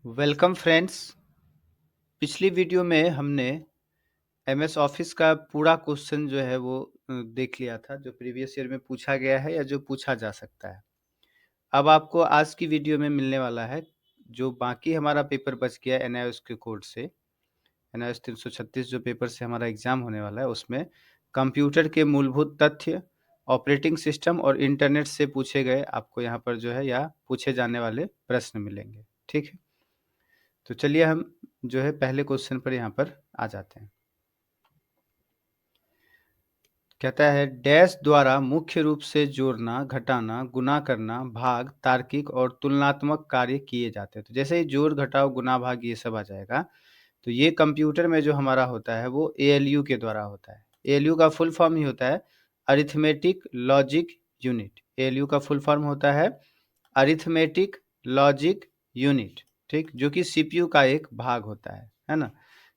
Welcome friends. पिछली video में हमने एमएस ऑफिस का पूरा क्वेश्चन जो है वो देख लिया था, जो प्रीवियस ईयर में पूछा गया है या जो पूछा जा सकता है। अब आपको आज की वीडियो में मिलने वाला है जो बाकी हमारा पेपर बच गया एनआईओएस के कोड से। एनआईओएस 336 जो पेपर से हमारा एग्जाम होने वाला है उसमें कंप्यूटर के मूलभूत तथ्य, ऑपरेटिंग सिस्टम और इंटरनेट से पूछे गए आपको यहाँ पर जो है या पूछे जाने वाले प्रश्न मिलेंगे। ठीक है, तो चलिए हम जो है पहले क्वेश्चन पर यहाँ पर आ जाते हैं। कहता है डैश द्वारा मुख्य रूप से जोड़ना, घटाना, गुणा करना, भाग, तार्किक और तुलनात्मक कार्य किए जाते हैं। तो जैसे ही जोड़, घटाव, गुणा, भाग ये सब आ जाएगा, तो ये कंप्यूटर में जो हमारा होता है वो एएलयू के द्वारा होता है। एएलयू का फुल फॉर्म ही होता है अरिथमेटिक लॉजिक यूनिट। एएलयू का फुल फॉर्म होता है अरिथमेटिक लॉजिक यूनिट, ठीक, जो कि सीपीयू का एक भाग होता है ना।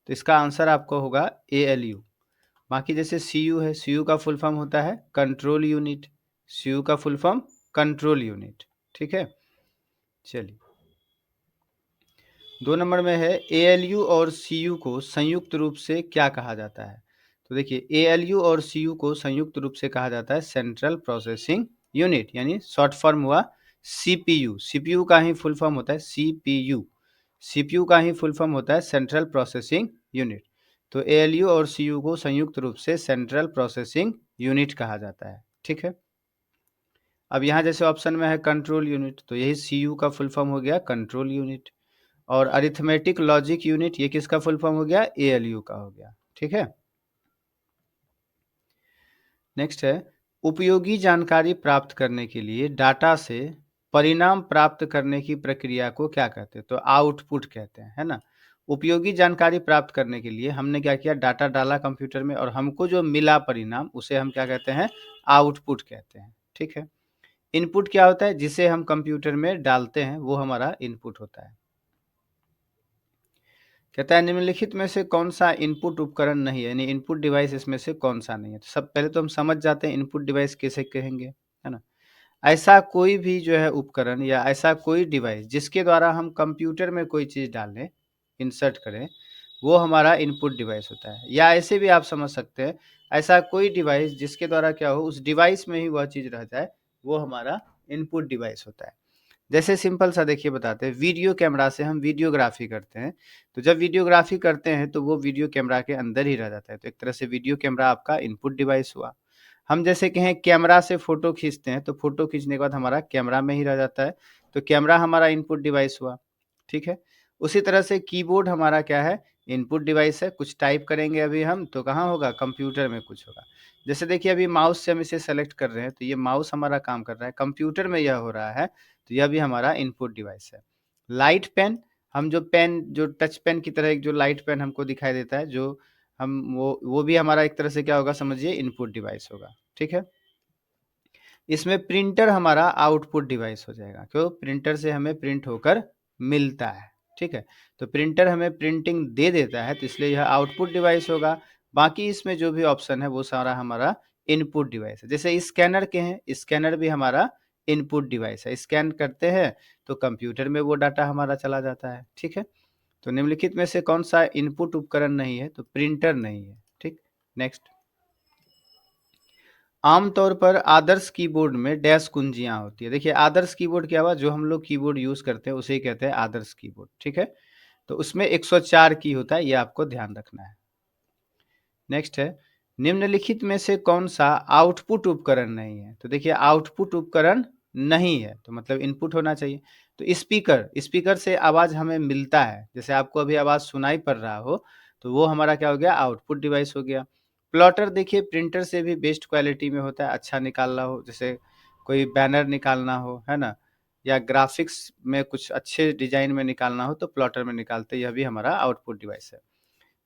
तो इसका आंसर आपको होगा एएलयू। बाकी जैसे सीयू है, सीयू का फुल फॉर्म होता है कंट्रोल यूनिट। सीयू का फुल फॉर्म कंट्रोल यूनिट। ठीक है, चलिए 2 नंबर में है एएलयू और सीयू को संयुक्त रूप से क्या कहा जाता है। तो देखिए एएलयू और सीयू को संयुक्त रूप से कहा जाता है सेंट्रल प्रोसेसिंग यूनिट, यानी शॉर्ट फॉर्म हुआ सीपीयू। सीपीयू का ही फुल फॉर्म होता है सीपीयू। सीपीयू का ही फुल फॉर्म होता है सेंट्रल प्रोसेसिंग यूनिट। तो एएलयू और सीयू को संयुक्त रूप से सेंट्रल प्रोसेसिंग यूनिट कहा जाता है। ठीक है, अब यहाँ जैसे ऑप्शन में है कंट्रोल यूनिट, तो यही सीयू का फुल फॉर्म हो गया कंट्रोल यूनिट। और अरिथमेटिक लॉजिक यूनिट ये किसका फुल फॉर्म हो गया, एएलयू का हो गया। ठीक है, नेक्स्ट है उपयोगी जानकारी प्राप्त करने के लिए डाटा से परिणाम प्राप्त करने की प्रक्रिया को क्या कहते हैं। तो आउटपुट कहते हैं, है ना। उपयोगी जानकारी प्राप्त करने के लिए हमने क्या किया, डाटा डाला कंप्यूटर में और हमको जो मिला परिणाम उसे हम क्या कहते हैं, आउटपुट कहते हैं। ठीक है, इनपुट क्या होता है, जिसे हम कंप्यूटर में डालते हैं वो हमारा इनपुट होता है। कहता है निम्नलिखित में से कौन सा इनपुट उपकरण नहीं है, यानी इनपुट डिवाइस इसमें से कौन सा नहीं है। तो सब पहले तो हम समझ जाते हैं इनपुट डिवाइस कैसे कहेंगे, है ना। ऐसा कोई भी जो है उपकरण या ऐसा कोई डिवाइस जिसके द्वारा हम कंप्यूटर में कोई चीज़ डालें, इंसर्ट करें, वो हमारा इनपुट डिवाइस होता है। या ऐसे भी आप समझ सकते हैं ऐसा कोई डिवाइस जिसके द्वारा क्या हो, उस डिवाइस में ही वह चीज़ रह जाए, वो हमारा इनपुट डिवाइस होता है। जैसे सिंपल सा देखिए बताते हैं, वीडियो कैमरा से हम वीडियोग्राफी करते हैं। तो जब वीडियोग्राफी करते हैं तो वो वीडियो कैमरा के अंदर ही रह जाता है। तो एक तरह से वीडियो कैमरा आपका इनपुट डिवाइस हुआ। हम जैसे कहें कैमरा से फ़ोटो खींचते हैं, तो फ़ोटो खींचने के बाद हमारा कैमरा में ही रह जाता है, तो कैमरा हमारा इनपुट डिवाइस हुआ। ठीक है, उसी तरह से कीबोर्ड हमारा क्या है, इनपुट डिवाइस है। कुछ टाइप करेंगे अभी हम तो कहाँ होगा, कंप्यूटर में कुछ होगा। जैसे देखिए अभी माउस से हम इसे सेलेक्ट कर रहे हैं, तो ये माउस हमारा काम कर रहा है, कंप्यूटर में यह हो रहा है, तो यह भी हमारा इनपुट डिवाइस है। लाइट पेन, हम जो पेन, जो टच पेन की तरह एक जो लाइट पेन हमको दिखाई देता है, जो हम वो भी हमारा एक तरह से क्या होगा, समझिए इनपुट डिवाइस होगा। ठीक है, इसमें प्रिंटर हमारा आउटपुट डिवाइस हो जाएगा, क्यों, प्रिंटर से हमें प्रिंट होकर मिलता है। ठीक है, तो प्रिंटर हमें प्रिंटिंग दे देता है, तो इसलिए यह आउटपुट डिवाइस होगा। बाकी इसमें जो भी ऑप्शन है वो सारा हमारा इनपुट डिवाइस है। जैसे स्कैनर के हैं, स्कैनर भी हमारा इनपुट डिवाइस है। स्कैन करते हैं तो कंप्यूटर में वो डाटा हमारा चला जाता है। ठीक है, तो निम्नलिखित में से कौन सा इनपुट उपकरण नहीं है, तो प्रिंटर नहीं है। ठीक, नेक्स्ट, आमतौर पर आदर्श कीबोर्ड में डैश कुंजियां होती है। देखिए आदर्श कीबोर्ड क्या हुआ, जो हम लोग कीबोर्ड यूज करते हैं उसे ही कहते हैं आदर्श कीबोर्ड। ठीक है, तो उसमें 104 की होता है, ये आपको ध्यान रखना है। नेक्स्ट है निम्नलिखित में से कौन सा आउटपुट उपकरण नहीं है। तो देखिए आउटपुट उपकरण नहीं है तो मतलब इनपुट होना चाहिए। तो स्पीकर, स्पीकर से आवाज हमें मिलता है, जैसे आपको अभी आवाज सुनाई पड़ रहा हो, तो वो हमारा क्या हो गया, आउटपुट डिवाइस हो गया। प्लॉटर देखिए प्रिंटर से भी बेस्ट क्वालिटी में होता है, अच्छा निकालना हो, जैसे कोई बैनर निकालना हो, है ना, या ग्राफिक्स में कुछ अच्छे डिजाइन में निकालना हो तो प्लॉटर में निकालते, यह भी हमारा आउटपुट डिवाइस है।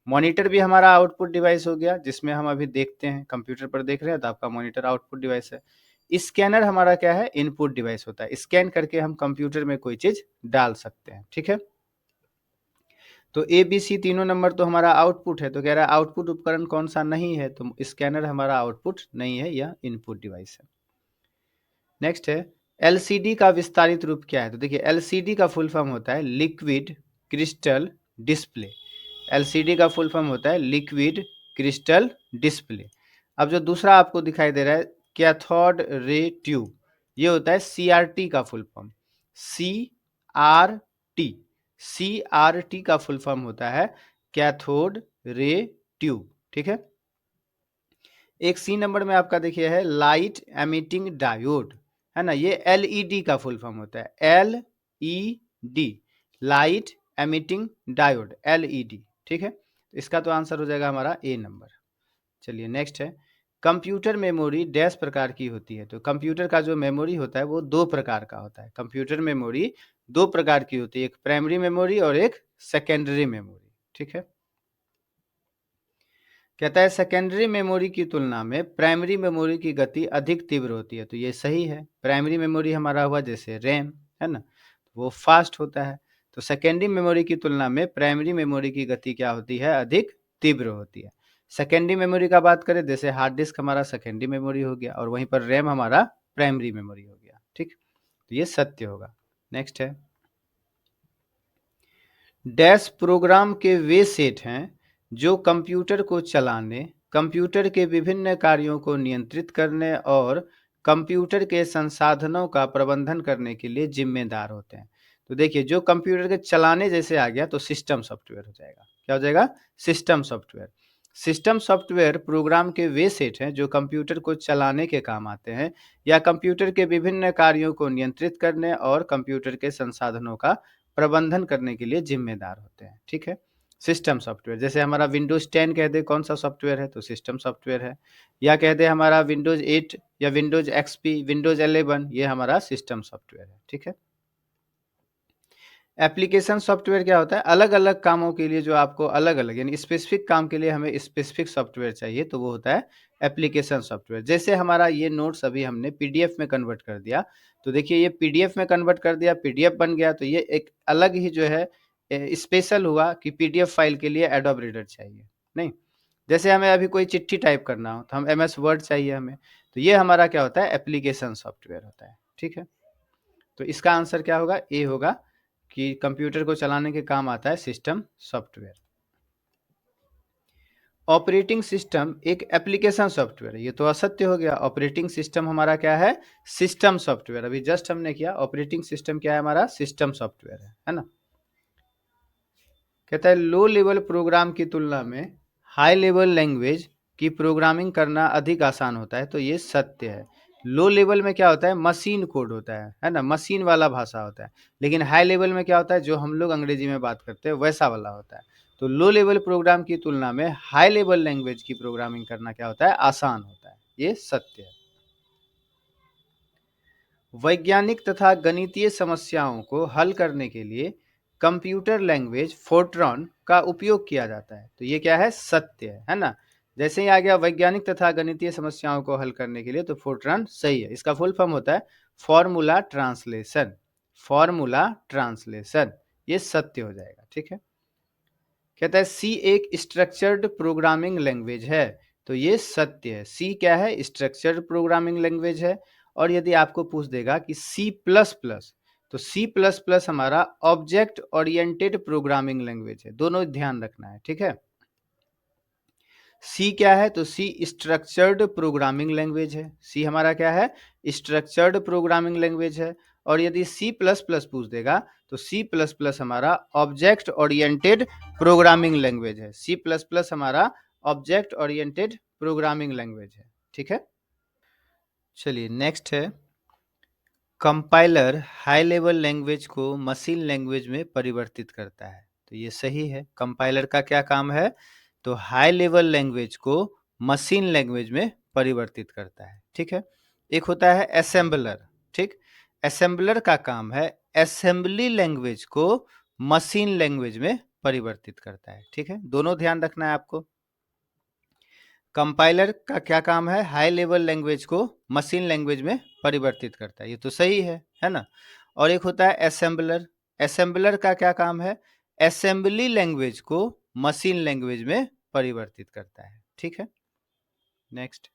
मॉनिटर भी हमारा आउटपुट डिवाइस हो गया, जिसमें हम अभी देखते हैं, कंप्यूटर पर देख रहे हैं तो आपका मॉनिटर आउटपुट डिवाइस है। स्कैनर हमारा क्या है, इनपुट डिवाइस होता है, स्कैन करके हम कंप्यूटर में कोई चीज डाल सकते हैं। ठीक है, तो ए बी सी तीनों नंबर तो हमारा आउटपुट है, तो कह रहा है आउटपुट उपकरण कौन सा नहीं है, तो स्कैनर हमारा आउटपुट नहीं है, यह इनपुट डिवाइस है। नेक्स्ट है एलसीडी का विस्तारित रूप क्या है। तो देखिए एलसीडी का फुल फॉर्म होता है लिक्विड क्रिस्टल डिस्प्ले। एलसीडी का फुल फॉर्म होता है लिक्विड क्रिस्टल डिस्प्ले। अब जो दूसरा आपको दिखाई दे रहा है कैथोड रे ट्यूब, ये होता है सीआरटी का फुल फॉर्म। सीआरटी, सीआरटी का फुल फॉर्म होता है कैथोड रे ट्यूब। ठीक है। एक सी नंबर में आपका देखिए है लाइट एमिटिंग डायोड, है ना, ये एलईडी का फुल फॉर्म होता है। LED, light emitting diode, LED. ठीक है, इसका तो आंसर हो जाएगा हमारा ए नंबर। चलिए नेक्स्ट है कंप्यूटर मेमोरी डैश प्रकार की होती है। तो कंप्यूटर का जो मेमोरी होता है वो दो प्रकार का होता है। कंप्यूटर मेमोरी दो प्रकार की होती है, एक प्राइमरी मेमोरी और एक सेकेंडरी मेमोरी। ठीक है, कहता है सेकेंडरी मेमोरी की तुलना में प्राइमरी मेमोरी की गति अधिक तीव्र होती है। तो ये सही है। प्राइमरी मेमोरी हमारा हुआ जैसे रैम, है ना, वो फास्ट होता है। तो सेकेंडरी मेमोरी की तुलना में प्राइमरी मेमोरी की गति क्या होती है, अधिक तीव्र होती है। सेकेंडरी मेमोरी का बात करें जैसे हार्ड डिस्क हमारा सेकेंडरी मेमोरी हो गया और वहीं पर रैम हमारा प्राइमरी मेमोरी हो गया। ठीक, तो ये सत्य होगा। नेक्स्ट है डैश प्रोग्राम के वे सेट हैं जो कंप्यूटर को चलाने, कंप्यूटर के विभिन्न कार्यों को नियंत्रित करने और कंप्यूटर के संसाधनों का प्रबंधन करने के लिए जिम्मेदार होते हैं। तो देखिए जो कंप्यूटर के चलाने जैसे आ गया तो सिस्टम सॉफ्टवेयर हो जाएगा। क्या हो जाएगा, system software. System software program के वे सेट हैं जो कंप्यूटर को चलाने के काम आते हैं या कंप्यूटर के विभिन्न कार्यों को नियंत्रित करने और कंप्यूटर के संसाधनों का प्रबंधन करने के लिए जिम्मेदार होते हैं। ठीक है, सिस्टम सॉफ्टवेयर जैसे हमारा विंडोज 10 कह दे कौन सा सॉफ्टवेयर है, तो सिस्टम सॉफ्टवेयर है। या कह दे हमारा विंडोज 8 या विंडोज एक्सपी, विंडोज 11, ये हमारा सिस्टम सॉफ्टवेयर है। ठीक है, एप्लीकेशन सॉफ्टवेयर क्या होता है, अलग अलग कामों के लिए जो आपको अलग अलग यानी स्पेसिफिक काम के लिए हमें स्पेसिफिक सॉफ्टवेयर चाहिए तो वो होता है एप्लीकेशन सॉफ्टवेयर। जैसे हमारा ये नोट्स अभी हमने पीडीएफ में कन्वर्ट कर दिया, तो देखिए ये पीडीएफ में कन्वर्ट कर दिया, पीडीएफ बन गया, तो ये एक अलग ही जो है स्पेशल हुआ कि पीडीएफ फाइल के लिए एडोब रीडर चाहिए नहीं। जैसे हमें अभी कोई चिट्ठी टाइप करना हो तो हम एमएस वर्ड चाहिए हमें, तो ये हमारा क्या होता है, एप्लीकेशन सॉफ्टवेयर होता है। ठीक है, तो इसका आंसर क्या होगा, ए होगा कि कंप्यूटर को चलाने के काम आता है सिस्टम सॉफ्टवेयर। ऑपरेटिंग सिस्टम एक एप्लीकेशन सॉफ्टवेयर है, ये तो असत्य हो गया। ऑपरेटिंग सिस्टम हमारा क्या है, सिस्टम सॉफ्टवेयर। अभी जस्ट हमने किया, ऑपरेटिंग सिस्टम क्या है हमारा, सिस्टम सॉफ्टवेयर है ना। कहता है लो लेवल प्रोग्राम की तुलना में हाई लेवल लैंग्वेज की प्रोग्रामिंग करना अधिक आसान होता है। तो ये सत्य है। लो लेवल में क्या होता है, मशीन कोड होता है ना, मशीन वाला भाषा होता है। लेकिन हाई लेवल में क्या होता है, जो हम लोग अंग्रेजी में बात करते हैं वैसा वाला होता है। तो लो लेवल प्रोग्राम की तुलना में हाई लेवल लैंग्वेज की प्रोग्रामिंग करना क्या होता है, आसान होता है। ये सत्य है। वैज्ञानिक तथा गणितीय समस्याओं को हल करने के लिए कंप्यूटर लैंग्वेज फोर्ट्रॉन का उपयोग किया जाता है। तो ये क्या है, सत्य है ना। जैसे ही आ गया वैज्ञानिक तथा गणितीय समस्याओं को हल करने के लिए, तो फोर्ट्रॉन सही है। इसका फुल फॉर्म होता है फॉर्मूला ट्रांसलेशन, फॉर्मूला ट्रांसलेशन, ये सत्य हो जाएगा। ठीक है, कहता है सी एक स्ट्रक्चर्ड प्रोग्रामिंग लैंग्वेज है। तो ये सत्य है। सी क्या है, स्ट्रक्चर्ड प्रोग्रामिंग लैंग्वेज है। और यदि आपको पूछ देगा कि सी प्लस प्लस, तो सी प्लस प्लस हमारा ऑब्जेक्ट ओरिएंटेड प्रोग्रामिंग लैंग्वेज है। दोनों ध्यान रखना है। ठीक है, सी क्या है, तो सी स्ट्रक्चर्ड प्रोग्रामिंग लैंग्वेज है। सी हमारा क्या है, स्ट्रक्चर्ड प्रोग्रामिंग लैंग्वेज है। और यदि सी प्लस प्लस पूछ देगा तो सी प्लस प्लस हमारा ऑब्जेक्ट ओरिएंटेड प्रोग्रामिंग लैंग्वेज है। सी प्लस प्लस हमारा ऑब्जेक्ट ओरिएंटेड प्रोग्रामिंग लैंग्वेज है। ठीक है, चलिए नेक्स्ट है कंपाइलर हाई लेवल लैंग्वेज को मशीन लैंग्वेज में परिवर्तित करता है। तो ये सही है। कंपाइलर का क्या काम है, तो हाई लेवल लैंग्वेज को मशीन लैंग्वेज में परिवर्तित करता है। ठीक है, एक होता है असेंबलर। ठीक, असेंबलर का काम है असेंबली लैंग्वेज को मशीन लैंग्वेज में परिवर्तित करता है। ठीक है, दोनों ध्यान रखना है आपको। कंपाइलर का क्या काम है, हाई लेवल लैंग्वेज को मशीन लैंग्वेज में परिवर्तित करता है, ये तो सही है ना। और एक होता है असेंबलर, असेंबलर का क्या काम है, असेंबली लैंग्वेज को मशीन लैंग्वेज में परिवर्तित करता है। ठीक है, नेक्स्ट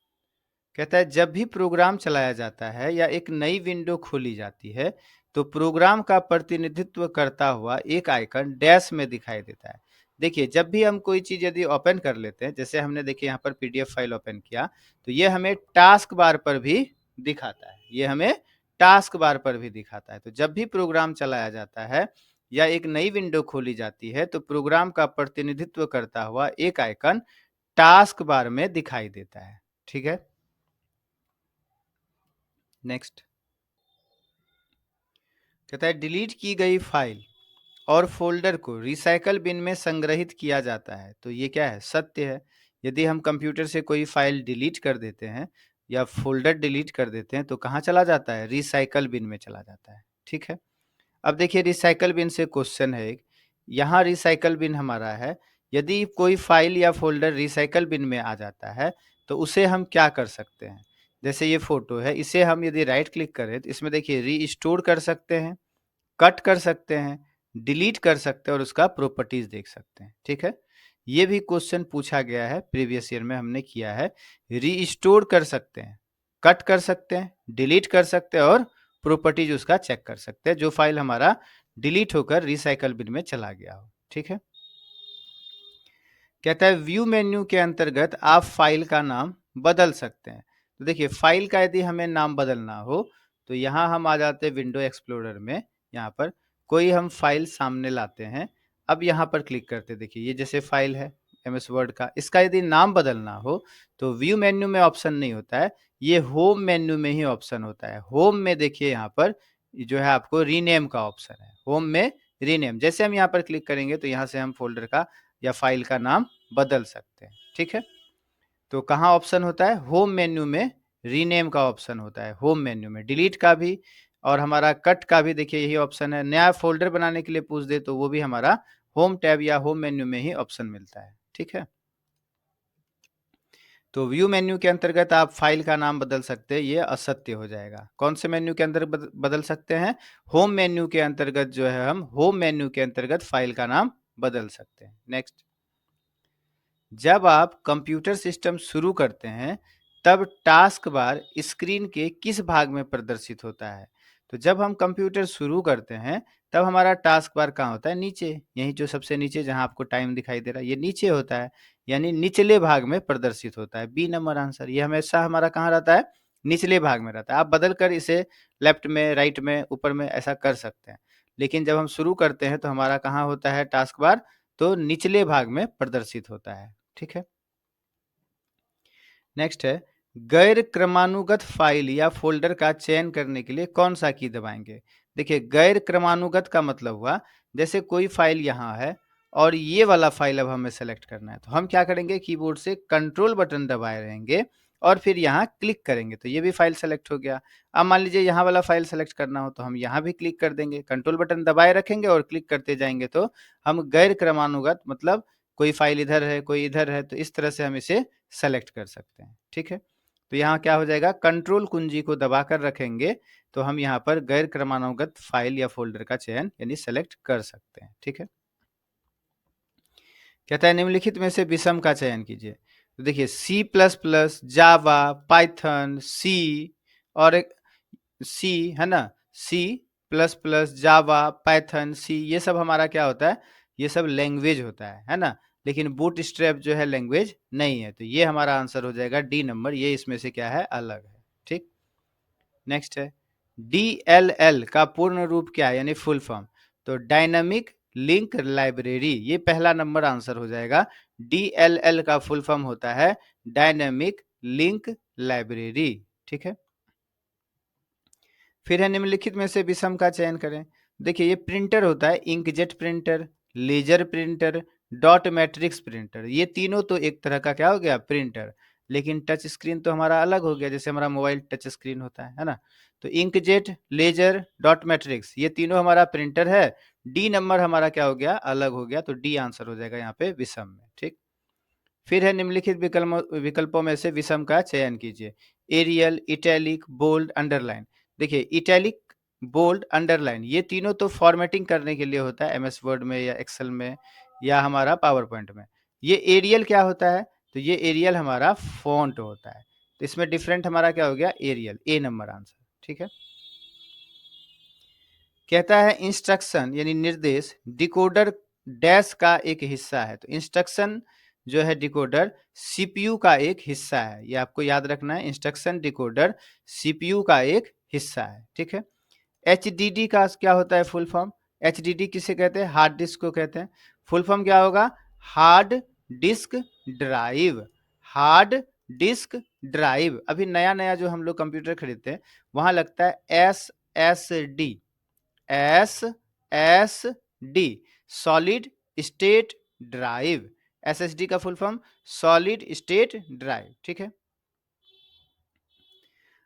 कहता है जब भी प्रोग्राम चलाया जाता है या एक नई विंडो खोली जाती है तो प्रोग्राम का प्रतिनिधित्व करता हुआ एक आइकन डैश में दिखाई देता है। देखिए, जब भी हम कोई चीज़ यदि ओपन कर लेते हैं, जैसे हमने देखिए यहाँ पर पीडीएफ फाइल ओपन किया, तो ये हमें टास्क बार पर भी दिखाता है। ये हमें टास्क बार पर भी दिखाता है। तो जब भी प्रोग्राम चलाया जाता है या एक नई विंडो खोली जाती है, तो प्रोग्राम का प्रतिनिधित्व करता हुआ एक आइकन टास्क बार में दिखाई देता है। ठीक है, नेक्स्ट कहता है डिलीट की गई फाइल और फ़ोल्डर को रिसाइकल बिन में संग्रहित किया जाता है। तो ये क्या है? सत्य है। यदि हम कंप्यूटर से कोई फ़ाइल डिलीट कर देते हैं या फ़ोल्डर डिलीट कर देते हैं, तो कहाँ चला जाता है? रिसाइकल बिन में चला जाता है। ठीक है? अब देखिए रिसाइकल बिन से क्वेश्चन है एक, यहाँ रिसाइकल बिन हमारा है। यदि कोई फ़ाइल या फ़ोल्डर रिसाइकल बिन में आ जाता है, तो उसे हम क्या कर सकते हैं? जैसे ये फ़ोटो है, इसे हम यदि राइट क्लिक करें, तो इसमें देखिए रीस्टोर कर सकते हैं, कट कर सकते हैं, डिलीट कर सकते हैं और उसका प्रॉपर्टीज देख सकते हैं। ठीक है, ये भी क्वेश्चन पूछा गया है, प्रीवियस ईयर में हमने किया है। रीस्टोर कर सकते हैं, कट कर सकते हैं, डिलीट कर सकते हैं और प्रॉपर्टीज उसका चेक कर सकते हैं, जो फाइल हमारा डिलीट होकर रिसाइकल बिन में चला गया हो। ठीक है, कहता है व्यू मेन्यू के अंतर्गत आप फाइल का नाम बदल सकते हैं। तो देखिए फाइल का यदि हमें नाम बदलना हो, तो यहाँ हम आ जाते हैं विंडो एक्सप्लोरर में। यहाँ पर कोई हम फाइल सामने लाते हैं, अब यहाँ पर क्लिक करते हैं। देखिए ये जैसे फाइल है एमएस वर्ड का, इसका यदि नाम बदलना हो तो व्यू मेन्यू में ऑप्शन नहीं होता है, ये होम मेन्यू में ही ऑप्शन होता है। होम में देखिए यहाँ पर जो है आपको रीनेम का ऑप्शन है, होम में रीनेम। जैसे हम यहाँ पर क्लिक करेंगे तो यहाँ से हम फोल्डर का या फाइल का नाम बदल सकते हैं। ठीक है, तो कहाँ ऑप्शन होता है? होम मेन्यू में रीनेम का ऑप्शन होता है, होम मेन्यू में। डिलीट का भी और हमारा कट का भी देखिए यही ऑप्शन है। नया फोल्डर बनाने के लिए पूछ दे तो वो भी हमारा होम टैब या होम मेन्यू में ही ऑप्शन मिलता है। ठीक है, तो व्यू मेन्यू के अंतर्गत आप फाइल का नाम बदल सकते हैं, ये असत्य हो जाएगा। कौन से मेन्यू के अंदर बदल सकते हैं? होम मेन्यू के अंतर्गत जो है हम होम मेन्यू के अंतर्गत फाइल का नाम बदल सकते हैं। नेक्स्ट, जब आप कंप्यूटर सिस्टम शुरू करते हैं, तब टास्क बार स्क्रीन के किस भाग में प्रदर्शित होता है? तो जब हम कंप्यूटर शुरू करते हैं, तब हमारा टास्क बार कहाँ होता है? नीचे, यही जो सबसे नीचे जहाँ आपको टाइम दिखाई दे रहा है, ये नीचे होता है, यानी निचले भाग में प्रदर्शित होता है। बी नंबर आंसर, ये हमेशा हमारा कहाँ रहता है? निचले भाग में रहता है। आप बदल कर इसे लेफ्ट में, राइट में, ऊपर में ऐसा कर सकते हैं। लेकिन जब हम शुरू करते हैं तो हमारा कहाँ होता है टास्क बार? तो निचले भाग में प्रदर्शित होता है। ठीक है, नेक्स्ट है गैर क्रमानुगत फाइल या फोल्डर का चयन करने के लिए कौन सा की दबाएंगे? देखिए गैर क्रमानुगत का मतलब हुआ जैसे कोई फाइल यहाँ है और ये वाला फाइल अब हमें सेलेक्ट करना है, तो हम क्या करेंगे? कीबोर्ड से कंट्रोल बटन दबाए रहेंगे और फिर यहाँ क्लिक करेंगे, तो ये भी फाइल सेलेक्ट हो गया। अब मान लीजिए यहाँ वाला फाइल सेलेक्ट करना हो तो हम यहाँ भी क्लिक कर देंगे, कंट्रोल बटन दबाए रखेंगे और क्लिक करते जाएंगे, तो हम गैर क्रमानुगत मतलब कोई फाइल इधर है, कोई इधर है, तो इस तरह से हम इसे सेलेक्ट कर सकते हैं। ठीक है, तो यहाँ क्या हो जाएगा? कंट्रोल कुंजी को दबाकर रखेंगे तो हम यहाँ पर गैर क्रमानुगत फाइल या फोल्डर का चयन यानी सेलेक्ट कर सकते हैं। ठीक है, कहता है निम्नलिखित में से विषम का चयन कीजिए। तो देखिए सी प्लस प्लस, जावा, पाइथन, सी और एक सी है ना, सी प्लस प्लस, जावा, पाइथन, सी, ये सब हमारा क्या होता है? ये सब लैंग्वेज होता है ना। लेकिन बूट स्ट्रैप जो है लैंग्वेज नहीं है, तो ये हमारा आंसर हो जाएगा डी नंबर, ये इसमें से क्या है? अलग है। ठीक, नेक्स्ट है DLL का पूर्ण रूप क्या है यानी फुल फॉर्म? तो डायनामिक लिंक लाइब्रेरी, ये पहला नंबर आंसर हो जाएगा। DLL का फुल फॉर्म होता है डायनामिक लिंक लाइब्रेरी। ठीक है, फिर है निम्नलिखित में से विषम का चयन करें। देखिए ये प्रिंटर होता है, inkjet printer, laser printer, dot matrix printer, ये तीनों तो एक तरह का क्या हो गया? प्रिंटर। लेकिन टच स्क्रीन तो हमारा अलग हो गया, जैसे हमारा मोबाइल टच स्क्रीन होता है ना। तो इंकजेट, लेजर, डॉट मैट्रिक्स, ये तीनों हमारा प्रिंटर है। डी नंबर हमारा क्या हो गया? अलग हो गया, तो डी आंसर हो जाएगा यहाँ पे विषम में। ठीक, फिर है निम्नलिखित विकल्पों में से विषम का चयन कीजिए। Arial, italic, bold, underline. देखिए इटैलिक, बोल्ड, अंडरलाइन, ये तीनों तो फॉर्मेटिंग करने के लिए होता है एमएस वर्ड में या एक्सेल में या हमारा पावर पॉइंट में। ये एरियल क्या होता है? तो ये एरियल हमारा फॉन्ट होता है, तो इसमें डिफरेंट हमारा क्या हो गया? एरियल, ए नंबर आंसर। ठीक है, कहता है इंस्ट्रक्शन यानी निर्देश डिकोडर डैश का एक हिस्सा है। तो इंस्ट्रक्शन जो है डिकोडर सीपीयू का एक हिस्सा है, ये आपको याद रखना है। इंस्ट्रक्शन डिकोडर सीपीयू का एक हिस्सा है, ठीक है। एचडीडी का क्या होता है फुल फॉर्म? एचडीडी किसे कहते हैं? हार्ड डिस्क को कहते हैं। फुल फॉर्म क्या होगा? Hard disk drive. Hard disk drive. अभी नया नया जो हम लोग कंप्यूटर खरीदते हैं वहां लगता है SSD। SSD solid state drive. SSD का full form solid state drive, ठीक है।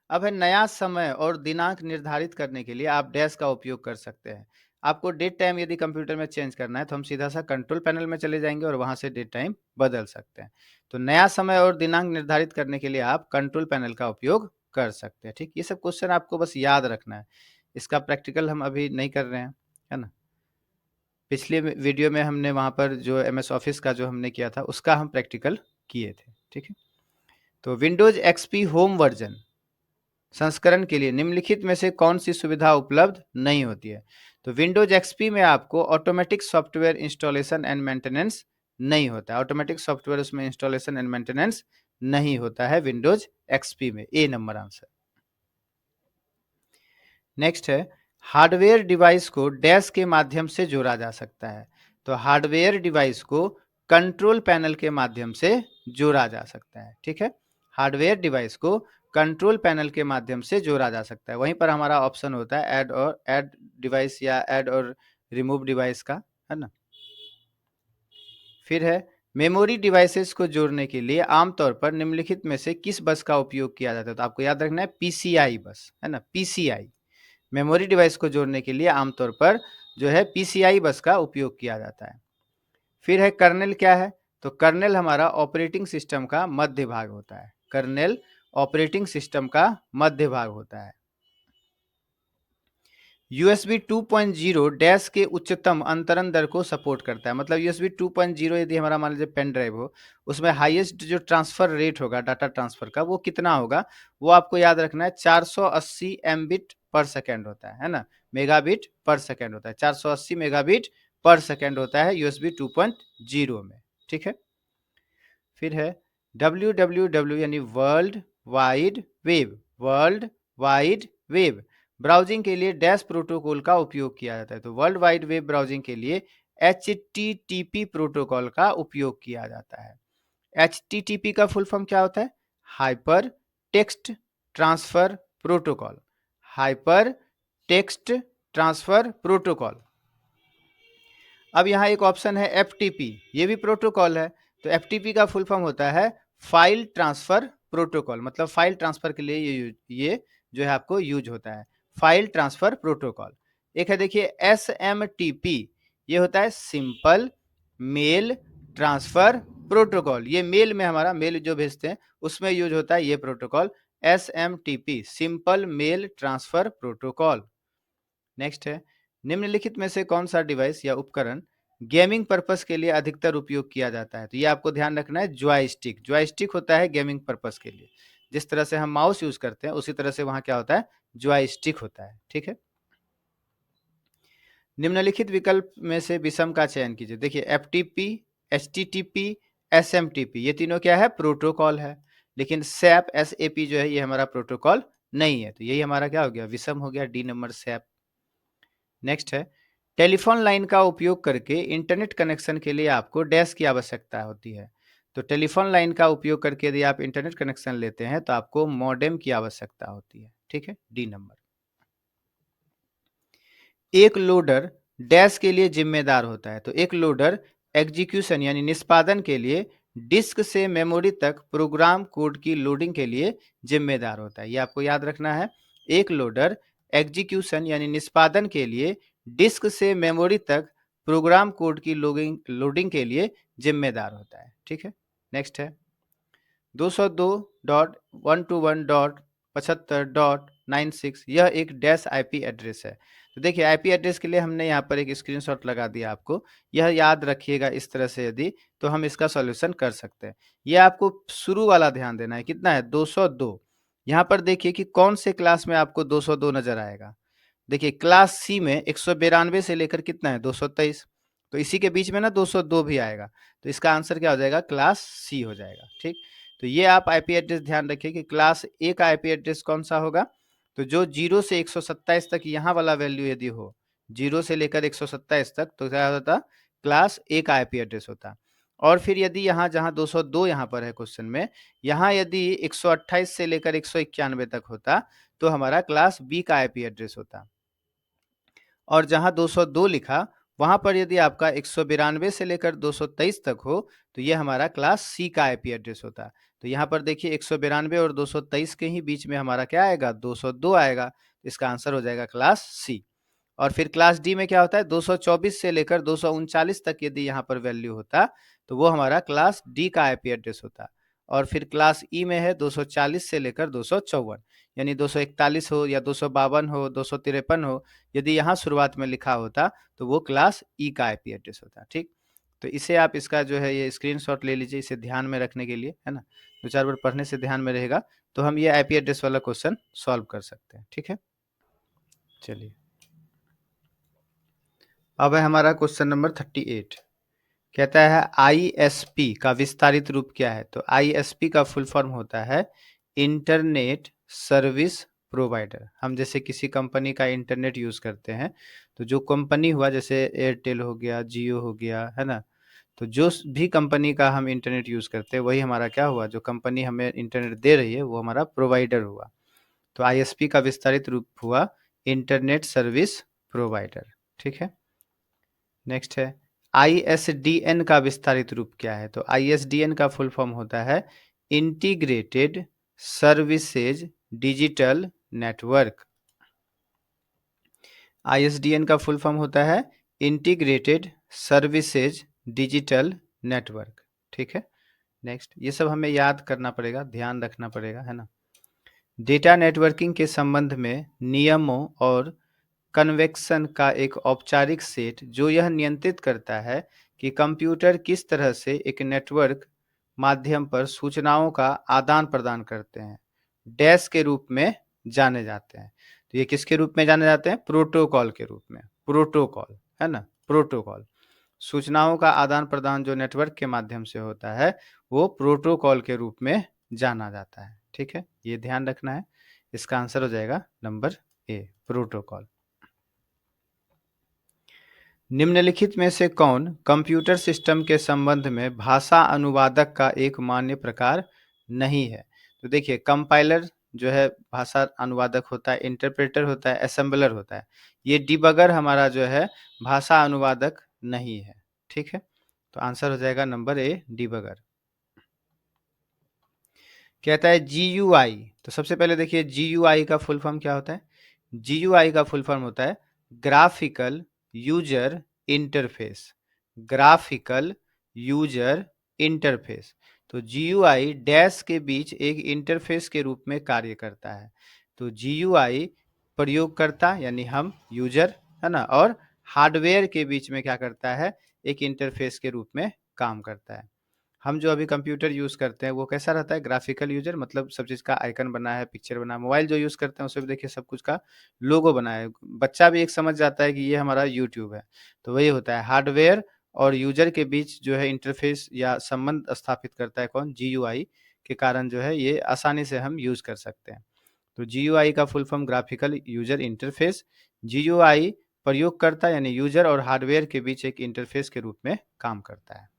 अब है नया समय और दिनांक निर्धारित करने के लिए आप डैश का उपयोग कर सकते हैं। आपको डेट टाइम यदि कंप्यूटर में चेंज करना है तो हम सीधा सा कंट्रोल पैनल में चले जाएंगे और वहां से डेट टाइम बदल सकते हैं। तो नया समय और दिनांक निर्धारित करने के लिए आप कंट्रोल पैनल का उपयोग कर सकते हैं, ठीक। ये सब क्वेश्चन आपको बस याद रखना है, इसका प्रैक्टिकल हम अभी नहीं कर रहे हैं, है ना। पिछले वीडियो में हमने वहां पर जो MS ऑफिस का जो हमने किया था उसका हम प्रैक्टिकल किए थे, ठीक है। तो विंडोज XP होम वर्जन संस्करण के लिए निम्नलिखित में से कौन सी सुविधा उपलब्ध नहीं होती है? तो विंडोज XP में आपको automatic software installation and maintenance नहीं होता है। ऑटोमेटिक सॉफ्टवेयर उसमें इंस्टॉलेशन एंड मेंटेनेंस नहीं होता है विंडोज XP में। ए नंबर आंसर। नेक्स्ट है हार्डवेयर डिवाइस को डैश के माध्यम से जोड़ा जा सकता है। तो हार्डवेयर डिवाइस को कंट्रोल पैनल के माध्यम से जोड़ा जा सकता है, ठीक है। हार्डवेयर डिवाइस को कंट्रोल पैनल के माध्यम से जोड़ा जा सकता है। वहीं पर हमारा ऑप्शन होता है ऐड डिवाइस या ऐड और रिमूव डिवाइस का, है ना। फिर है मेमोरी डिवाइसेस को जोड़ने के लिए आमतौर पर निम्नलिखित में से किस बस का उपयोग किया जाता है? तो आपको याद रखना है PCI बस, है ना, PCI। मेमोरी डिवाइस को जोड़ने के लिए आमतौर पर जो है PCI बस का उपयोग किया जाता है। फिर है कर्नेल क्या है? तो कर्नेल हमारा ऑपरेटिंग सिस्टम का मध्य भाग होता है। कर्नेल ऑपरेटिंग सिस्टम का मध्य भाग होता है। USB 2.0 डैश के उच्चतम अंतरण दर को सपोर्ट करता है। मतलब USB 2.0 यदि हमारा मान लीजिए पेन ड्राइव हो, उसमें हाईएस्ट जो ट्रांसफर रेट होगा डाटा ट्रांसफर का वो कितना होगा? वो आपको याद रखना है 480 MB पर सेकेंड होता है ना, मेगाबिट पर सेकेंड होता है। 480 मेगाबिट पर सेकेंड होता है USB 2.0 में, ठीक है। फिर है www यानी world wide web. World wide web browsing के लिए डैश प्रोटोकॉल का उपयोग किया जाता है। तो वर्ल्ड वाइड वेब ब्राउजिंग के लिए HTTP प्रोटोकॉल का उपयोग किया जाता है। HTTP का फुल फॉर्म क्या होता है? Hyper text transfer protocol. Hypertext transfer protocol. अब यहाँ एक ऑप्शन है FTP, ये भी प्रोटोकॉल है। तो FTP का फुल फॉर्म होता है फाइल ट्रांसफर प्रोटोकॉल। मतलब फाइल ट्रांसफर के लिए ये जो है आपको यूज होता है, फाइल ट्रांसफर प्रोटोकॉल। एक है देखिए SMTP, ये होता है सिंपल मेल ट्रांसफर प्रोटोकॉल। ये मेल में हमारा मेल जो भेजते हैं उसमें यूज होता है ये protocol SMTP, simple mail transfer protocol. Next है निम्नलिखित में से कौन सा डिवाइस या उपकरण गेमिंग पर्पस के लिए अधिकतर उपयोग किया जाता है? तो ये आपको ध्यान रखना है, जॉयस्टिक। जॉयस्टिक होता है गेमिंग पर्पस के लिए। जिस तरह से हम माउस यूज करते हैं उसी तरह से वहां क्या होता है? जॉयस्टिक होता है, ठीक है। निम्नलिखित विकल्प में से विषम का चयन कीजिए। देखिए FTP, HTTP, SMTP ये तीनों क्या है? प्रोटोकॉल है। लेकिन SAP जो है ये हमारा प्रोटोकॉल नहीं है। तो यही हमारा क्या हो गया? विषम हो गया, डी नंबर SAP। नेक्स्ट है टेलीफोन लाइन का उपयोग करके इंटरनेट कनेक्शन के लिए आपको डैश की आवश्यकता होती है। तो टेलीफोन लाइन का उपयोग करके यदि आप इंटरनेट कनेक्शन लेते हैं तो आपको मॉडेम की आवश्यकता होती है, ठीक है, डी नंबर। एक लोडर डैश के लिए जिम्मेदार होता है। तो एक लोडर एग्जीक्यूशन यानी निष्पादन के लिए डिस्क से मेमोरी तक प्रोग्राम कोड की लोडिंग के लिए जिम्मेदार होता है। ये आपको याद रखना है। एक लोडर एग्जीक्यूशन यानी निष्पादन के लिए डिस्क से मेमोरी तक प्रोग्राम कोड की लोडिंग के लिए जिम्मेदार होता है, ठीक है। नेक्स्ट है 202.121.75.96 यह एक डैश IP एड्रेस है। तो देखिए IP एड्रेस के लिए हमने यहाँ पर एक स्क्रीनशॉट लगा दिया आपको। यह याद रखिएगा इस तरह से, यदि तो हम इसका सॉल्यूशन कर सकते हैं। यह आपको शुरू वाला ध्यान देना है, कितना है? 202। यहाँ पर देखिए कि कौन से क्लास में आपको 202 नजर आएगा। देखिए क्लास सी में 192 से लेकर कितना है 223, तो इसी के बीच में ना 202 भी आएगा, तो इसका आंसर क्या हो जाएगा क्लास सी हो जाएगा। ठीक, तो ये आप आईपी एड्रेस ध्यान रखिए कि क्लास ए का आईपी एड्रेस कौन सा होगा, तो जो 0 से 127 तक यहाँ वाला वैल्यू यदि हो, 0 से लेकर 127 तक, तो क्या होता क्लास ए का आईपी एड्रेस होता। और फिर यदि यहाँ जहाँ 202 यहाँ पर है क्वेश्चन में, यहाँ यदि 128 से लेकर 191 तक होता तो हमारा क्लास बी का आईपी एड्रेस होता। और जहां 202 लिखा वहां पर यदि आपका 192 से लेकर 223 तक हो तो ये हमारा क्लास सी का आईपी एड्रेस होता। तो यहाँ पर देखिए 192 और 223 के ही बीच में हमारा क्या आएगा 202 आएगा, इसका आंसर हो जाएगा क्लास सी। और फिर क्लास डी में क्या होता है 224 से लेकर 239 तक यदि यहाँ पर वैल्यू होता तो वो हमारा क्लास डी का आईपी एड्रेस होता। और फिर क्लास ई में है 240 से लेकर 254, यानी 241 हो या 252 हो 253 हो, यदि यहाँ शुरुआत में लिखा होता तो वो क्लास ई का आईपी एड्रेस होता। ठीक, तो इसे आप इसका जो है ये स्क्रीनशॉट ले लीजिए, इसे ध्यान में रखने के लिए, है ना, 2-4 बार पढ़ने से ध्यान में रहेगा, तो हम ये आईपी एड्रेस वाला क्वेश्चन सॉल्व कर सकते हैं। ठीक है, चलिए अब है हमारा क्वेश्चन नंबर 38। कहता है आईएसपी का विस्तारित रूप क्या है, तो आईएसपी का फुल फॉर्म होता है इंटरनेट सर्विस प्रोवाइडर। हम जैसे किसी कंपनी का इंटरनेट यूज करते हैं, तो जो कंपनी हुआ जैसे एयरटेल हो गया, जियो हो गया, है ना, तो जो भी कंपनी का हम इंटरनेट यूज करते हैं वही हमारा क्या हुआ, जो कंपनी हमें इंटरनेट दे रही है वो हमारा प्रोवाइडर हुआ। तो आईएसपी का विस्तारित रूप हुआ इंटरनेट सर्विस प्रोवाइडर। ठीक है, नेक्स्ट है आईएसडीएन का विस्तारित रूप क्या है, तो आईएसडीएन का फुल फॉर्म होता है integrated services digital network. ISDN का फुल फॉर्म होता है इंटीग्रेटेड सर्विसेज डिजिटल नेटवर्क। ठीक है, नेक्स्ट, ये सब हमें याद करना पड़ेगा, ध्यान रखना पड़ेगा, है ना। डेटा नेटवर्किंग के संबंध में नियमों और कन्वेक्शन का एक औपचारिक सेट जो यह नियंत्रित करता है कि कंप्यूटर किस तरह से एक नेटवर्क माध्यम पर सूचनाओं का आदान प्रदान करते हैं, डैश के रूप में जाने जाते हैं। तो ये किसके रूप में जाने जाते हैं, प्रोटोकॉल के रूप में, प्रोटोकॉल, है ना, प्रोटोकॉल। सूचनाओं का आदान प्रदान जो नेटवर्क के माध्यम से होता है वो प्रोटोकॉल के रूप में जाना जाता है। ठीक है, ये ध्यान रखना है, इसका आंसर हो जाएगा नंबर ए, प्रोटोकॉल। निम्नलिखित में से कौन कंप्यूटर सिस्टम के संबंध में भाषा अनुवादक का एक मान्य प्रकार नहीं है, तो देखिए कंपाइलर जो है भाषा अनुवादक होता है, इंटरप्रेटर होता है, असेंबलर होता है, ये डिबगर हमारा जो है भाषा अनुवादक नहीं है। ठीक है, तो आंसर हो जाएगा नंबर ए, डिबगर। कहता है जीयूआई, तो सबसे पहले देखिए जीयूआई का फुल फॉर्म क्या होता है, जीयूआई का फुल फॉर्म होता है graphical user interface, graphical user interface. तो जीयूआई डैश के बीच एक इंटरफेस के रूप में कार्य करता है। तो जीयूआई प्रयोगकर्ता यानी हम यूजर, है ना, और हार्डवेयर के बीच में क्या करता है, एक इंटरफेस के रूप में काम करता है। हम जो अभी कंप्यूटर यूज़ करते हैं वो कैसा रहता है, ग्राफिकल यूजर, मतलब सब चीज़ का आइकन बना है, पिक्चर बना है। मोबाइल जो यूज़ करते हैं उसमें भी देखिए सब कुछ का लोगो बना है, बच्चा भी एक समझ जाता है कि ये हमारा यूट्यूब है। तो वही होता है, हार्डवेयर और यूजर के बीच जो है इंटरफेस या संबंध स्थापित करता है कौन, जीयूआई, के कारण जो है ये आसानी से हम यूज़ कर सकते हैं। तो जीयूआई का full form graphical user interface. GUI प्रयोगकर्ता यानी यूजर और हार्डवेयर के बीच एक इंटरफेस के रूप में काम करता है।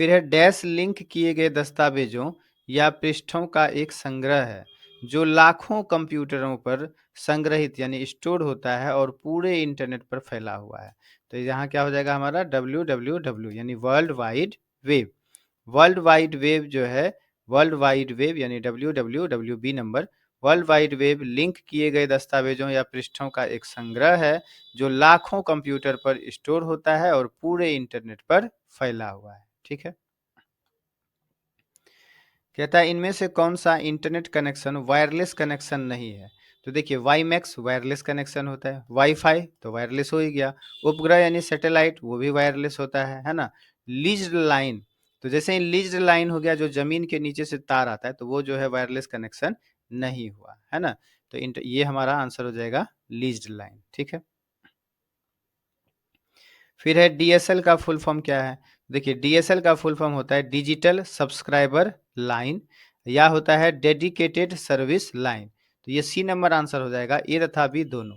फिर है डैश लिंक किए गए दस्तावेजों या पृष्ठों का एक संग्रह है जो लाखों कंप्यूटरों पर संग्रहित यानी स्टोर होता है और पूरे इंटरनेट पर फैला हुआ है। तो यहाँ क्या हो जाएगा हमारा www यानी world wide web. World wide web जो है, वर्ल्ड वाइड वेब यानी www number, world wide web link किए गए दस्तावेजों या पृष्ठों का एक संग्रह है जो लाखों कंप्यूटर पर स्टोर होता है और पूरे इंटरनेट पर फैला हुआ है। ठीक है, कहता है इनमें से कौन सा इंटरनेट कनेक्शन वायरलेस कनेक्शन नहीं है, तो देखिए वाईमैक्स वायरलेस कनेक्शन होता है, वाईफाई तो वायरलेस हो ही गया, उपग्रह यानी सैटेलाइट वो भी वायरलेस होता है ना। लीज्ड लाइन, तो जैसे ही लीज्ड लाइन हो गया जो जमीन के नीचे से तार आता है तो वो जो है वायरलेस कनेक्शन नहीं हुआ, है ना। तो ये हमारा आंसर हो जाएगा लीज्ड लाइन। ठीक है, फिर है डीएसएल का फुल फॉर्म क्या है। देखिए डीएसएल का फुल फॉर्म होता है डिजिटल सब्सक्राइबर लाइन या होता है डेडिकेटेड सर्विस लाइन। तो ये सी नंबर आंसर हो जाएगा, ए तथा बी दोनों।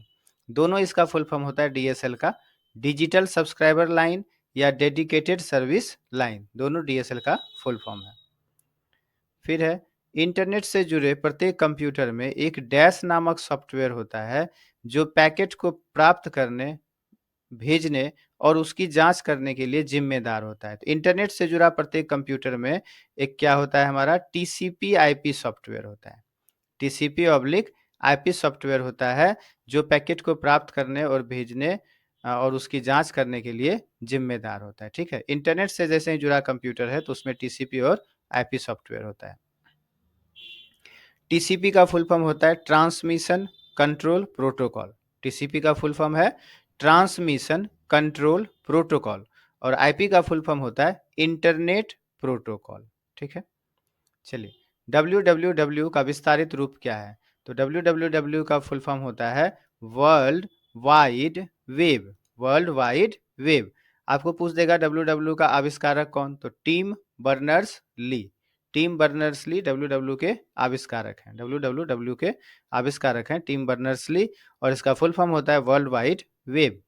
दोनों इसका फुल फॉर्म होता है डीएसएल का, डिजिटल सब्सक्राइबर लाइन या डेडिकेटेड सर्विस लाइन, दोनों डीएसएल का फुल फॉर्म है। फिर है इंटरनेट से जुड़े प्रत्येक कंप्यूटर में एक डैश नामक सॉफ्टवेयर होता है जो पैकेट को प्राप्त करने, भेजने और उसकी जांच करने के लिए जिम्मेदार होता है। तो इंटरनेट से जुड़ा प्रत्येक कंप्यूटर में एक क्या होता है, हमारा टीसीपी आईपी सॉफ्टवेयर होता है। टीसीपी ऑब्लिक आईपी सॉफ्टवेयर होता है जो पैकेट को प्राप्त करने और भेजने और उसकी जांच करने के लिए जिम्मेदार होता है। ठीक है, इंटरनेट से जैसे ही जुड़ा कंप्यूटर है तो उसमें टीसीपी और आईपी सॉफ्टवेयर होता है। टीसीपी का फुल फॉर्म होता है ट्रांसमिशन कंट्रोल प्रोटोकॉल। टीसीपी का फुल फॉर्म है ट्रांसमिशन कंट्रोल प्रोटोकॉल और आईपी का फुल फॉर्म होता है इंटरनेट प्रोटोकॉल। ठीक है, चलिए www का विस्तारित रूप क्या है। तो www का फुल फॉर्म होता है world wide web. World wide web. आपको पूछ देगा www का आविष्कारक कौन, तो Tim Berners Lee. Tim Berners Lee www के आविष्कारक हैं। www के आविष्कारक हैं टिम बर्नर्स ली और इसका फुल फॉर्म होता है वर्ल्ड वाइड वेब।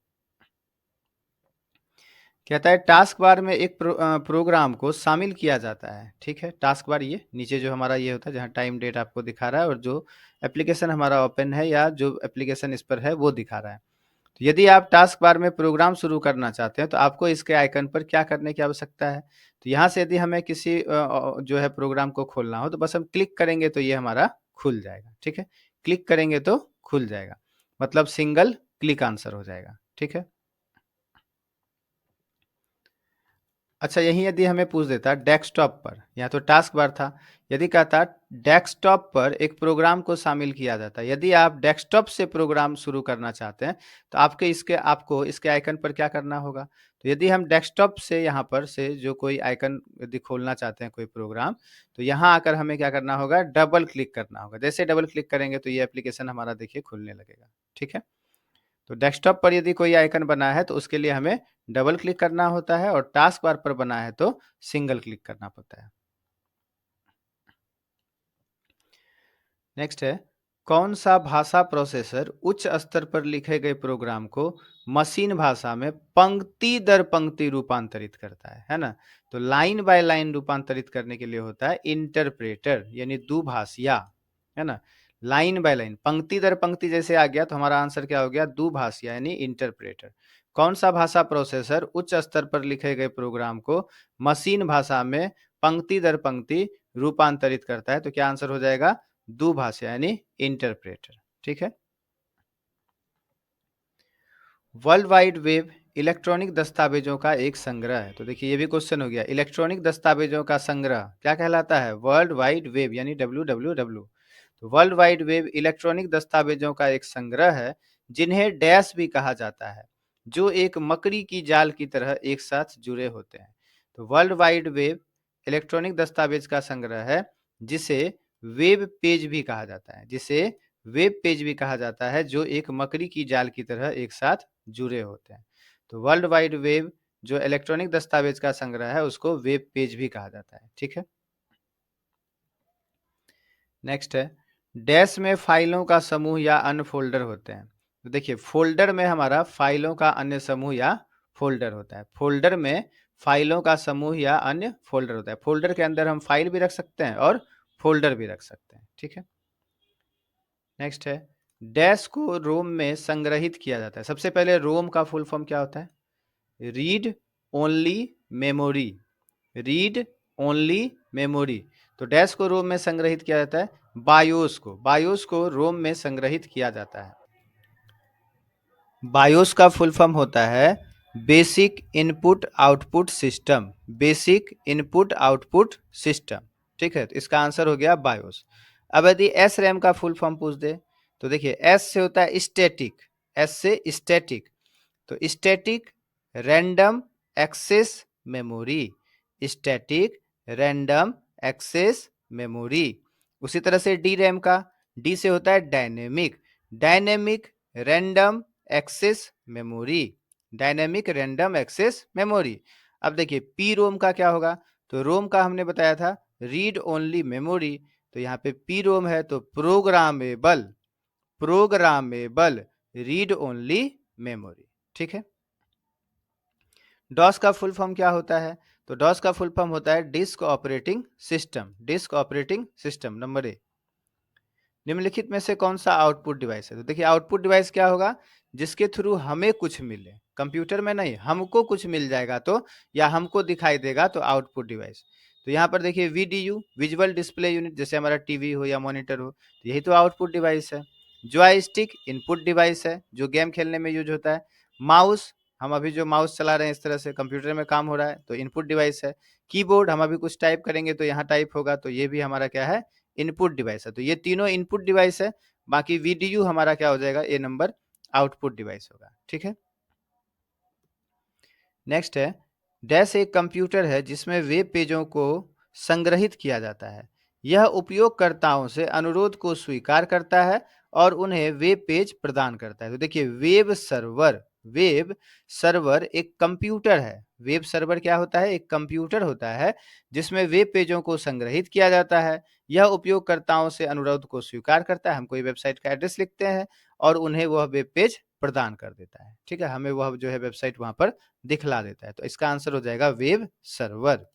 कहता है टास्क बार में एक प्रोग्राम को शामिल किया जाता है। ठीक है, टास्क बार ये नीचे जो हमारा ये होता है जहाँ टाइम डेट आपको दिखा रहा है और जो एप्लीकेशन हमारा ओपन है या जो एप्लीकेशन इस पर है वो दिखा रहा है। तो यदि आप टास्क बार में प्रोग्राम शुरू करना चाहते हैं तो आपको इसके आइकन पर क्या करने की आवश्यकता है। तो यहाँ से यदि हमें किसी जो है प्रोग्राम को खोलना हो तो बस हम क्लिक करेंगे तो ये हमारा खुल जाएगा। ठीक है, क्लिक करेंगे तो खुल जाएगा, मतलब सिंगल क्लिक आंसर हो जाएगा। ठीक है, अच्छा यही यदि हमें पूछ देता डेस्कटॉप पर, यहाँ तो टास्क बार था, यदि कहता डेस्कटॉप पर एक प्रोग्राम को शामिल किया जाता है, यदि आप डेस्कटॉप से प्रोग्राम शुरू करना चाहते हैं तो आपको इसके आइकन पर क्या करना होगा। तो यदि हम डेस्कटॉप से यहाँ पर से जो कोई आइकन यदि खोलना चाहते हैं कोई प्रोग्राम, तो यहाँ आकर हमें क्या करना होगा, डबल क्लिक करना होगा। जैसे डबल क्लिक करेंगे तो ये एप्लीकेशन हमारा देखिए खुलने लगेगा। ठीक है, तो डेस्कटॉप पर यदि कोई आइकन बना है तो उसके लिए हमें डबल क्लिक करना होता है और टास्क बार पर बना है तो सिंगल क्लिक करना पड़ता है। नेक्स्ट है कौन सा भाषा प्रोसेसर उच्च स्तर पर लिखे गए प्रोग्राम को मशीन भाषा में पंक्ति दर पंक्ति रूपांतरित करता है ना। तो लाइन बाय लाइन रूपांतरित करने के लिए होता है इंटरप्रेटर यानी दुभाषिया, है ना। लाइन बाय लाइन, पंक्ति दर पंक्ति जैसे आ गया तो हमारा आंसर क्या हो गया, दुभाषिया यानी इंटरप्रेटर। कौन सा भाषा प्रोसेसर उच्च स्तर पर लिखे गए प्रोग्राम को मशीन भाषा में पंक्ति दर पंक्ति रूपांतरित करता है, तो क्या आंसर हो जाएगा, दुभाषा यानी इंटरप्रेटर। ठीक है, वर्ल्ड वाइड वेब इलेक्ट्रॉनिक दस्तावेजों का एक संग्रह है। तो देखिए ये भी क्वेश्चन हो गया, इलेक्ट्रॉनिक दस्तावेजों का संग्रह क्या कहलाता है, वर्ल्ड वाइड वेब यानी www। तो वर्ल्ड वाइड वेब इलेक्ट्रॉनिक दस्तावेजों का एक संग्रह है जिन्हें डैश भी कहा जाता है, जो एक मकड़ी की जाल की तरह एक साथ जुड़े होते हैं। तो वर्ल्ड वाइड वेब इलेक्ट्रॉनिक दस्तावेज का संग्रह है जिसे वेब पेज भी कहा जाता है, जिसे वेब पेज भी कहा जाता है, जो एक मकड़ी की जाल की तरह एक साथ जुड़े होते हैं। तो वर्ल्ड वाइड वेब जो इलेक्ट्रॉनिक दस्तावेज का संग्रह है उसको वेब पेज भी कहा जाता है। ठीक है, नेक्स्ट है डैश में फाइलों का समूह या अन्य फोल्डर होते हैं। तो देखिए फोल्डर में हमारा फाइलों का अन्य समूह या फोल्डर होता है। फोल्डर में फाइलों का समूह या अन्य फोल्डर होता है। फोल्डर के अंदर हम फाइल भी रख सकते हैं और फोल्डर भी रख सकते हैं। ठीक है, नेक्स्ट है डैश को रोम में संग्रहित किया जाता है। सबसे पहले रोम का फुल फॉर्म क्या होता है, read only memory. Read only memory. तो डैश को रोम में संग्रहित किया जाता है, बायोस को रोम में संग्रहित किया जाता है। बायोस का फुल फॉर्म होता है basic input output system. Basic input output system. ठीक है, तो इसका आंसर हो गया बायोस। अब यदि एस रैम का फुल फॉर्म पूछ दे तो देखिए एस से होता है स्टैटिक, एस से स्टैटिक, तो static random access memory. Static random access memory. उसी तरह से डी रैम का, डी से होता है dynamic, dynamic random access memory, dynamic random access memory. अब देखिए पी रोम का क्या होगा, तो रोम का हमने बताया था रीड ओनली मेमोरी, तो यहाँ पे पी रोम है तो programmable, programmable read only memory. ठीक है। डॉस का फुल फॉर्म क्या होता है, तो डॉस का फुल फॉर्म होता है disc operating system, disc operating system. Number A, निम्नलिखित में से कौन सा आउटपुट डिवाइस है, तो देखिए आउटपुट डिवाइस क्या होगा, जिसके थ्रू हमें कुछ मिले, कंप्यूटर में नहीं, हमको कुछ मिल जाएगा तो, या हमको दिखाई देगा तो आउटपुट डिवाइस। तो यहाँ पर देखिए वीडीयू, विजुअल डिस्प्ले यूनिट, जैसे हमारा टीवी हो या मॉनिटर हो, तो यही तो आउटपुट डिवाइस है। जॉयस्टिक इनपुट डिवाइस है, जो गेम खेलने में यूज होता है। माउस, हम अभी जो माउस चला रहे हैं इस तरह से कंप्यूटर में काम हो रहा है, तो इनपुट डिवाइस है। कीबोर्ड, हम अभी कुछ टाइप करेंगे तो यहाँ टाइप होगा, तो ये भी हमारा क्या है, इनपुट डिवाइस है। तो ये तीनों इनपुट डिवाइस है, बाकी वीडीयू हमारा क्या हो जाएगा, ए नंबर आउटपुट डिवाइस होगा। ठीक है। नेक्स्ट है, डैश एक कंप्यूटर है जिसमें वेब पेजों को संग्रहित किया जाता है। यह उपयोगकर्ताओं से अनुरोध को स्वीकार करता है और उन्हें वेब पेज प्रदान करता है। तो देखिए वेब सर्वर, वेब सर्वर एक कंप्यूटर है। वेब सर्वर क्या होता है, एक कंप्यूटर होता है जिसमें वेब पेजों को संग्रहित किया जाता है। यह उपयोगकर्ताओं से अनुरोध को स्वीकार करता है, हम कोई वेबसाइट का एड्रेस लिखते हैं और उन्हें वह वेब पेज प्रदान कर देता है। ठीक है, हमें वह जो है वेबसाइट वहां पर दिखला देता है। तो इसका आंसर हो जाएगा वेब सर्वर।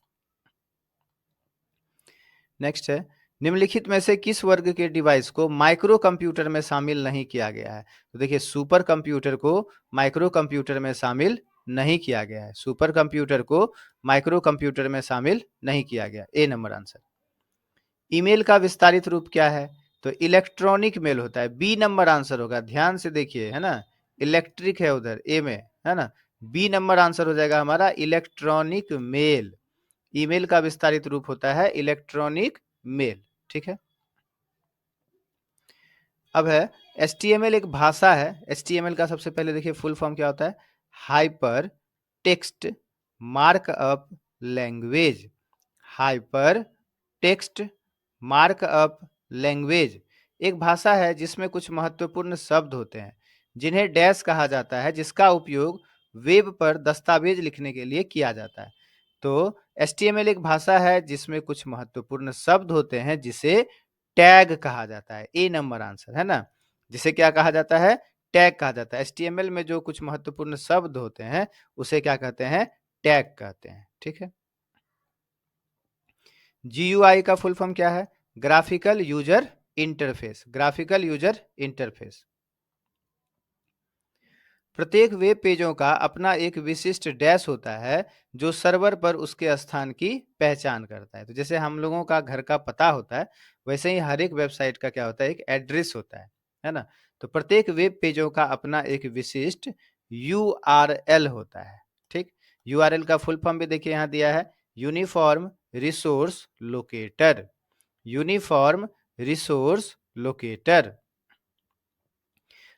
नेक्स्ट है, निम्नलिखित में से किस वर्ग के डिवाइस को माइक्रो कंप्यूटर में शामिल नहीं किया गया है, तो देखिए सुपर कंप्यूटर को माइक्रो कंप्यूटर में शामिल नहीं किया गया है, सुपर कंप्यूटर को माइक्रो कंप्यूटर में शामिल नहीं किया गया, ए नंबर आंसर। ईमेल का विस्तारित रूप क्या है, तो इलेक्ट्रॉनिक मेल होता है, बी नंबर आंसर होगा। ध्यान से देखिए, है ना, इलेक्ट्रिक है उधर ए में, है ना, बी नंबर आंसर हो जाएगा हमारा इलेक्ट्रॉनिक मेल। ईमेल का विस्तारित रूप होता है इलेक्ट्रॉनिक मेल। ठीक है। अब है HTML एक भाषा है। HTML का सबसे पहले देखिए फुल फॉर्म क्या होता है, hyper text markup language, hyper text markup language एक भाषा है जिसमें कुछ महत्वपूर्ण शब्द होते हैं जिन्हें डैश कहा जाता है, जिसका उपयोग वेब पर दस्तावेज लिखने के लिए किया जाता है। तो HTML एक भाषा है जिसमें कुछ महत्वपूर्ण शब्द होते हैं जिसे टैग कहा जाता है, ए नंबर आंसर, है ना, जिसे क्या कहा जाता है, टैग कहा जाता है। HTML में जो कुछ महत्वपूर्ण शब्द होते हैं उसे क्या कहते हैं, टैग कहते हैं। ठीक है। GUI का फुल फॉर्म क्या है, graphical user interface, graphical user interface. प्रत्येक वेब पेजों का अपना एक विशिष्ट डैश होता है जो सर्वर पर उसके स्थान की पहचान करता है। तो जैसे हम लोगों का घर का पता होता है, वैसे ही हर एक वेबसाइट का क्या होता है, एक एड्रेस होता है ना। तो प्रत्येक वेब पेजों का अपना एक विशिष्ट URL होता है। ठीक, URL का फुल फॉर्म भी देखिए यहाँ दिया है, uniform resource locator, uniform resource locator.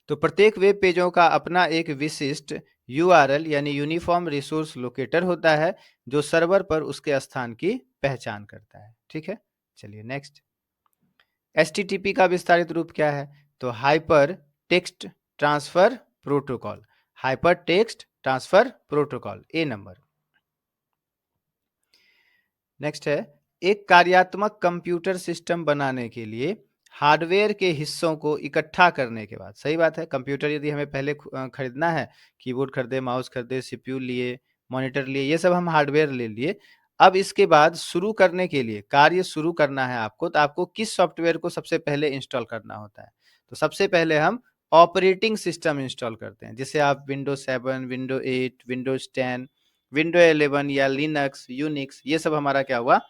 तो प्रत्येक वेब पेजों का अपना एक विशिष्ट URL यानी यूनिफॉर्म रिसोर्स लोकेटर होता है जो सर्वर पर उसके स्थान की पहचान करता है। ठीक है, चलिए नेक्स्ट। HTTP का विस्तारित रूप क्या है, तो hypertext transfer protocol, hypertext transfer protocol, a number. Next है, एक कार्यात्मक कंप्यूटर सिस्टम बनाने के लिए हार्डवेयर के हिस्सों को इकट्ठा करने के बाद, सही बात है, कंप्यूटर यदि हमें पहले खरीदना है, कीबोर्ड खरीदे, माउस खरीदे, CPU लिए, मॉनिटर लिए, ये सब हम हार्डवेयर ले लिए। अब इसके बाद शुरू करने के लिए, कार्य शुरू करना है आपको, तो आपको किस सॉफ्टवेयर को सबसे पहले इंस्टॉल करना होता है, तो सबसे पहले हम ऑपरेटिंग सिस्टम इंस्टॉल करते हैं, जिसे आप विंडोज 7, विंडोज 8, विंडोज 10, विंडो 11 या लिनक्स, यूनिक्स, ये सब हमारा क्या हुआ,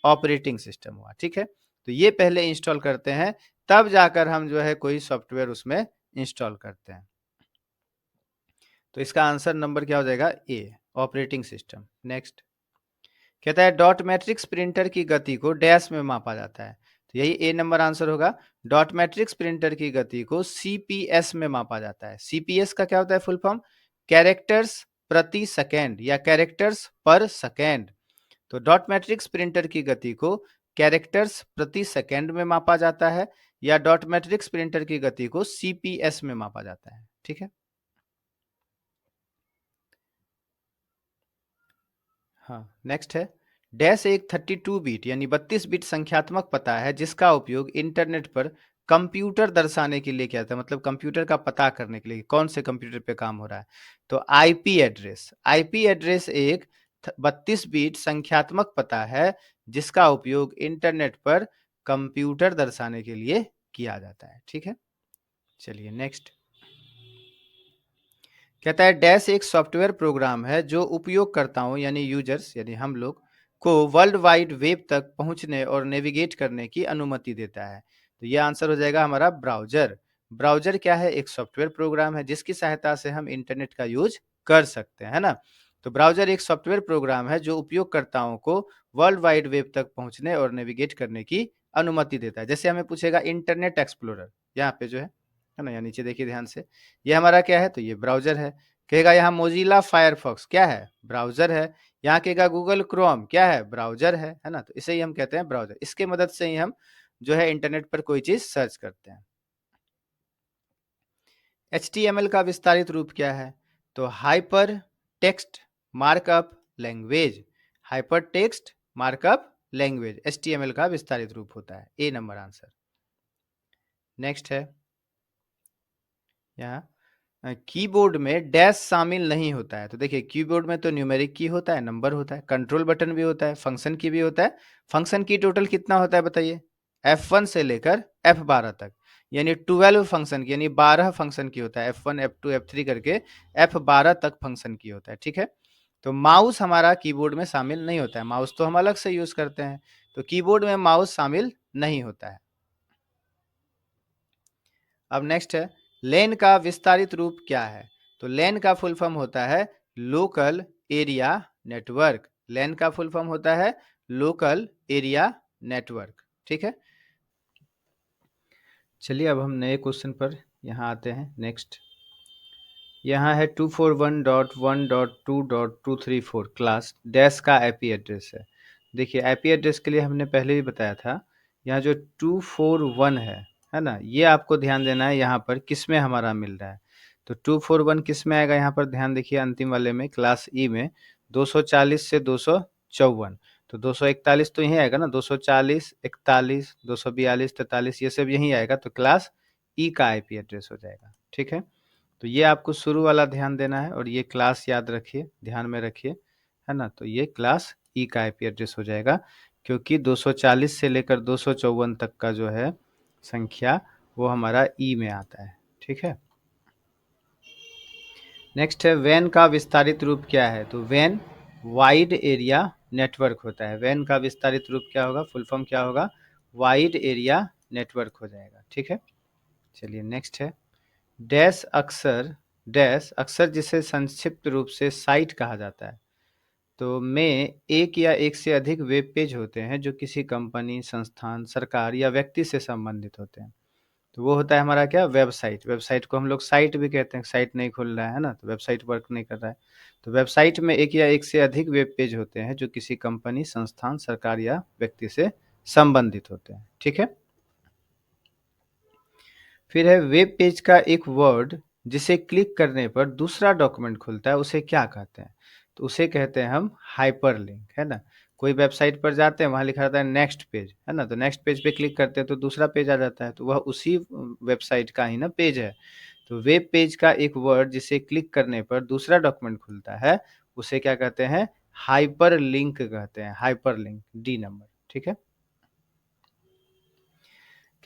ऑपरेटिंग सिस्टम हुआ। ठीक है, तो ये पहले इंस्टॉल करते हैं, तब जाकर हम जो है कोई सॉफ्टवेयर उसमें इंस्टॉल करते हैं। तो इसका आंसर नंबर क्या हो जाएगा, ए, ऑपरेटिंग सिस्टम। नेक्स्ट कहता है डॉट मैट्रिक्स प्रिंटर की गति को डैश में मापा जाता है, तो यही ए नंबर आंसर होगा। डॉट मैट्रिक्स प्रिंटर की गति को CPS में मापा जाता है। CPS का क्या होता है फुल फॉर्म, कैरेक्टर्स प्रति सेकेंड या कैरेक्टर्स पर सेकेंड। तो डॉट मैट्रिक्स प्रिंटर की गति को कैरेक्टर्स प्रति सेकेंड में मापा जाता है, या डॉट मैट्रिक्स प्रिंटर की गति को सीपीएस में मापा जाता है। ठीक है। हाँ, नेक्स्ट है डैश एक 32 बीट यानी 32 बीट संख्यात्मक पता है जिसका उपयोग इंटरनेट पर कंप्यूटर दर्शाने के लिए किया जाता है, मतलब कंप्यूटर का पता करने के लिए कौन से कंप्यूटर पे काम हो रहा है। तो आईपी एड्रेस एक 32 बीट संख्यात्मक पता है जिसका उपयोग इंटरनेट पर कंप्यूटर दर्शाने के लिए किया जाता है। ठीक है, चलिए नेक्स्ट। कहता है डैश एक सॉफ्टवेयर प्रोग्राम है जो उपयोगकर्ताओं यानी यूजर्स यानी हम लोग को वर्ल्ड वाइड वेब तक पहुंचने और नेविगेट करने की अनुमति देता है। तो ये आंसर हो जाएगा हमारा ब्राउजर। ब्राउजर क्या है? एक सॉफ्टवेयर प्रोग्राम है जिसकी सहायता से हम इंटरनेट का यूज कर सकते हैं, है ना। तो ब्राउजर एक सॉफ्टवेयर प्रोग्राम है जो उपयोगकर्ताओं को वर्ल्ड वाइड वेब तक पहुंचने और नेविगेट करने की अनुमति देता है। जैसे हमें पूछेगा इंटरनेट एक्सप्लोरर, यहाँ पे जो है ना, यहाँ नीचे देखिए ध्यान से, ये हमारा क्या है? तो ये ब्राउजर है। कहेगा यहाँ मोजिला फायरफॉक्स क्या है? ब्राउजर है। यहाँ कहेगा गूगल क्रोम क्या है? ब्राउजर है ना। तो इसे ही हम कहते हैं ब्राउजर। इसके मदद से ही हम जो है इंटरनेट पर कोई चीज सर्च करते हैं। HTML का विस्तारित रूप क्या है? तो hyper text markup language. Hyper text markup language HTML का विस्तारित रूप होता है। ए नंबर आंसर। नेक्स्ट है यहाँ कीबोर्ड में डैश शामिल नहीं होता है। तो देखिए कीबोर्ड में तो न्यूमेरिक की होता है, नंबर होता है, कंट्रोल बटन भी होता है, फंक्शन की भी होता है। फंक्शन की टोटल कितना होता है बताइए? F1 से लेकर F12 तक, यानी 12 फंक्शन की, यानी 12 फंक्शन की होता है। F1 F2 F3 करके F12 तक फंक्शन की होता है। ठीक है। तो माउस हमारा कीबोर्ड में शामिल नहीं होता है। माउस तो हम अलग से यूज करते हैं, तो कीबोर्ड में माउस शामिल नहीं होता है। अब नेक्स्ट है लेन का विस्तारित रूप क्या है? तो लेन का फुल फॉर्म होता है लोकल एरिया नेटवर्क। लेन का फुल फॉर्म होता है लोकल एरिया नेटवर्क। ठीक है। चलिए अब हम नए क्वेश्चन पर यहाँ आते हैं। नेक्स्ट यहाँ है 241.1.2.234 क्लास डैश का आईपी एड्रेस है। देखिए आईपी एड्रेस के लिए हमने पहले भी बताया था, यहाँ जो 241 है ना, ये आपको ध्यान देना है यहाँ पर किस में हमारा मिल रहा है। तो 241 किस में आएगा? यहाँ पर ध्यान देखिए अंतिम वाले में, क्लास ई में 240 से 254। तो 241 तो यही आएगा ना, 240, 41, 242, 43 ये सब यही आएगा। तो क्लास ई का आईपी एड्रेस हो जाएगा। ठीक है। तो ये आपको शुरू वाला ध्यान देना है और ये क्लास याद रखिए, ध्यान में रखिए, है ना। तो ये क्लास ई का आईपी एड्रेस हो जाएगा, क्योंकि 240 से लेकर 254 तक का जो है संख्या वो हमारा ई में आता है। ठीक है। नेक्स्ट है वैन का विस्तारित रूप क्या है? तो वैन वाइड एरिया नेटवर्क होता है। वैन का विस्तारित रूप क्या होगा? फुल फॉर्म क्या होगा? वाइड एरिया नेटवर्क हो जाएगा। ठीक है। चलिए नेक्स्ट है डैश अक्सर जिसे संक्षिप्त रूप से साइट कहा जाता है, तो में एक या एक से अधिक वेब पेज होते हैं जो किसी कंपनी, संस्थान, सरकार या व्यक्ति से संबंधित होते हैं। तो वो होता है हमारा क्या? वेबसाइट। वेबसाइट को हम लोग साइट भी कहते हैं। साइट नहीं खुल रहा है ना, तो वेबसाइट वर्क नहीं कर रहा है। तो वेबसाइट में एक या एक से अधिक वेब पेज होते हैं जो किसी कंपनी, संस्थान, सरकार या व्यक्ति से संबंधित होते हैं। ठीक है। फिर है वेब पेज का एक वर्ड जिसे क्लिक करने पर दूसरा डॉक्यूमेंट खुलता है, उसे क्या कहते हैं? तो उसे कहते हैं हम हाइपरलिंक, है ना। कोई वेबसाइट पर जाते हैं, वहां लिखा रहता है नेक्स्ट पेज, है ना, तो नेक्स्ट पेज पे क्लिक करते हैं तो दूसरा पेज आ जाता है, तो वह उसी वेबसाइट का ही ना पेज है। तो वेब पेज का एक वर्ड जिसे क्लिक करने पर दूसरा डॉक्यूमेंट खुलता है, उसे क्या कहते हैं? हाइपरलिंक कहते हैं। Hyperlink, D number. ठीक है।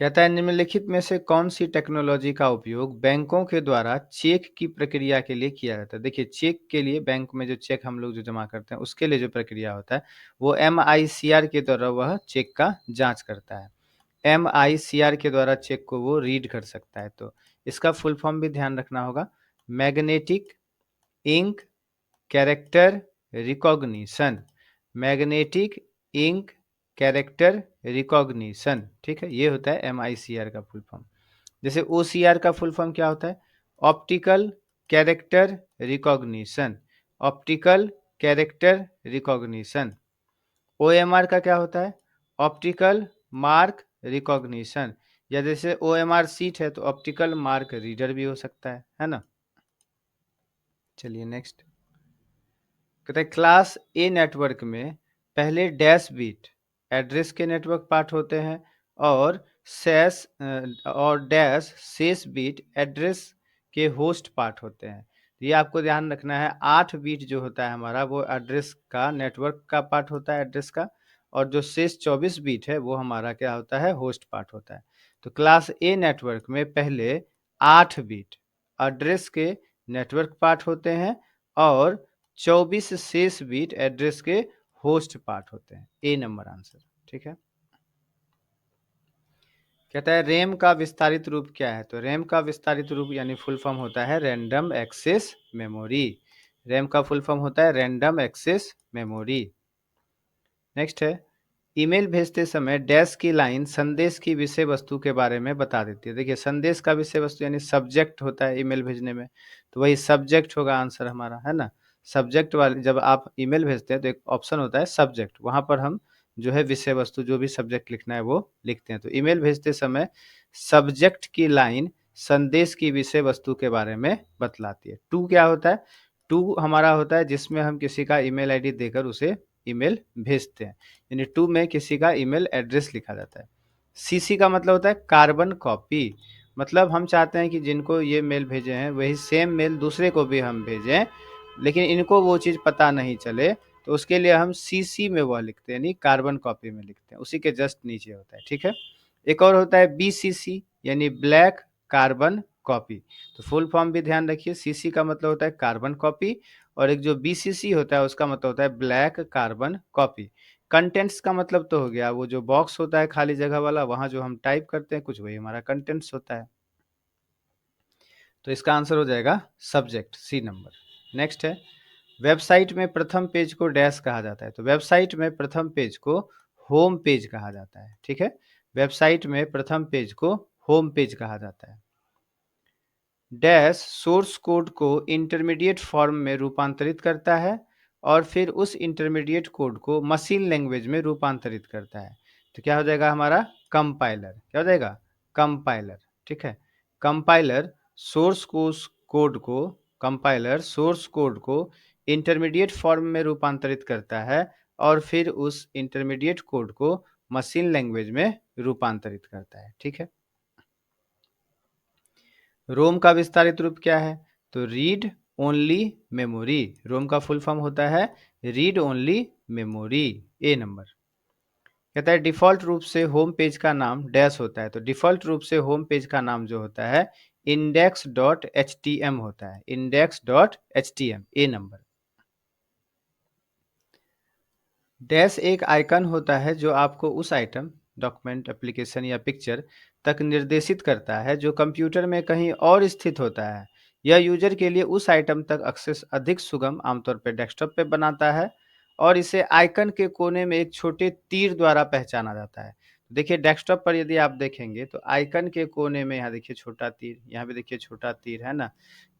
कहता है निम्नलिखित में से कौन सी टेक्नोलॉजी का उपयोग बैंकों के द्वारा चेक की प्रक्रिया के लिए किया जाता है? देखिए चेक के लिए, बैंक में जो चेक हम लोग जो जमा करते हैं उसके लिए जो प्रक्रिया होता है वो MICR के द्वारा वह चेक का जांच करता है। MICR के द्वारा चेक को वो रीड कर सकता है। तो इसका फुल फॉर्म भी ध्यान रखना होगा, magnetic ink character recognition. Magnetic ink character recognition. ठीक है, ये होता है MICR का फुल फॉर्म। जैसे OCR का फुल फॉर्म क्या होता है? Optical character recognition. Optical character recognition. OMR का क्या होता है? Optical mark recognition. या जैसे OMR सीट है तो ऑप्टिकल मार्क रीडर भी हो सकता है ना। चलिए नेक्स्ट कहते हैं क्लास ए नेटवर्क में पहले डैश बिट एड्रेस के नेटवर्क पार्ट होते हैं और और डैश शेष बिट एड्रेस के होस्ट पार्ट होते हैं। तो ये आपको ध्यान रखना है, 8 बिट जो होता है हमारा वो एड्रेस का नेटवर्क का पार्ट होता है एड्रेस का, और जो शेष 24 बिट है वो हमारा क्या होता है, होस्ट पार्ट होता है। तो क्लास ए नेटवर्क में पहले 8 बिट एड्रेस के नेटवर्क पार्ट होते हैं और 24 शेष बिट एड्रेस के होस्ट पार्ट होते हैं। ए नंबर आंसर, ठीक है। कहता है रैम का विस्तारित रूप क्या है, तो रैम का विस्तारित रूप यानी फुल फॉर्म होता है रैंडम एक्सेस मेमोरी। रैम का फुल फॉर्म होता है रैंडम एक्सेस मेमोरी। नेक्स्ट है ईमेल भेजते समय डैश की लाइन संदेश की विषय वस्तु के बारे में बता देती है। देखिए संदेश का विषय वस्तु यानी सब्जेक्ट होता है ईमेल भेजने में, तो वही सब्जेक्ट होगा आंसर हमारा, है ना। सब्जेक्ट वाले जब आप ईमेल भेजते हैं तो एक ऑप्शन होता है सब्जेक्ट, वहां पर हम जो है विषय वस्तु जो भी सब्जेक्ट लिखना है वो लिखते हैं। तो ईमेल भेजते समय सब्जेक्ट की लाइन संदेश की विषय वस्तु के बारे में बतलाती है। टू क्या होता है, टू हमारा होता है जिसमें हम किसी का ईमेल आईडी देकर उसे ईमेल भेजते हैं, यानी टू में किसी का ईमेल एड्रेस लिखा जाता है। सीसी का मतलब होता है कार्बन कॉपी, मतलब हम चाहते हैं कि जिनको ये मेल भेजे हैं वही सेम मेल दूसरे को भी हम भेजें, लेकिन इनको वो चीज़ पता नहीं चले, तो उसके लिए हम सीसी में वह लिखते हैं, यानी कार्बन कॉपी में लिखते हैं, उसी के जस्ट नीचे होता है, ठीक है। एक और होता है बीसीसी यानी ब्लैक कार्बन कॉपी। तो फुल फॉर्म भी ध्यान रखिए, सीसी का मतलब होता है कार्बन कॉपी और एक जो बीसीसी होता है उसका मतलब होता है ब्लैक कार्बन कॉपी। कंटेंट्स का मतलब तो हो गया वो जो बॉक्स होता है खाली जगह वाला, वहां जो हम टाइप करते हैं कुछ, वही हमारा कंटेंट्स होता है। तो इसका आंसर हो जाएगा सब्जेक्ट, सी नंबर। नेक्स्ट है वेबसाइट में प्रथम पेज को डैश कहा जाता है, तो वेबसाइट में प्रथम पेज को होम पेज कहा जाता है, ठीक है। वेबसाइट में प्रथम पेज को होम पेज कहा जाता है। डैश सोर्स कोड को इंटरमीडिएट फॉर्म में रूपांतरित करता है और फिर उस इंटरमीडिएट कोड को मशीन लैंग्वेज में रूपांतरित करता है। तो क्या हो जाएगा हमारा कंपाइलर, क्या हो जाएगा कंपाइलर, ठीक है। कंपाइलर सोर्स कोड को कंपाइलर सोर्स कोड को इंटरमीडिएट फॉर्म में रूपांतरित करता है और फिर उस इंटरमीडिएट कोड को मशीन लैंग्वेज में रूपांतरित करता है, ठीक है। रोम का विस्तारित रूप क्या है, तो रीड ओनली मेमोरी। रोम का फुल फॉर्म होता है रीड ओनली मेमोरी, ए नंबर। कहता है डिफॉल्ट रूप से होम पेज का नाम डैश होता है, तो डिफॉल्ट रूप से होम पेज का नाम जो होता है index.htm होता है, index.htm, ए नंबर। डैश एक आइकन होता है जो आपको उस आइटम, डॉक्यूमेंट, एप्लीकेशन या पिक्चर तक निर्देशित करता है जो कंप्यूटर में कहीं और स्थित होता है। यह यूजर के लिए उस आइटम तक एक्सेस अधिक सुगम, आमतौर पर डेस्कटॉप पे बनाता है और इसे आइकन के कोने में एक छोटे तीर द्वारा पहचाना जाता है। देखिए डेस्कटॉप पर यदि आप देखेंगे तो आइकन के कोने में यहाँ देखिए छोटा तीर, यहाँ पे देखिए छोटा तीर, है ना,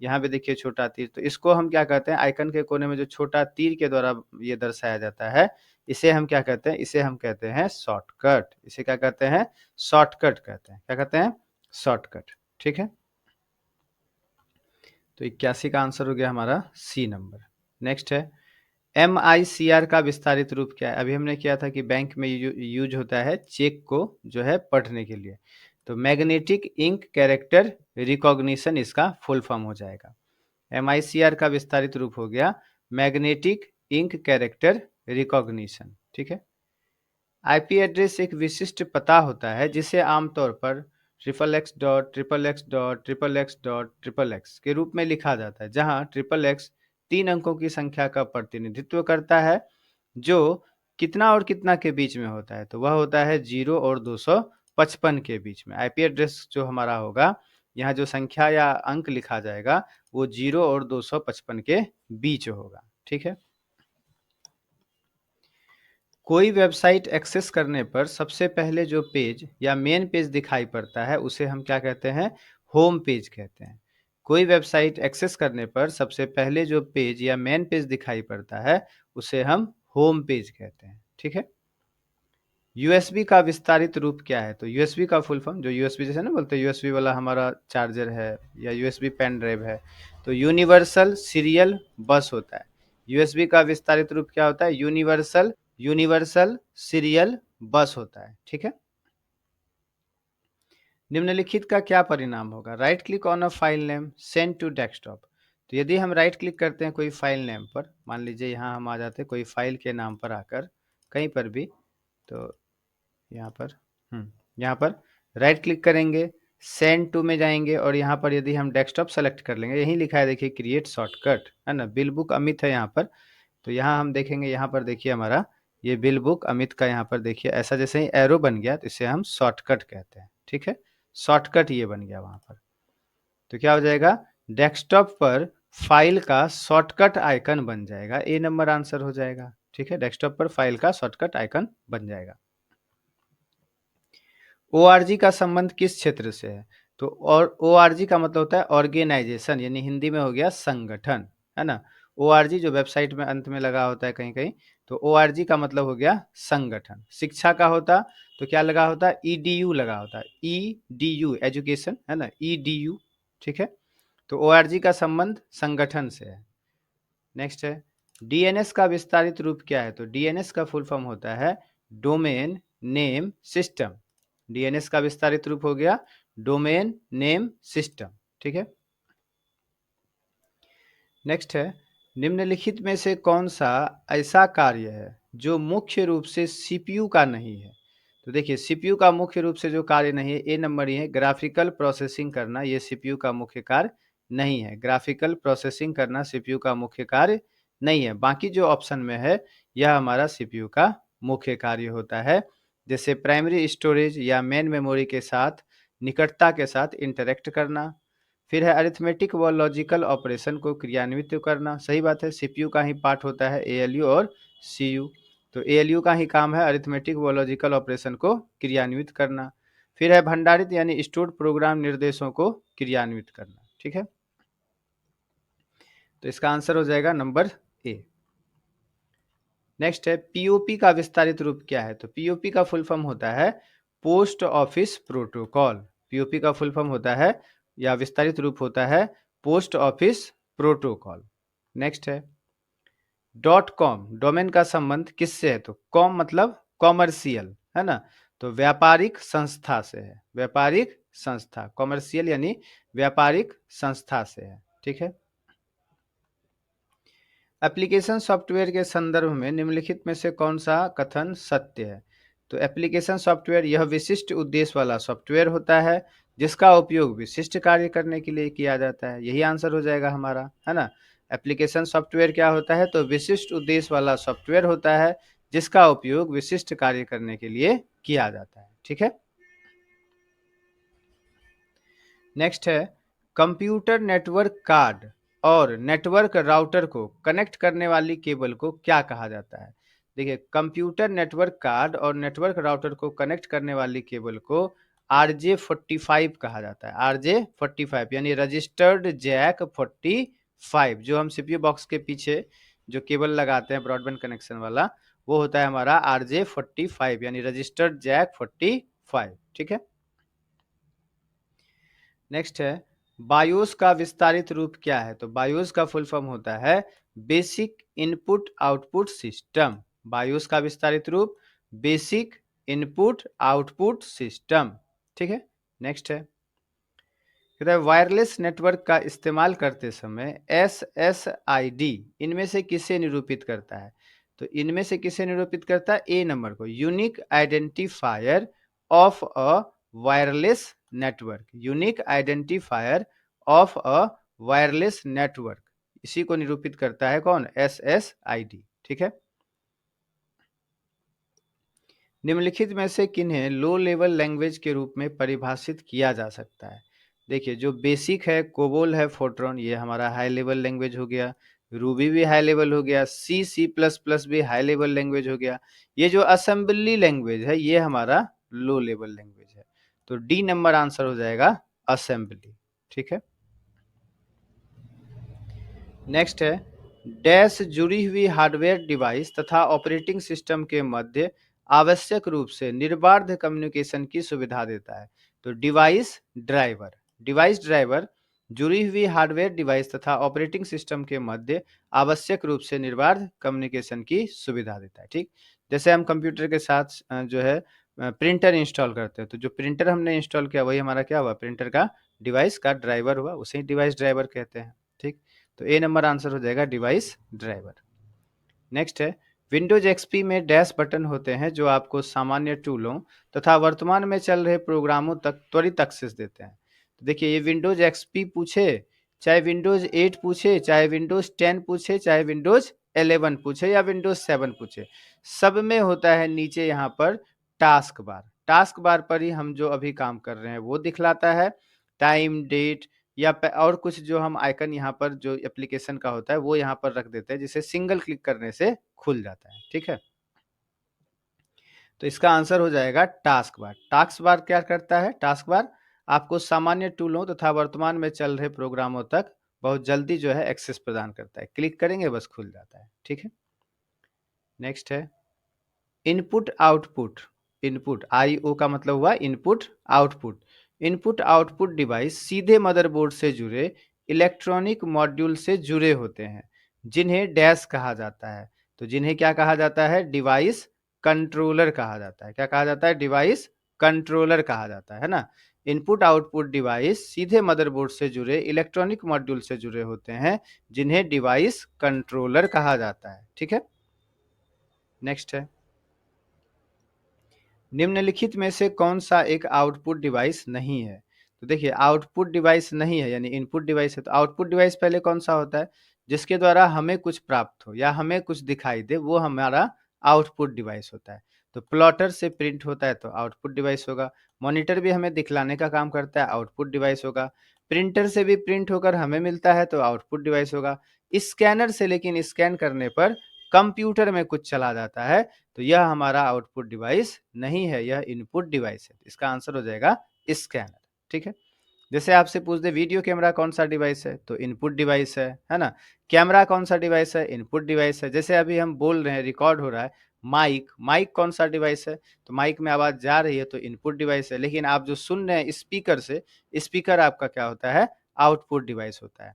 यहाँ पे देखिए छोटा तीर, तो इसको हम क्या कहते हैं, आइकन के कोने में जो छोटा तीर के द्वारा ये दर्शाया जाता है, इसे हम क्या कहते हैं, इसे हम कहते हैं शॉर्टकट। इसे क्या कहते हैं, शॉर्टकट कहते हैं, क्या कहते हैं, शॉर्टकट, ठीक है। तो 81 का आंसर हो गया हमारा सी नंबर। नेक्स्ट है MICR का विस्तारित रूप क्या है। अभी हमने किया था कि बैंक में यूज होता है चेक को जो है पढ़ने के लिए, तो मैग्नेटिक इंक कैरेक्टर रिकॉग्निशन इसका फुल फॉर्म हो जाएगा। MICR का विस्तारित रूप हो गया मैग्नेटिक इंक कैरेक्टर रिकॉग्निशन, ठीक है। आईपी एड्रेस एक विशिष्ट पता होता है जिसे आमतौर पर XXX.XXX.XXX के रूप में लिखा जाता है, जहां XXX 3 अंकों की संख्या का प्रतिनिधित्व करता है जो कितना और कितना के बीच में होता है, तो वह होता है 0 और 255 के बीच में। आईपी एड्रेस जो हमारा होगा, यहाँ जो संख्या या अंक लिखा जाएगा वो 0 और 255 के बीच होगा, ठीक है। कोई वेबसाइट एक्सेस करने पर सबसे पहले जो पेज या मेन पेज दिखाई पड़ता है उसे हम क्या कहते हैं, होम पेज कहते हैं। कोई वेबसाइट एक्सेस करने पर सबसे पहले जो पेज या मेन पेज दिखाई पड़ता है उसे हम होम पेज कहते हैं, ठीक है। यूएसबी का विस्तारित रूप क्या है? तो यूएसबी का फुल फॉर्म, जो यूएसबी जैसे ना बोलते हैं यूएसबी वाला हमारा चार्जर है या यूएसबी पेन ड्राइव है, तो यूनिवर्सल सीरियल बस होता है। यूएसबी का विस्तारित रूप क्या होता है? यूनिवर्सल यूनिवर्सल सीरियल बस होता है। ठीक है। निम्नलिखित का क्या परिणाम होगा? Right click on a file name, send to desktop. तो यदि हम राइट क्लिक करते हैं कोई फाइल नेम पर, मान लीजिए यहाँ हम आ जाते हैं कोई फाइल के नाम पर आकर कहीं पर भी, तो यहाँ पर यहाँ पर राइट क्लिक करेंगे, सेंड टू में जाएंगे और यहाँ पर यदि हम डेस्कटॉप सेलेक्ट कर लेंगे, यही लिखा है देखिए क्रिएट शॉर्टकट, है ना, बिल बुक अमित है यहाँ पर। तो यहाँ हम देखेंगे, यहाँ पर देखिए हमारा ये बिल बुक अमित का यहाँ पर देखिए ऐसा जैसे ही एरो बन गया तो इसे हम शॉर्टकट कहते हैं। ठीक है, शॉर्टकट ये बन गया वहाँ पर। तो क्या हो जाएगा? डेस्कटॉप पर फाइल का शॉर्टकट आइकन बन जाएगा। ए नंबर आंसर हो जाएगा। ठीक है, डेस्कटॉप पर फाइल का शॉर्टकट आइकन बन जाएगा। ओआरजी का संबंध किस क्षेत्र से है? तो और ओआरजी का मतलब होता है ऑर्गेनाइजेशन, यानी हिंदी में हो गया संगठन, है ना। ओआरजी जो वेबसाइट में अंत में लगा होता है कहीं कहीं, तो ओआरजी का मतलब हो गया संगठन। शिक्षा का होता तो क्या लगा होता? ईडीयू लगा होता, ईडीयू एजुकेशन, है ना, ईडीयू। ठीक है, तो ओआरजी का संबंध संगठन से है। नेक्स्ट है, डीएनएस का विस्तारित रूप क्या है? तो डीएनएस का फुल फॉर्म होता है डोमेन नेम सिस्टम। डीएनएस का विस्तारित रूप हो गया डोमेन नेम सिस्टम। ठीक है, नेक्स्ट है, निम्नलिखित में से कौन सा ऐसा कार्य है जो मुख्य रूप से सीपीयू का नहीं है? तो देखिए सीपीयू का मुख्य रूप से जो कार्य नहीं है, ए नंबर ही है, ग्राफिकल प्रोसेसिंग करना। ये सीपीयू का मुख्य कार्य नहीं है। ग्राफिकल प्रोसेसिंग करना सीपीयू का मुख्य कार्य नहीं है। बाकी जो ऑप्शन में है यह हमारा सीपीयू का मुख्य कार्य होता है, जैसे प्राइमरी स्टोरेज या मेन मेमोरी के साथ निकटता के साथ इंटरेक्ट करना। फिर है अरिथमेटिक व लॉजिकल ऑपरेशन को क्रियान्वित करना। सही बात है, सीपीयू का ही पार्ट होता है एएलयू और सीयू। तो एएलयू का ही काम है अरिथमेटिक व लॉजिकल ऑपरेशन को क्रियान्वित करना। फिर है भंडारित यानी स्टोर्ड प्रोग्राम निर्देशों को क्रियान्वित करना। ठीक है, तो इसका आंसर हो जाएगा नंबर ए। नेक्स्ट है, पीओपी का विस्तारित रूप क्या है? तो पीओपी का फुल फॉर्म होता है पोस्ट ऑफिस प्रोटोकॉल। पीओपी का फुल फॉर्म होता है या विस्तारित रूप होता है पोस्ट ऑफिस प्रोटोकॉल। नेक्स्ट है, डॉट कॉम डोमेन का संबंध किससे है? तो कॉम मतलब कॉमर्शियल, है ना, तो व्यापारिक संस्था से है। व्यापारिक संस्था, कॉमर्शियल यानी व्यापारिक संस्था से है। ठीक है, एप्लीकेशन सॉफ्टवेयर के संदर्भ में निम्नलिखित में से कौन सा कथन सत्य है? तो एप्लीकेशन सॉफ्टवेयर यह विशिष्ट उद्देश्य वाला सॉफ्टवेयर होता है जिसका उपयोग विशिष्ट कार्य करने के लिए किया जाता है। यही आंसर हो जाएगा हमारा, है ना। एप्लीकेशन सॉफ्टवेयर क्या होता है? तो विशिष्ट उद्देश्य वाला सॉफ्टवेयर होता है जिसका उपयोग विशिष्ट कार्य करने के लिए किया जाता है। ठीक है, नेक्स्ट है, कंप्यूटर नेटवर्क कार्ड और नेटवर्क राउटर को कनेक्ट करने वाली केबल को क्या कहा जाता है? देखिए कंप्यूटर नेटवर्क कार्ड और नेटवर्क राउटर को कनेक्ट करने वाली केबल को RJ45 कहा जाता है। RJ45 यानी रजिस्टर्ड जैक 45, जो हम सीपीयू बॉक्स के पीछे जो केबल लगाते हैं ब्रॉडबैंड कनेक्शन वाला, वो होता है हमारा RJ45 यानी रजिस्टर्ड जैक 45। ठीक है, नेक्स्ट है, बायोस का विस्तारित रूप क्या है? तो बायोस का फुल फॉर्म होता है basic input output system. BIOS का विस्तारित रूप बेसिक इनपुट आउटपुट सिस्टम। ठीक है, नेक्स्ट है, कहता है वायरलेस नेटवर्क का इस्तेमाल करते समय SSID इनमें से किसे निरूपित करता है? तो इनमें से किसे निरूपित करता है? ए नंबर को, unique identifier of a wireless network. Unique identifier of a wireless network, इसी को निरूपित करता है कौन? SSID। ठीक है, निम्नलिखित में से किन्हें लो लेवल लैंग्वेज के रूप में परिभाषित किया जा सकता है? देखिए जो बेसिक है कोबोल है, फोर्ट्रॉन, ये हमारा हाई लेवल लैंग्वेज हो गया। रूबी भी हाई लेवल हो गया, C++ भी हाई लेवल लैंग्वेज हो गया। ये जो असेंबली लैंग्वेज है ये हमारा लो लेवल लैंग्वेज है। तो डी नंबर आंसर हो जाएगा असेंबली। ठीक है, नेक्स्ट है, डैश जुड़ी हुई हार्डवेयर डिवाइस तथा ऑपरेटिंग सिस्टम के मध्य आवश्यक रूप से निर्बाध कम्युनिकेशन की सुविधा देता है। तो डिवाइस ड्राइवर जुड़ी हुई हार्डवेयर डिवाइस तथा ऑपरेटिंग सिस्टम के मध्य आवश्यक रूप से निर्बाध कम्युनिकेशन की सुविधा देता है। ठीक, जैसे हम कंप्यूटर के साथ जो है प्रिंटर इंस्टॉल करते हैं, तो जो प्रिंटर हमने इंस्टॉल किया वही हमारा क्या हुआ, प्रिंटर का डिवाइस का ड्राइवर हुआ, उसे ही डिवाइस ड्राइवर कहते हैं। ठीक, तो ए नंबर आंसर हो जाएगा डिवाइस ड्राइवर। नेक्स्ट है, विंडोज एक्सपी में डैश बटन होते हैं जो आपको सामान्य टूलों तथा वर्तमान में चल रहे प्रोग्रामों तक त्वरित एक्सेस देते हैं। तो देखिए, ये विंडोज एक्सपी पूछे, चाहे विंडोज 8 पूछे, चाहे विंडोज 10 पूछे, चाहे विंडोज 11 पूछे या विंडोज 7 पूछे, सब में होता है नीचे यहाँ पर टास्क बार। टास्क बार पर ही हम जो अभी काम कर रहे हैं वो दिखलाता है, टाइम, डेट या और कुछ जो हम आइकन यहाँ पर जो एप्लीकेशन का होता है वो यहाँ पर रख देते हैं, जिसे सिंगल क्लिक करने से खुल जाता है। ठीक है, तो इसका आंसर हो जाएगा टास्क बार। टास्क बार क्या करता है? टास्क बार आपको सामान्य टूलों तथा वर्तमान में चल रहे प्रोग्रामों तक बहुत जल्दी जो है एक्सेस प्रदान करता है, क्लिक करेंगे बस खुल जाता है। ठीक है, नेक्स्ट है इनपुट आउटपुट। इनपुट आई ओ का मतलब हुआ input output. Input output device सीधे मदरबोर्ड से जुड़े इलेक्ट्रॉनिक मॉड्यूल से जुड़े होते हैं, जिन्हें डैश कहा जाता है। तो जिन्हें क्या कहा जाता है? डिवाइस कंट्रोलर कहा जाता है। क्या कहा जाता है? डिवाइस कंट्रोलर कहा जाता है ना। इनपुट आउटपुट डिवाइस सीधे मदरबोर्ड से जुड़े इलेक्ट्रॉनिक मॉड्यूल से जुड़े होते हैं, जिन्हें डिवाइस कंट्रोलर कहा जाता है। ठीक है, नेक्स्ट है, निम्नलिखित में से कौन सा एक आउटपुट डिवाइस नहीं है? तो देखिए, आउटपुट डिवाइस नहीं है यानी इनपुट डिवाइस है, तो आउटपुट डिवाइस पहले कौन सा होता है? जिसके द्वारा हमें कुछ प्राप्त हो या हमें कुछ दिखाई दे, वो हमारा आउटपुट डिवाइस होता है। तो प्लॉटर से प्रिंट होता है तो आउटपुट डिवाइस होगा। मॉनिटर भी हमें दिखलाने का काम करता है, आउटपुट डिवाइस होगा। प्रिंटर से भी प्रिंट होकर हमें मिलता है तो आउटपुट डिवाइस होगा। स्कैनर से लेकिन स्कैन करने पर कंप्यूटर में कुछ चला जाता है, तो यह हमारा आउटपुट डिवाइस नहीं है, यह इनपुट डिवाइस है। इसका आंसर हो जाएगा स्कैनर। ठीक है, जैसे आपसे पूछ दे वीडियो कैमरा कौन सा डिवाइस है, तो इनपुट डिवाइस है ना। कैमरा कौन सा डिवाइस है? इनपुट डिवाइस है। जैसे अभी हम बोल रहे हैं, रिकॉर्ड हो रहा है, माइक, माइक कौन सा डिवाइस है? तो माइक में आवाज जा रही है तो इनपुट डिवाइस है, लेकिन आप जो सुन रहे हैं स्पीकर से, स्पीकर आपका क्या होता है? आउटपुट डिवाइस होता है।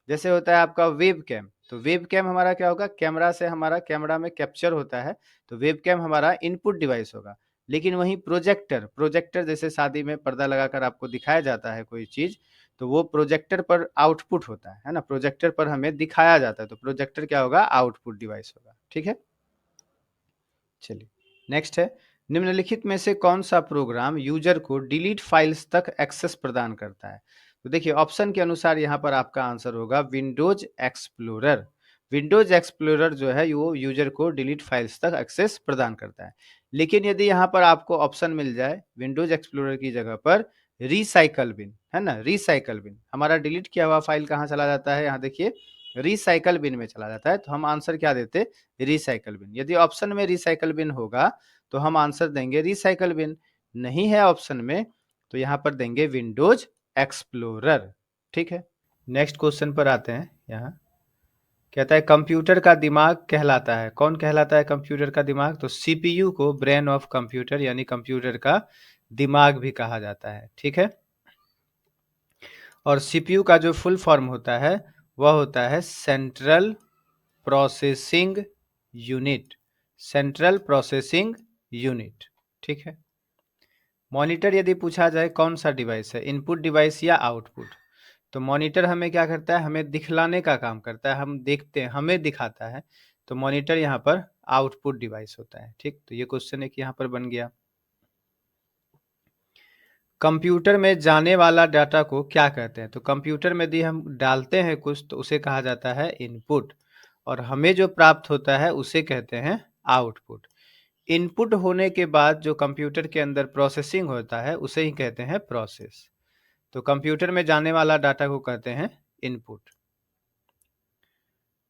जैसे होता है आपका वेब कैम, तो वेब कैम हमारा क्या होगा? कैमरा से हमारा कैमरा में कैप्चर होता है, तो वेब कैम हमारा इनपुट डिवाइस होगा। लेकिन वहीं प्रोजेक्टर, प्रोजेक्टर जैसे शादी में पर्दा लगाकर आपको दिखाया जाता है कोई चीज, तो वो प्रोजेक्टर पर आउटपुट होता है ना, प्रोजेक्टर पर हमें दिखाया जाता है, तो प्रोजेक्टर क्या होगा? आउटपुट डिवाइस होगा। ठीक है, चलिए नेक्स्ट है, निम्नलिखित में से कौन सा प्रोग्राम यूजर को डिलीट फाइल्स तक एक्सेस प्रदान करता है? तो देखिए, ऑप्शन के अनुसार यहाँ पर आपका आंसर होगा विंडोज एक्सप्लोरर। विंडोज एक्सप्लोरर जो है वो यूजर को डिलीट फाइल्स तक एक्सेस प्रदान करता है। लेकिन यदि यहाँ पर आपको ऑप्शन मिल जाए विंडोज एक्सप्लोरर की जगह पर रिसाइकल बिन, है ना, रिसाइकल बिन, हमारा डिलीट किया हुआ फाइल कहाँ चला जाता है? यहाँ देखिए, रिसाइकल बिन में चला जाता है, तो हम आंसर क्या देते? Recycle bin. यदि ऑप्शन में रिसाइकल बिन होगा तो हम आंसर देंगे रिसाइकल बिन। नहीं है ऑप्शन में तो यहाँ पर देंगे विंडोज एक्सप्लोरर। ठीक है, नेक्स्ट क्वेश्चन पर आते हैं। यहाँ कहता है कंप्यूटर का दिमाग कहलाता है, कौन कहलाता है कंप्यूटर का दिमाग? तो सीपीयू को ब्रेन ऑफ कंप्यूटर यानी कंप्यूटर का दिमाग भी कहा जाता है। ठीक है, और सीपीयू का जो फुल फॉर्म होता है वह होता है central processing unit. Central processing unit. ठीक है, मॉनिटर यदि पूछा जाए कौन सा डिवाइस है, इनपुट डिवाइस या आउटपुट, तो मॉनिटर हमें क्या करता है? हमें दिखलाने का काम करता है, हम देखते हैं, हमें दिखाता है, तो मॉनिटर यहाँ पर आउटपुट डिवाइस होता है। ठीक, तो ये क्वेश्चन एक यहाँ पर बन गया। कंप्यूटर में जाने वाला डाटा को क्या कहते हैं? तो कंप्यूटर में यदि हम डालते हैं कुछ तो उसे कहा जाता है इनपुट, और हमें जो प्राप्त होता है उसे कहते हैं आउटपुट। इनपुट होने के बाद जो कंप्यूटर के अंदर प्रोसेसिंग होता है उसे ही कहते हैं प्रोसेस। तो कंप्यूटर में जाने वाला डाटा को कहते हैं इनपुट।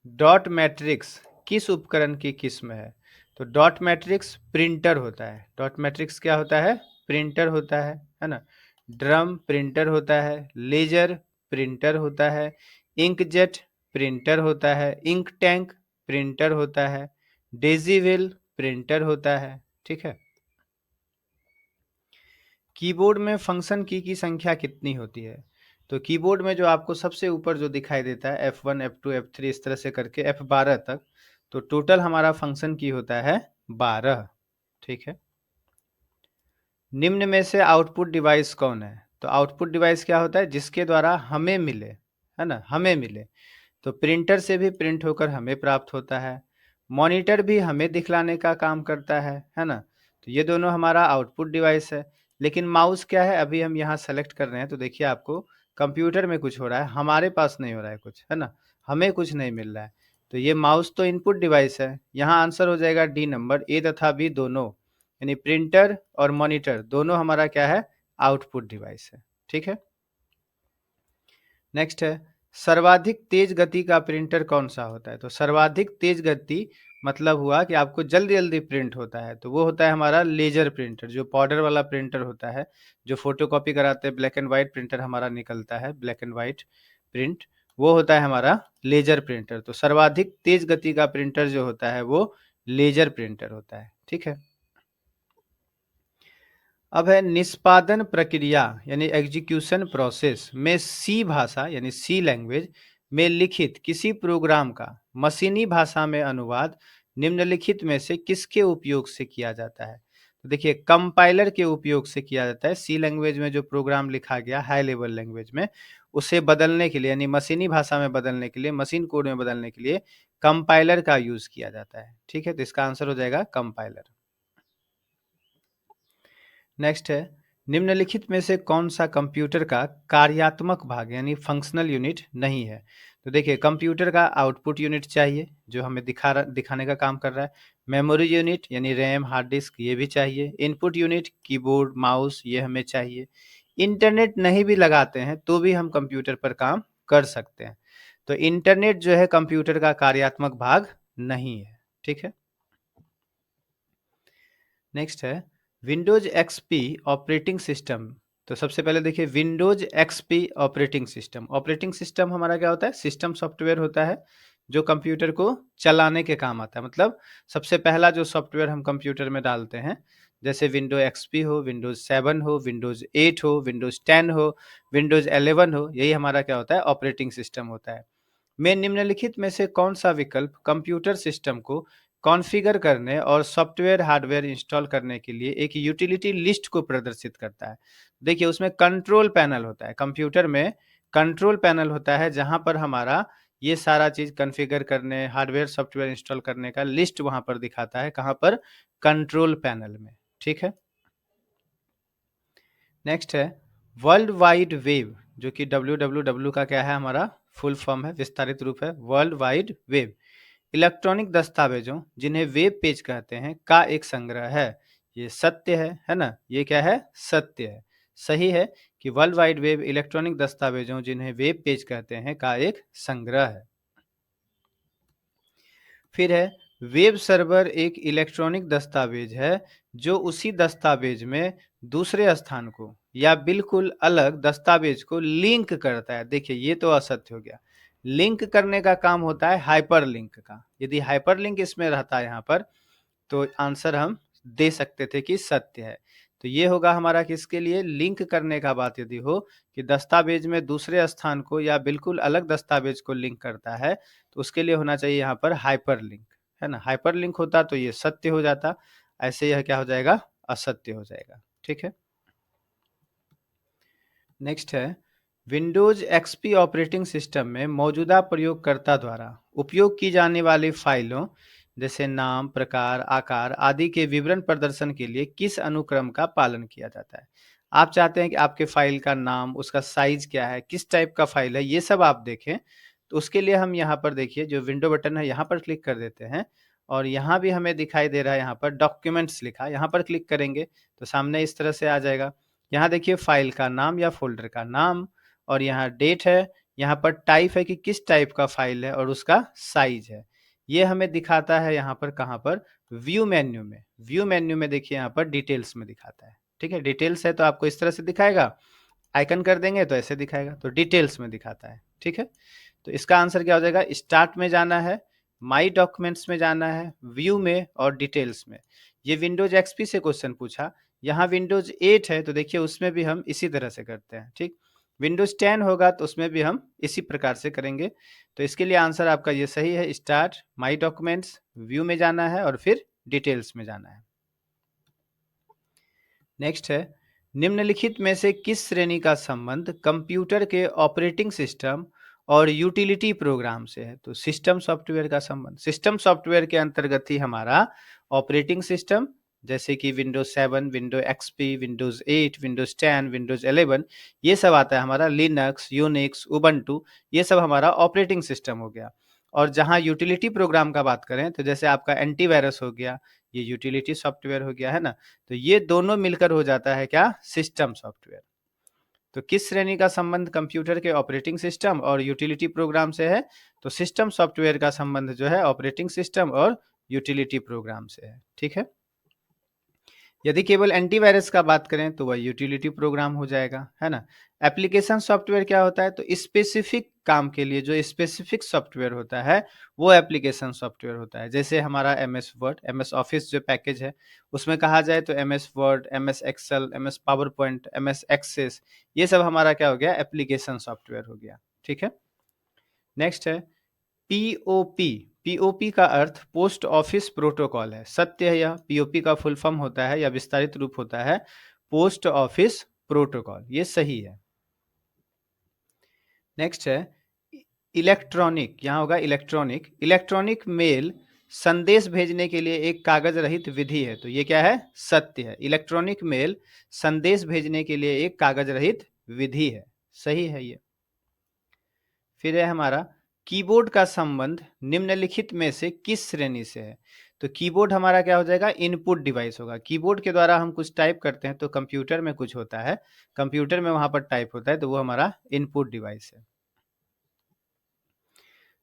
डॉट मैट्रिक्स किस उपकरण की किस्म है? तो डॉट मैट्रिक्स प्रिंटर होता है। डॉट मैट्रिक्स क्या होता है? प्रिंटर होता है ना। ड्रम प्रिंटर होता है, लेजर प्रिंटर होता है, इंकजेट प्रिंटर होता है, इंक टैंक प्रिंटर होता है, डेजीवेल प्रिंटर होता है। ठीक है। कीबोर्ड में फंक्शन की संख्या कितनी होती है? तो कीबोर्ड में जो आपको सबसे ऊपर जो दिखाई देता है F1 F2 F3 इस तरह से करके F12 तक, तो टोटल हमारा फंक्शन की होता है 12। ठीक है। निम्न में से आउटपुट डिवाइस कौन है? तो आउटपुट डिवाइस क्या होता है? जिसके द्वारा हमें मिले, है ना, हमें मिले। तो प्रिंटर से भी प्रिंट होकर हमें प्राप्त होता है, मॉनिटर भी हमें दिखलाने का काम करता है ना। तो ये दोनों हमारा आउटपुट डिवाइस है। लेकिन माउस क्या है, अभी हम यहाँ सेलेक्ट कर रहे हैं तो देखिए आपको कंप्यूटर में कुछ हो रहा है, हमारे पास नहीं हो रहा है कुछ, है ना, हमें कुछ नहीं मिल रहा है। तो ये माउस तो इनपुट डिवाइस है। यहाँ आंसर हो जाएगा डी नंबर, ए तथा बी दोनों, यानी प्रिंटर और मॉनिटर दोनों हमारा क्या है, आउटपुट डिवाइस है। ठीक है। नेक्स्ट है, सर्वाधिक तेज गति का प्रिंटर कौन सा होता है? तो सर्वाधिक तेज गति मतलब हुआ कि आपको जल्दी जल्दी प्रिंट होता है, तो वो होता है हमारा लेजर प्रिंटर। जो पाउडर वाला प्रिंटर होता है, जो फोटोकॉपी कराते हैं, ब्लैक एंड व्हाइट प्रिंटर हमारा निकलता है, ब्लैक एंड व्हाइट प्रिंट, वो होता है हमारा लेजर प्रिंटर। तो सर्वाधिक तेज गति का प्रिंटर जो होता है वो लेजर प्रिंटर होता है। ठीक है। अब है निष्पादन प्रक्रिया यानी एग्जीक्यूशन प्रोसेस में सी भाषा यानी सी लैंग्वेज में लिखित किसी प्रोग्राम का मशीनी भाषा में अनुवाद निम्नलिखित में से किसके उपयोग से किया जाता है? तो देखिए कंपाइलर के उपयोग से किया जाता है। सी लैंग्वेज में जो प्रोग्राम लिखा गया हाई लेवल लैंग्वेज में, उसे बदलने के लिए यानी मशीनी भाषा में बदलने के लिए, मशीन कोड में बदलने के लिए कंपाइलर का यूज किया जाता है। ठीक है, तो इसका आंसर हो जाएगा कंपाइलर। नेक्स्ट है, निम्नलिखित में से कौन सा कंप्यूटर का कार्यात्मक भाग यानी फंक्शनल यूनिट नहीं है? तो देखिए कंप्यूटर का आउटपुट यूनिट चाहिए जो हमें दिखाने का काम कर रहा है, मेमोरी यूनिट यानी रैम हार्ड डिस्क ये भी चाहिए, इनपुट यूनिट कीबोर्ड माउस ये हमें चाहिए, इंटरनेट नहीं भी लगाते हैं तो भी हम कंप्यूटर पर काम कर सकते हैं। तो इंटरनेट जो है कंप्यूटर का कार्यात्मक भाग नहीं है। ठीक है। नेक्स्ट है, विंडोज एक्सपी ऑपरेटिंग सिस्टम। तो सबसे पहले देखिए विंडोज एक्सपी ऑपरेटिंग सिस्टम हमारा क्या होता है, सिस्टम सॉफ्टवेयर होता है जो कंप्यूटर को चलाने के काम आता है। मतलब सबसे पहला जो सॉफ्टवेयर हम कंप्यूटर में डालते हैं, जैसे विंडो एक्सपी हो, विंडोज 7 हो, विंडोज 8 हो, विंडोज 10 हो, विंडोज 11 हो, यही हमारा क्या होता है, ऑपरेटिंग सिस्टम होता है। में निम्नलिखित में से कौन सा विकल्प कंप्यूटर सिस्टम को कॉन्फ़िगर करने और सॉफ्टवेयर हार्डवेयर इंस्टॉल करने के लिए एक यूटिलिटी लिस्ट को प्रदर्शित करता है? देखिए उसमें कंट्रोल पैनल होता है, कंप्यूटर में कंट्रोल पैनल होता है जहां पर हमारा ये सारा चीज कॉन्फ़िगर करने, हार्डवेयर सॉफ्टवेयर इंस्टॉल करने का लिस्ट वहां पर दिखाता है। कहां पर? कंट्रोल पैनल में। ठीक है। नेक्स्ट है, वर्ल्ड वाइड वेब जो कि www का क्या है, हमारा फुल फॉर्म है, विस्तारित रूप है वर्ल्ड वाइड वेब, इलेक्ट्रॉनिक दस्तावेजों जिन्हें वेब पेज कहते हैं का एक संग्रह है। ये सत्य है ना, ये क्या है, सत्य है, सही है कि वर्ल्ड वाइड वेब इलेक्ट्रॉनिक दस्तावेजों जिन्हें वेब पेज कहते हैं का एक संग्रह है। फिर है, वेब सर्वर एक इलेक्ट्रॉनिक दस्तावेज है जो उसी दस्तावेज में दूसरे स्थान को या बिल्कुल अलग दस्तावेज को लिंक करता है। देखिए ये तो असत्य हो गया, लिंक करने का काम होता है हाइपरलिंक का। यदि हाइपरलिंक इसमें रहता है यहाँ पर तो आंसर हम दे सकते थे कि सत्य है। तो ये होगा हमारा किसके लिए, लिंक करने का बात यदि हो कि दस्तावेज में दूसरे स्थान को या बिल्कुल अलग दस्तावेज को लिंक करता है तो उसके लिए होना चाहिए यहाँ पर हाइपरलिंक, है ना। हाइपरलिंक होता तो ये सत्य हो जाता, ऐसे यह क्या हो जाएगा, असत्य हो जाएगा। ठीक है। नेक्स्ट है, विंडोज एक्सपी ऑपरेटिंग सिस्टम में मौजूदा प्रयोगकर्ता द्वारा उपयोग की जाने वाली फाइलों जैसे नाम, प्रकार, आकार आदि के विवरण प्रदर्शन के लिए किस अनुक्रम का पालन किया जाता है? आप चाहते हैं कि आपके फाइल का नाम, उसका साइज क्या है, किस टाइप का फाइल है, ये सब आप देखें। तो उसके लिए हम यहाँ पर देखिए जो विंडो बटन है यहाँ पर क्लिक कर देते हैं और यहाँ भी हमें दिखाई दे रहा है, यहाँ पर डॉक्यूमेंट्स लिखा है, यहाँ पर क्लिक करेंगे तो सामने इस तरह से आ जाएगा। यहाँ देखिए फाइल का नाम या फोल्डर का नाम और यहाँ डेट है, यहाँ पर टाइप है कि किस टाइप का फाइल है और उसका साइज है। ये हमें दिखाता है यहाँ पर, कहाँ पर, व्यू मेन्यू में। व्यू मेन्यू में देखिए यहाँ पर डिटेल्स में दिखाता है। ठीक है, डिटेल्स है तो आपको इस तरह से दिखाएगा, आइकन कर देंगे तो ऐसे दिखाएगा, तो डिटेल्स में दिखाता है। ठीक है, तो इसका आंसर क्या हो जाएगा, स्टार्ट में जाना है, माई डॉक्यूमेंट्स में जाना है, व्यू में और डिटेल्स में। ये विंडोज एक्सपी से क्वेश्चन पूछा, यहाँ विंडोज 8 है तो देखिए उसमें भी हम इसी तरह से करते हैं, ठीक। विंडोज 10 होगा तो उसमें भी हम इसी प्रकार से करेंगे। तो इसके लिए आंसर आपका ये सही है, स्टार्ट माई डॉक्यूमेंट्स, व्यू में जाना है और फिर डिटेल्स में जाना है। नेक्स्ट है, निम्नलिखित में से किस श्रेणी का संबंध कंप्यूटर के ऑपरेटिंग सिस्टम और यूटिलिटी प्रोग्राम से है? तो सिस्टम सॉफ्टवेयर का संबंध, सिस्टम सॉफ्टवेयर के अंतर्गत ही हमारा ऑपरेटिंग सिस्टम जैसे कि Windows 7, Windows XP, Windows 8, Windows 10, Windows 11, ये सब आता है हमारा, लिनक्स, यूनिक्स, उबंटू, ये सब हमारा ऑपरेटिंग सिस्टम हो गया। और जहाँ यूटिलिटी प्रोग्राम का बात करें तो जैसे आपका एंटीवायरस हो गया, ये यूटिलिटी सॉफ्टवेयर हो गया, है ना। तो ये दोनों मिलकर हो जाता है क्या, सिस्टम सॉफ्टवेयर। तो किस श्रेणी का संबंध कंप्यूटर के ऑपरेटिंग सिस्टम और यूटिलिटी प्रोग्राम से है? तो सिस्टम सॉफ्टवेयर का संबंध जो है ऑपरेटिंग सिस्टम और यूटिलिटी प्रोग्राम से है, ठीक है। यदि केवल एंटीवायरस का बात करें तो वह यूटिलिटी प्रोग्राम हो जाएगा, है ना। एप्लीकेशन सॉफ्टवेयर क्या होता है? तो स्पेसिफिक काम के लिए जो स्पेसिफिक सॉफ्टवेयर होता है वो एप्लीकेशन सॉफ्टवेयर होता है। जैसे हमारा M S Word, M S Office जो पैकेज है उसमें कहा जाए तो M S Word, M S Excel, M S PowerPoint, M S Access, ये सब हमारा क्या हो गया, एप्लीकेशन सॉफ्टवेयर हो गया, ठीक है। नेक्स्ट है पीओपी। पीओपी का अर्थ पोस्ट ऑफिस प्रोटोकॉल है, सत्य है यह। पीओपी का फुल फॉर्म होता है या विस्तारित रूप होता है पोस्ट ऑफिस प्रोटोकॉल, ये सही है। नेक्स्ट है इलेक्ट्रॉनिक, यहाँ होगा इलेक्ट्रॉनिक। इलेक्ट्रॉनिक मेल संदेश भेजने के लिए एक कागज रहित विधि है, तो ये क्या है, सत्य है। इलेक्ट्रॉनिक मेल संदेश भेजने के लिए एक कागज रहित विधि है, सही है ये। फिर है हमारा कीबोर्ड का संबंध निम्नलिखित में से किस श्रेणी से है? तो कीबोर्ड हमारा क्या हो जाएगा, इनपुट डिवाइस होगा। कीबोर्ड के द्वारा हम कुछ टाइप करते हैं तो कंप्यूटर में कुछ होता है, कंप्यूटर में वहां पर टाइप होता है तो वो हमारा इनपुट डिवाइस है।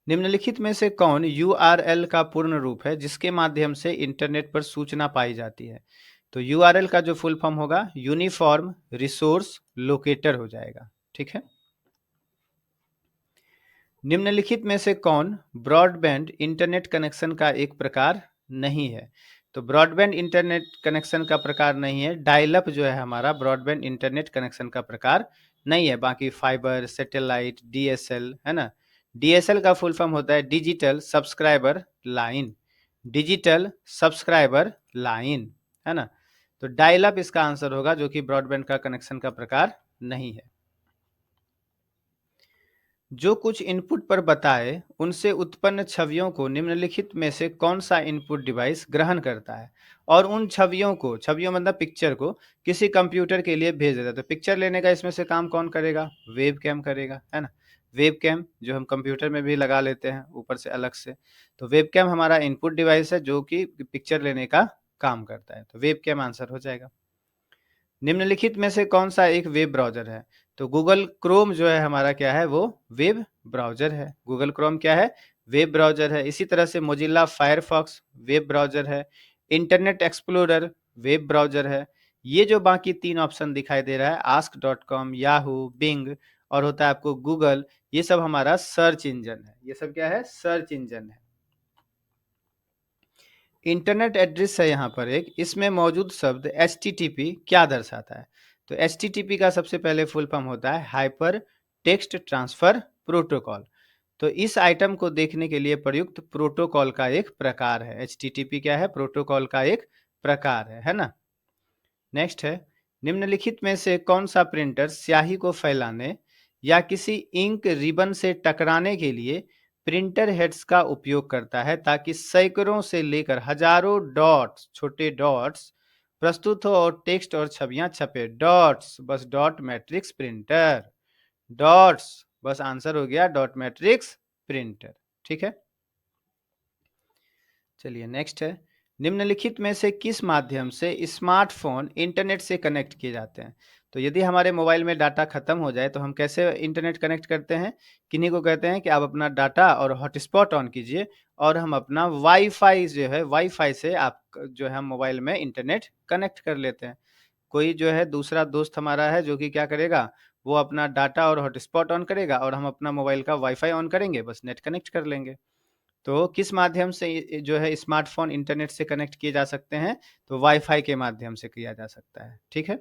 निम्नलिखित में से कौन यूआरएल का पूर्ण रूप है जिसके माध्यम से इंटरनेट पर सूचना पाई जाती है? तो यूआरएल का जो फुल फॉर्म होगा यूनिफॉर्म रिसोर्स लोकेटर हो जाएगा, ठीक है। निम्नलिखित में से कौन ब्रॉडबैंड इंटरनेट कनेक्शन का एक प्रकार नहीं है? तो ब्रॉडबैंड इंटरनेट कनेक्शन का प्रकार नहीं है, डायल अप जो है हमारा ब्रॉडबैंड इंटरनेट कनेक्शन का प्रकार नहीं है। बाकी फाइबर, सैटेलाइट, डीएसएल, है ना। डीएसएल का फुल फॉर्म होता है digital subscriber line, digital subscriber line, है ना। तो डायल अप इसका आंसर होगा जो कि ब्रॉडबैंड का कनेक्शन का प्रकार नहीं है। जो कुछ इनपुट पर बताए उनसे उत्पन्न छवियों को निम्नलिखित में से कौन सा इनपुट डिवाइस ग्रहण करता है और उन छवियों को, छवियों मतलब पिक्चर को, किसी कंप्यूटर के लिए भेज देता है? तो पिक्चर लेने का इसमें से काम कौन करेगा, वेब कैम करेगा, है ना। वेब कैम जो हम कंप्यूटर में भी लगा लेते हैं ऊपर से अलग से, तो वेब कैम हमारा इनपुट डिवाइस है जो कि पिक्चर लेने का काम करता है, तो वेब कैम आंसर हो जाएगा। निम्नलिखित में से कौन सा एक वेब ब्राउजर है? तो गूगल क्रोम जो है हमारा क्या है, वो वेब ब्राउजर है। गूगल क्रोम क्या है, वेब ब्राउजर है। इसी तरह से मोजिल्ला फायरफॉक्स वेब ब्राउजर है, इंटरनेट एक्सप्लोरर वेब ब्राउजर है। ये जो बाकी तीन ऑप्शन दिखाई दे रहा है ask.com, याहू, बिंग और होता है आपको गूगल, ये सब हमारा सर्च इंजन है। ये सब क्या है, सर्च इंजन है। इंटरनेट एड्रेस है यहाँ पर एक, इसमें मौजूद शब्द HTTP क्या दर्शाता है? तो HTTP का सबसे पहले फुल फॉर्म होता है हाइपर टेक्स्ट ट्रांसफर प्रोटोकॉल। तो इस आइटम को देखने के लिए प्रयुक्त प्रोटोकॉल का एक प्रकार है। HTTP क्या है, प्रोटोकॉल का एक प्रकार है ना। नेक्स्ट है निम्नलिखित में से कौन सा प्रिंटर स्याही को फैलाने या किसी इंक रिबन से टकराने के लिए प्रिंटर हेड्स का उपयोग करता है ताकि सैकड़ों से लेकर हजारों डॉट्स, छोटे डॉट्स प्रस्तुत हो और टेक्स्ट और छवियां छपे? डॉट्स, बस डॉट मैट्रिक्स प्रिंटर, डॉट्स, बस आंसर हो गया डॉट मैट्रिक्स प्रिंटर, ठीक है। चलिए नेक्स्ट है निम्नलिखित में से किस माध्यम से स्मार्टफोन इंटरनेट से कनेक्ट किए जाते हैं? तो यदि हमारे मोबाइल में डाटा खत्म हो जाए तो हम कैसे इंटरनेट कनेक्ट करते हैं? किन्हीं को कहते हैं कि आप अपना डाटा और हॉटस्पॉट ऑन कीजिए और हम अपना वाईफाई जो है, वाईफाई से आप जो है हम मोबाइल में इंटरनेट कनेक्ट कर लेते हैं। कोई जो है दूसरा दोस्त हमारा है जो कि क्या करेगा, वो अपना डाटा और हॉटस्पॉट ऑन करेगा और हम अपना मोबाइल का वाईफाई ऑन करेंगे, बस नेट कनेक्ट कर लेंगे। तो किस माध्यम से जो है स्मार्टफोन इंटरनेट से कनेक्ट किए जा सकते हैं? तो वाईफाई के माध्यम से किया जा सकता है। ठीक है।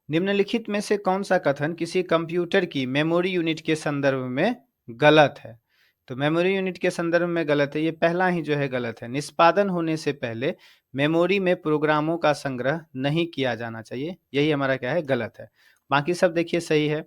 निम्नलिखित में से कौन सा कथन किसी कंप्यूटर की मेमोरी यूनिट के संदर्भ में गलत है? तो मेमोरी यूनिट के संदर्भ में गलत है, ये पहला ही जो है गलत है। निष्पादन होने से पहले मेमोरी में प्रोग्रामों का संग्रह नहीं किया जाना चाहिए, यही हमारा क्या है, गलत है। बाकी सब देखिए सही है।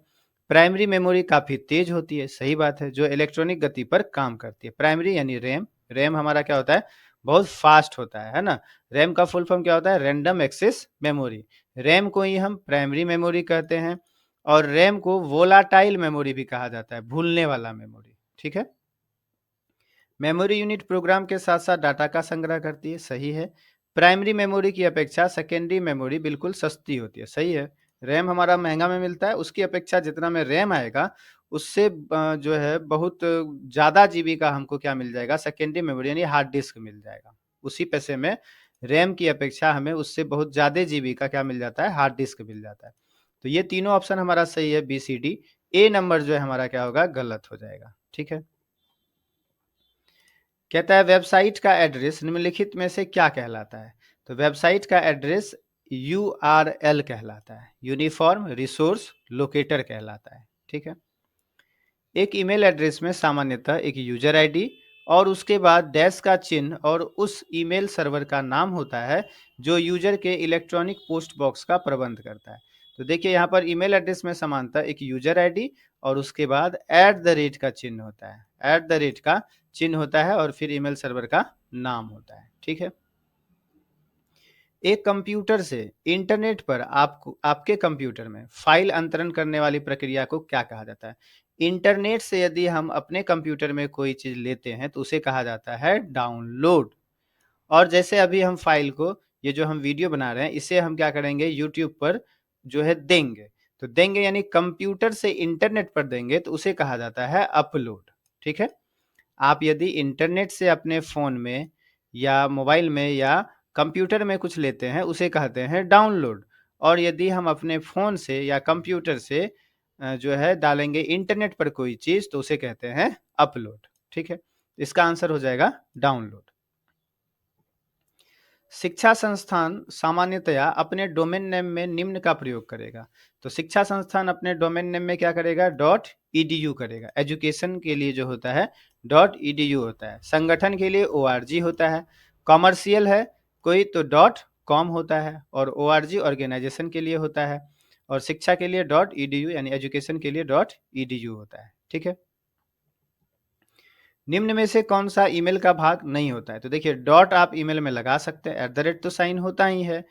प्राइमरी मेमोरी काफी तेज होती है, सही बात है, जो इलेक्ट्रॉनिक गति पर काम करती है। प्राइमरी यानी रैम, रैम हमारा क्या होता है, बहुत फास्ट होता है ना। रैम का फुल फॉर्म क्या होता है, रैंडम एक्सेस मेमोरी। रैम को ही हम प्राइमरी मेमोरी कहते हैं, और रैम को वोलाटाइल मेमोरी भी कहा जाता है, भूलने वाला मेमोरी। ठीक है। मेमोरी यूनिट प्रोग्राम के साथ साथ डाटा का संग्रह करती है, सही है। प्राइमरी मेमोरी की अपेक्षा सेकेंडरी मेमोरी बिल्कुल सस्ती होती है, सही है। रैम हमारा महंगा में मिलता है, उसकी अपेक्षा जितना में रैम आएगा उससे जो है बहुत ज़्यादा जीबी का हमको क्या मिल जाएगा, सेकेंडरी मेमोरी यानी हार्ड डिस्क मिल जाएगा। उसी पैसे में रैम की अपेक्षा हमें उससे बहुत ज़्यादा जीबी का क्या मिल जाता है, हार्ड डिस्क मिल जाता है। तो ये तीनों ऑप्शन हमारा सही है, बी सी डी। ए नंबर जो है हमारा क्या होगा, गलत हो जाएगा। ठीक है। कहता है वेबसाइट का एड्रेस निम्नलिखित में से क्या कहलाता है? तो वेबसाइट का एड्रेस URL कहलाता है, यूनिफॉर्म रिसोर्स लोकेटर कहलाता है। ठीक है। एक ईमेल एड्रेस में सामान्यतः एक यूजर आईडी और उसके बाद डैश का चिन्ह और उस ईमेल सर्वर का नाम होता है जो यूजर के इलेक्ट्रॉनिक पोस्ट बॉक्स का प्रबंध करता है। तो देखिए यहाँ पर ईमेल एड्रेस में समानता एक यूजर आईडी और उसके बाद @ का चिन्ह होता है, @ का चिन्ह होता है और फिर ईमेल सर्वर का नाम होता है। ठीक है। एक कंप्यूटर से इंटरनेट पर आपको आपके कंप्यूटर में फाइल अंतरण करने वाली प्रक्रिया को क्या कहा जाता है? इंटरनेट से यदि हम अपने कंप्यूटर में कोई चीज लेते हैं तो उसे कहा जाता है डाउनलोड। और जैसे अभी हम फाइल को, ये जो हम वीडियो बना रहे हैं, इसे हम क्या करेंगे, यूट्यूब पर जो है देंगे। तो देंगे यानी कंप्यूटर से इंटरनेट पर देंगे तो उसे कहा जाता है अपलोड। ठीक है। आप यदि इंटरनेट से अपने फ़ोन में या मोबाइल में या कंप्यूटर में कुछ लेते हैं उसे कहते हैं डाउनलोड। और यदि हम अपने फ़ोन से या कंप्यूटर से जो है डालेंगे इंटरनेट पर कोई चीज़ तो उसे कहते हैं अपलोड। ठीक है। इसका आंसर हो जाएगा डाउनलोड। शिक्षा संस्थान सामान्यतया अपने डोमेन नेम में निम्न का प्रयोग करेगा। तो शिक्षा संस्थान अपने डोमेन नेम में क्या करेगा, .edu करेगा। एजुकेशन के लिए जो होता है .edu होता है, संगठन के लिए org होता है, कॉमर्शियल है कोई तो .com होता है, और org ऑर्गेनाइजेशन के लिए होता है, और शिक्षा के लिए .edu यानी एजुकेशन के लिए .edu होता है। ठीक है। निम्न में से कौन सा ईमेल का भाग नहीं होता है? तो देखिए डॉट आप ईमेल में लगा सकते हैं, @ तो साइन होता ही है,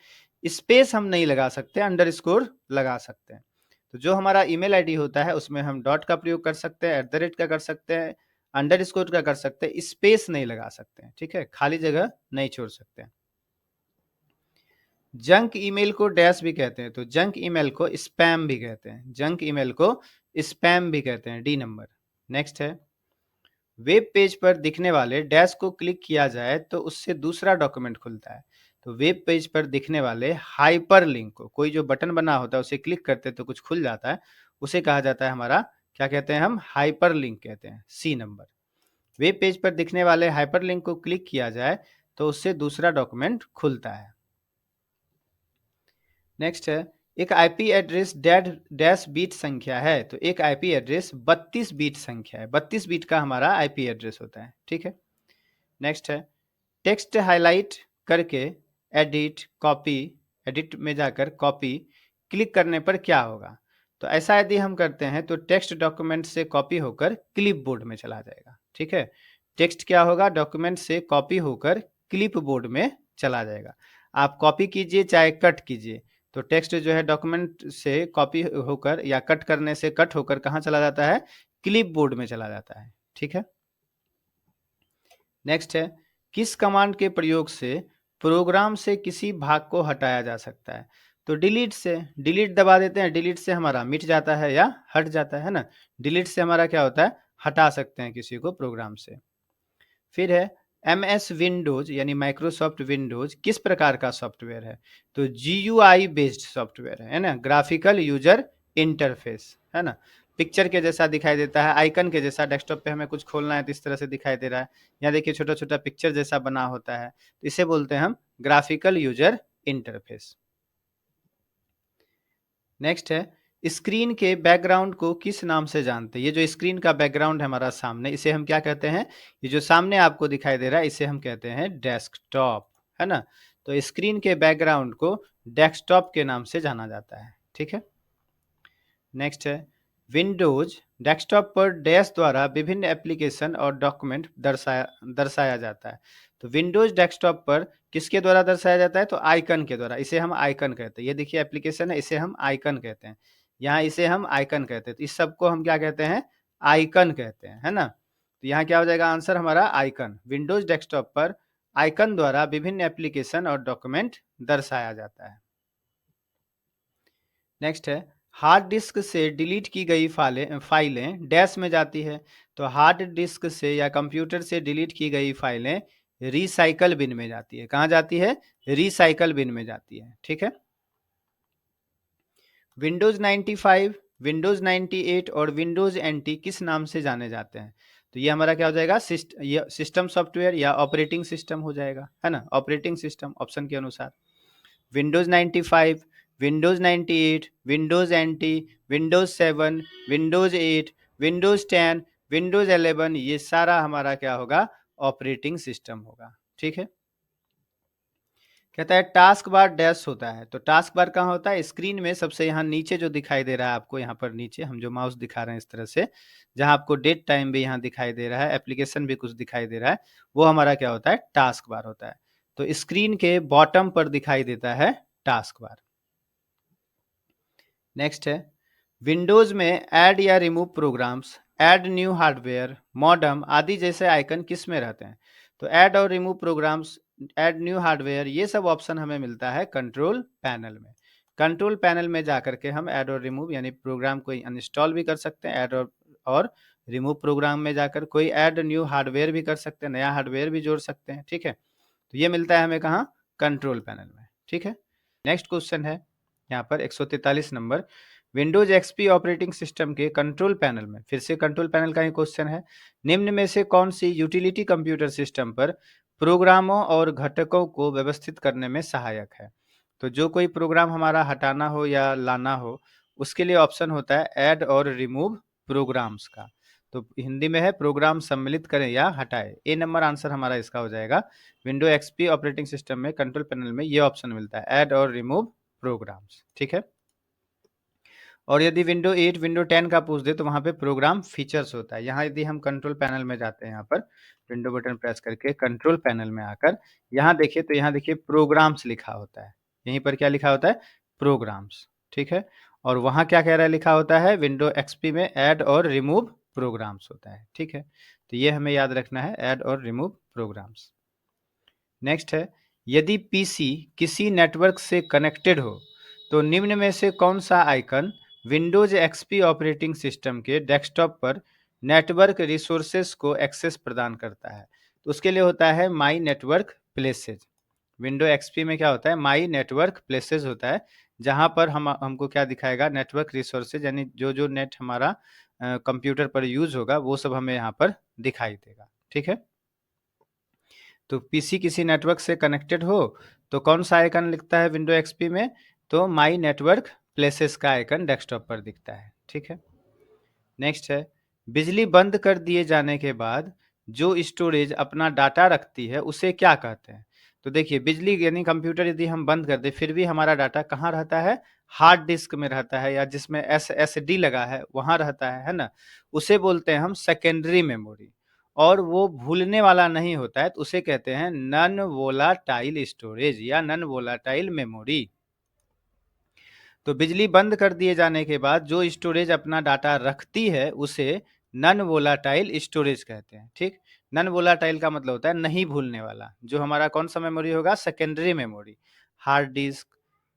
स्पेस हम नहीं लगा सकते, अंडरस्कोर लगा सकते हैं। तो जो हमारा ईमेल आईडी होता है उसमें हम डॉट का प्रयोग कर सकते हैं, @ का कर सकते हैं, अंडरस्कोर का कर सकते हैं, स्पेस नहीं लगा सकते हैं। ठीक है, खाली जगह नहीं छोड़ सकते हैं। जंक ईमेल को डैश भी कहते हैं, तो जंक ईमेल को स्पैम भी कहते हैं, जंक ईमेल को स्पैम भी कहते हैं, डी नंबर। नेक्स्ट है, वेब पेज पर दिखने वाले डैश को क्लिक किया जाए तो उससे दूसरा डॉक्यूमेंट खुलता है। तो वेब पेज पर दिखने वाले हाइपर लिंक को, कोई जो बटन बना होता है उसे क्लिक करते तो कुछ खुल जाता है, उसे कहा जाता है हमारा, क्या कहते हैं हम, हाइपर लिंक कहते हैं, सी नंबर। वेब पेज पर दिखने वाले हाइपर लिंक को क्लिक किया जाए तो उससे दूसरा डॉक्यूमेंट खुलता है। नेक्स्ट है, एक आईपी एड्रेस डैश बीट संख्या है। तो एक आईपी एड्रेस 32 बीट संख्या है, 32 बीट का हमारा आईपी एड्रेस होता है। ठीक है। नेक्स्ट है, टेक्स्ट हाईलाइट करके एडिट में जाकर कॉपी क्लिक करने पर क्या होगा? तो ऐसा यदि हम करते हैं तो टेक्स्ट डॉक्यूमेंट से कॉपी होकर क्लिप बोर्ड में चला जाएगा। ठीक है। टेक्स्ट क्या होगा, डॉक्यूमेंट से कॉपी होकर क्लिप बोर्ड में चला जाएगा। आप कॉपी कीजिए चाहे कट कीजिए, तो टेक्स्ट जो है डॉक्यूमेंट से कॉपी होकर या कट करने से कट होकर कहाँ चला जाता है, क्लिप बोर्ड में चला जाता है। ठीक है। नेक्स्ट है, किस कमांड के प्रयोग से प्रोग्राम से किसी भाग को हटाया जा सकता है? तो डिलीट से, डिलीट दबा देते हैं, डिलीट से हमारा मिट जाता है या हट जाता है ना। डिलीट से हमारा क्या होता है, हटा सकते हैं किसी को प्रोग्राम से। फिर है, MS विंडोज यानी माइक्रोसॉफ्ट विंडोज किस प्रकार का सॉफ्टवेयर है? तो GUI बेस्ड सॉफ्टवेयर है ना, ग्राफिकल यूजर इंटरफेस है ना। पिक्चर के जैसा दिखाई देता है, आइकन के जैसा। डेस्कटॉप पे हमें कुछ खोलना है तो इस तरह से दिखाई दे रहा है। यहाँ देखिए छोटा छोटा पिक्चर जैसा बना होता है, तो इसे बोलते हैं हम ग्राफिकल यूजर इंटरफेस। नेक्स्ट है, स्क्रीन के बैकग्राउंड को किस नाम से जानते हैं? ये जो स्क्रीन का बैकग्राउंड है हमारा सामने, इसे हम क्या कहते हैं? ये जो सामने आपको दिखाई दे रहा है इसे हम कहते हैं डेस्कटॉप, है ना। तो स्क्रीन के बैकग्राउंड को डेस्कटॉप के नाम से जाना जाता है, ठीक है। नेक्स्ट है, विंडोज डेस्कटॉप पर डैश द्वारा विभिन्न एप्लीकेशन और डॉक्यूमेंट दर्शाया दर्शाया जाता है। तो विंडोज डेस्कटॉप पर किसके द्वारा दर्शाया जाता है? तो आइकन के द्वारा। इसे हम आइकन कहते हैं। ये देखिए एप्लीकेशन है, इसे हम आइकन कहते हैं। यहाँ इसे हम आइकन कहते हैं। तो इस सबको हम क्या कहते हैं? आइकन कहते हैं, है ना। तो यहाँ क्या हो जाएगा आंसर हमारा? आइकन। विंडोज डेस्कटॉप पर आइकन द्वारा विभिन्न एप्लीकेशन और डॉक्यूमेंट दर्शाया जाता है। नेक्स्ट है, हार्ड डिस्क से डिलीट की गई फाइलें डैश में जाती है। तो हार्ड डिस्क से या कंप्यूटर से डिलीट की गई फाइलें रिसाइकल बिन में जाती है। कहाँ जाती है? रिसाइकल बिन में जाती है, ठीक है। विंडोज 95, विंडोज 98 और विंडोज एनटी किस नाम से जाने जाते हैं? तो ये हमारा क्या हो जाएगा? ये सिस्टम सॉफ्टवेयर या ऑपरेटिंग सिस्टम हो जाएगा, है ना। ऑपरेटिंग सिस्टम ऑप्शन के अनुसार। Windows 95, Windows 98, Windows NT, Windows 7, Windows 8, Windows 10, Windows 11, ये सारा हमारा क्या होगा? ऑपरेटिंग सिस्टम होगा, ठीक है। कहता है टास्क बार डैश होता है। तो टास्क बार कहाँ होता है? स्क्रीन में सबसे यहाँ नीचे जो दिखाई दे रहा है आपको, यहाँ पर नीचे हम जो माउस दिखा रहे हैं इस तरह से, जहाँ आपको डेट टाइम भी यहाँ दिखाई दे रहा है, एप्लीकेशन भी कुछ दिखाई दे रहा है, वो हमारा क्या होता है? टास्क बार होता है। तो स्क्रीन के बॉटम पर दिखाई देता है टास्क बार। नेक्स्ट है, विंडोज में ऐड या remove programs, add new hardware, modem आदि जैसे आइकन किस में रहते हैं? तो ऐड और remove programs, add new hardware, ये सब ऑप्शन हमें मिलता है कंट्रोल पैनल में। कंट्रोल पैनल में जाकर के हम ऐड और रिमूव यानी प्रोग्राम को अनइंस्टॉल भी कर सकते हैं। ऐड और रिमूव प्रोग्राम में जाकर कोई ऐड न्यू हार्डवेयर भी कर सकते हैं, नया हार्डवेयर भी जोड़ सकते हैं, ठीक है। तो ये मिलता है हमें कहाँ? कंट्रोल पैनल में, ठीक है। नेक्स्ट क्वेश्चन है यहाँ पर 143 number, Windows XP operating system के कंट्रोल पैनल में, फिर से कंट्रोल पैनल का ही क्वेश्चन है, निम्न में से कौन सी यूटिलिटी कंप्यूटर सिस्टम पर प्रोग्रामों और घटकों को व्यवस्थित करने में सहायक है? तो जो कोई प्रोग्राम हमारा हटाना हो या लाना हो, उसके लिए ऑप्शन होता है ऐड और रिमूव प्रोग्राम्स का। तो हिंदी में है प्रोग्राम सम्मिलित करें या हटाए। ए नंबर आंसर हमारा इसका हो जाएगा। विंडो एक्सपी ऑपरेटिंग सिस्टम में कंट्रोल पैनल में ये ऑप्शन मिलता है, ऐड और रिमूव प्रोग्राम्स, ठीक है। और यदि विंडो 8 विंडो 10 का पूछ दे तो वहां पे प्रोग्राम फीचर्स होता है। यहाँ यदि हम कंट्रोल पैनल में जाते हैं, यहाँ पर विंडो बटन प्रेस करके कंट्रोल पैनल में आकर यहाँ देखिए, तो यहाँ देखिए प्रोग्राम्स लिखा होता है। यहीं पर क्या लिखा होता है? प्रोग्राम्स, ठीक है। और वहाँ क्या कह रहा है? लिखा होता है विंडो एक्सपी में ऐड और रिमूव प्रोग्राम्स होता है, ठीक है। तो ये हमें याद रखना है, ऐड और रिमूव प्रोग्राम्स। नेक्स्ट है, यदि पीसी किसी नेटवर्क से कनेक्टेड हो तो निम्न में से कौन सा icon Windows XP operating system के डेस्कटॉप पर नेटवर्क रिसोर्सेज को एक्सेस प्रदान करता है? तो उसके लिए होता है my network places. Window XP में क्या होता है? माई नेटवर्क प्लेसेज होता है, जहां पर हमको क्या दिखाएगा? नेटवर्क रिसोर्सेज, यानी जो जो नेट हमारा कंप्यूटर पर यूज होगा वो सब हमें यहाँ पर दिखाई देगा, ठीक है। तो पीसी किसी नेटवर्क से कनेक्टेड हो तो कौन सा आइकन लिखता है विंडो एक्सपी में? तो माई नेटवर्क प्लेसेस का आइकन डेस्कटॉप पर दिखता है, ठीक है। नेक्स्ट है, बिजली बंद कर दिए जाने के बाद जो स्टोरेज अपना डाटा रखती है उसे क्या कहते हैं? तो देखिए बिजली यानी कंप्यूटर यदि हम बंद कर दे फिर भी हमारा डाटा कहाँ रहता है? हार्ड डिस्क में रहता है, या जिसमें एस डी लगा है वहां रहता है ना। उसे बोलते हैं हम सेकेंडरी मेमोरी। और वो भूलने वाला नहीं होता है, तो उसे कहते हैं नन वोलाटाइल स्टोरेज या नन वोलाटाइल मेमोरी। तो बिजली बंद कर दिए जाने के बाद जो स्टोरेज अपना डाटा रखती है उसे नन वोलाटाइल स्टोरेज कहते हैं, ठीक। नन वोलाटाइल का मतलब होता है नहीं भूलने वाला। जो हमारा कौन सा मेमोरी होगा? Secondary memory. Hard disk,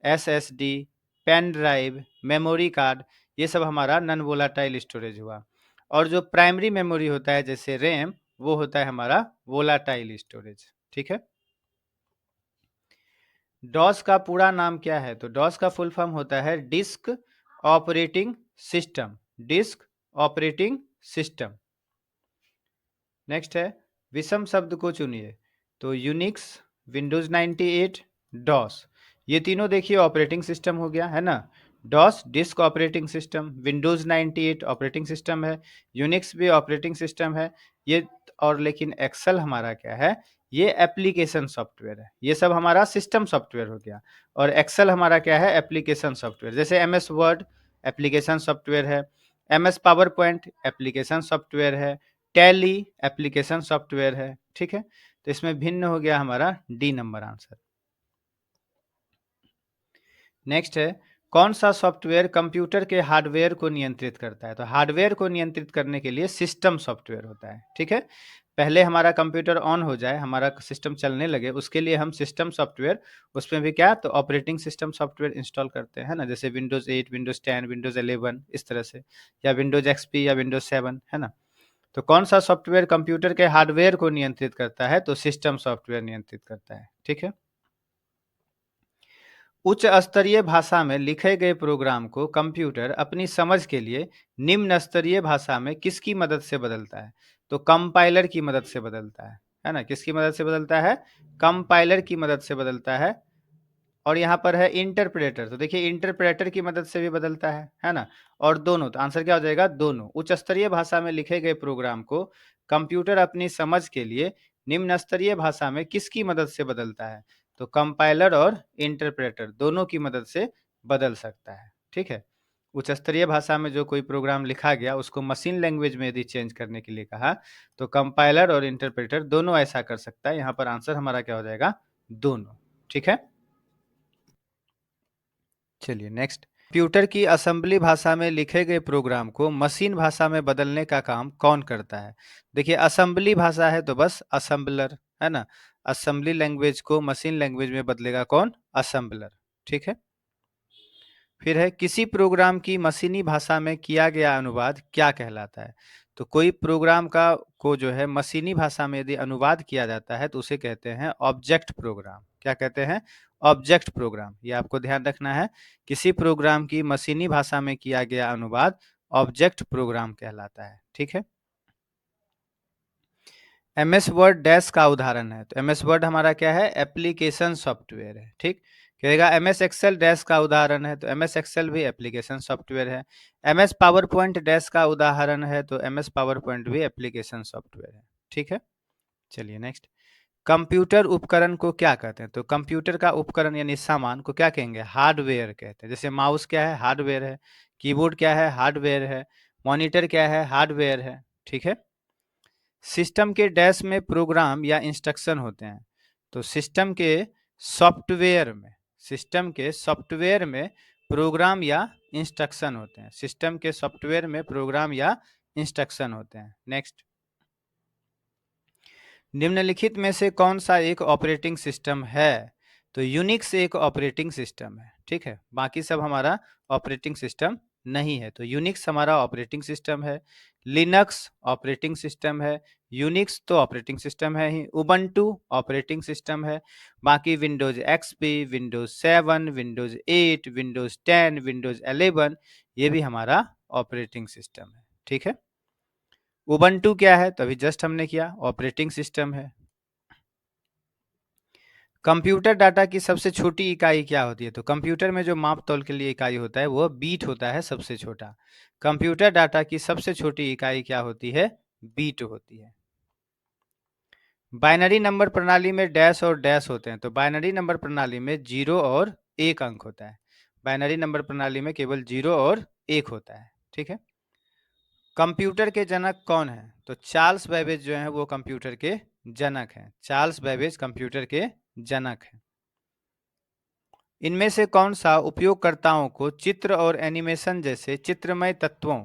SSD, pen drive, memory card, ये सब हमारा नन वोलाटाइल स्टोरेज हुआ। और जो प्राइमरी मेमोरी होता है जैसे रैम, वो होता है हमारा वोलाटाइल स्टोरेज, ठीक है। डॉस का पूरा नाम क्या है? तो डॉस का फुल फॉर्म होता है disc operating system. Disc operating system. Next है विषम शब्द को चुनिए, तो यूनिक्स, विंडोज 98, डॉस, ये तीनों देखिए ऑपरेटिंग सिस्टम हो गया है ना। DOS disk operating system, Windows 98 operating system है, यूनिक्स भी ऑपरेटिंग सिस्टम है ये। और लेकिन एक्सेल हमारा क्या है, ये एप्लीकेशन सॉफ्टवेयर है, ये सब हमारा सिस्टम सॉफ्टवेयर हो गया। और एक्सेल हमारा क्या है, एप्लीकेशन सॉफ्टवेयर। जैसे M S Word application software है, M S PowerPoint application software है, टैली एप्लीकेशन सॉफ्टवेयर है, ठीक है। तो इसमें भिन्न हो गया हमारा डी नंबर आंसर। नेक्स्ट है कौन सा सॉफ्टवेयर कंप्यूटर के हार्डवेयर को नियंत्रित करता है, तो हार्डवेयर को नियंत्रित करने के लिए सिस्टम सॉफ्टवेयर होता है, ठीक है। पहले हमारा कंप्यूटर ऑन हो जाए, हमारा सिस्टम चलने लगे, उसके लिए हम सिस्टम सॉफ्टवेयर, उसमें भी क्या, तो ऑपरेटिंग सिस्टम सॉफ्टवेयर इंस्टॉल करते हैं ना, जैसे विंडोज 8, विंडोज 10, विंडोज 11 इस तरह से, या विंडोज एक्सपी या विंडोज 7 है ना। तो कौन सा सॉफ्टवेयर कंप्यूटर के हार्डवेयर को नियंत्रित करता है, तो सिस्टम सॉफ्टवेयर नियंत्रित करता है, ठीक है। उच्च स्तरीय भाषा में लिखे गए प्रोग्राम को कंप्यूटर अपनी समझ के लिए निम्न स्तरीय भाषा में किसकी मदद से बदलता है, तो कंपाइलर की मदद से बदलता है ना। किसकी मदद से बदलता है, कंपाइलर की मदद से बदलता है। और यहाँ पर है इंटरप्रेटर, तो देखिए इंटरप्रेटर की मदद से भी बदलता है ना। और दोनों, तो आंसर क्या हो जाएगा, दोनों। उच्च स्तरीय भाषा में लिखे गए प्रोग्राम को कंप्यूटर अपनी समझ के लिए निम्न स्तरीय भाषा में किसकी मदद से बदलता है, तो कंपाइलर और इंटरप्रेटर दोनों की मदद से बदल सकता है, ठीक है। उच्च स्तरीय भाषा में जो कोई प्रोग्राम लिखा गया उसको मशीन लैंग्वेज में यदि चेंज करने के लिए कहा, तो कंपाइलर और इंटरप्रेटर दोनों ऐसा कर सकता है। यहाँ पर आंसर हमारा क्या हो जाएगा, दोनों, ठीक है। चलिए नेक्स्ट, कंप्यूटर की असेंबली भाषा में लिखे गए प्रोग्राम को मशीन भाषा में बदलने का काम कौन करता है। देखिए असेंबली भाषा है तो बस असेंबलर है ना, असेंबली लैंग्वेज को मशीन लैंग्वेज में बदलेगा कौन, असेंबलर, ठीक है। फिर है किसी प्रोग्राम की मशीनी भाषा में किया गया अनुवाद क्या कहलाता है, तो कोई प्रोग्राम का को जो है मशीनी भाषा में यदि अनुवाद किया जाता है तो उसे कहते हैं ऑब्जेक्ट प्रोग्राम। क्या कहते हैं, ऑब्जेक्ट प्रोग्राम। ये आपको ध्यान रखना है, किसी प्रोग्राम की मशीनी भाषा में किया गया अनुवाद ऑब्जेक्ट प्रोग्राम कहलाता है, ठीक है। एम एस वर्ड डैश का उदाहरण है, तो एम एस वर्ड हमारा क्या है, एप्लीकेशन सॉफ्टवेयर है, ठीक। कहेगा एम एस एक्सेल डैश का उदाहरण है, तो एम एस एक्सेल भी एप्लीकेशन सॉफ्टवेयर है। M S PowerPoint dash का उदाहरण है, तो एम एस पावर पॉइंट भी एप्लीकेशन सॉफ्टवेयर है, ठीक है। चलिए नेक्स्ट, कंप्यूटर उपकरण को क्या कहते हैं, तो कंप्यूटर का उपकरण यानी सामान को क्या कहेंगे, हार्डवेयर कहते हैं। जैसे माउस क्या है, हार्डवेयर है। कीबोर्ड क्या है, हार्डवेयर है। मॉनिटर क्या है, हार्डवेयर है, ठीक है। सिस्टम के डैश में प्रोग्राम या इंस्ट्रक्शन होते हैं, तो सिस्टम के सॉफ्टवेयर में प्रोग्राम या इंस्ट्रक्शन होते हैं, सिस्टम के सॉफ्टवेयर में प्रोग्राम या इंस्ट्रक्शन होते हैं। नेक्स्ट, निम्नलिखित में से कौन सा एक ऑपरेटिंग सिस्टम है, तो यूनिक्स एक ऑपरेटिंग सिस्टम है, ठीक है। बाकी सब हमारा ऑपरेटिंग सिस्टम नहीं है, तो यूनिक्स हमारा ऑपरेटिंग सिस्टम है। लिनक्स ऑपरेटिंग सिस्टम है, यूनिक्स तो ऑपरेटिंग सिस्टम है ही। उबंटू ऑपरेटिंग सिस्टम है। बाकी Windows XP, Windows 7, Windows 8, Windows 10, Windows 11 ये भी हमारा ऑपरेटिंग सिस्टम है, ठीक है। उबंटू क्या है, तो अभी जस्ट हमने किया, ऑपरेटिंग सिस्टम है। कंप्यूटर डाटा की सबसे छोटी इकाई क्या होती है, तो कंप्यूटर में जो माप तौल के लिए इकाई होता है वो बीट होता है सबसे छोटा। कंप्यूटर डाटा की सबसे छोटी इकाई क्या होती है, बीट होती है। बाइनरी नंबर प्रणाली में डैश और डैश होते हैं, तो बाइनरी नंबर प्रणाली में 0 और 1 अंक होता है। बाइनरी नंबर प्रणाली में केवल 0 और 1 होता है, ठीक है। कंप्यूटर के जनक कौन है, तो चार्ल्स बेबेज जो है वो कंप्यूटर के जनक हैं। चार्ल्स बेबेज कंप्यूटर के जनक हैं। इनमें से कौन सा उपयोगकर्ताओं को चित्र और एनिमेशन जैसे चित्रमय तत्वों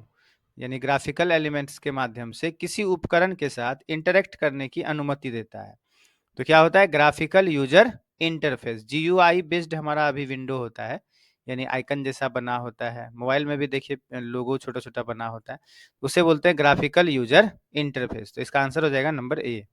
यानी ग्राफिकल एलिमेंट्स के माध्यम से किसी उपकरण के साथ इंटरेक्ट करने की अनुमति देता है, तो क्या होता है, graphical user interface. GUI based हमारा अभी विंडो होता है, यानी आइकन जैसा बना होता है। मोबाइल में भी देखिए लोगो छोटा छोटा बना होता है, उसे बोलते हैं ग्राफिकल यूजर इंटरफेस। तो इसका आंसर हो जाएगा नंबर ए।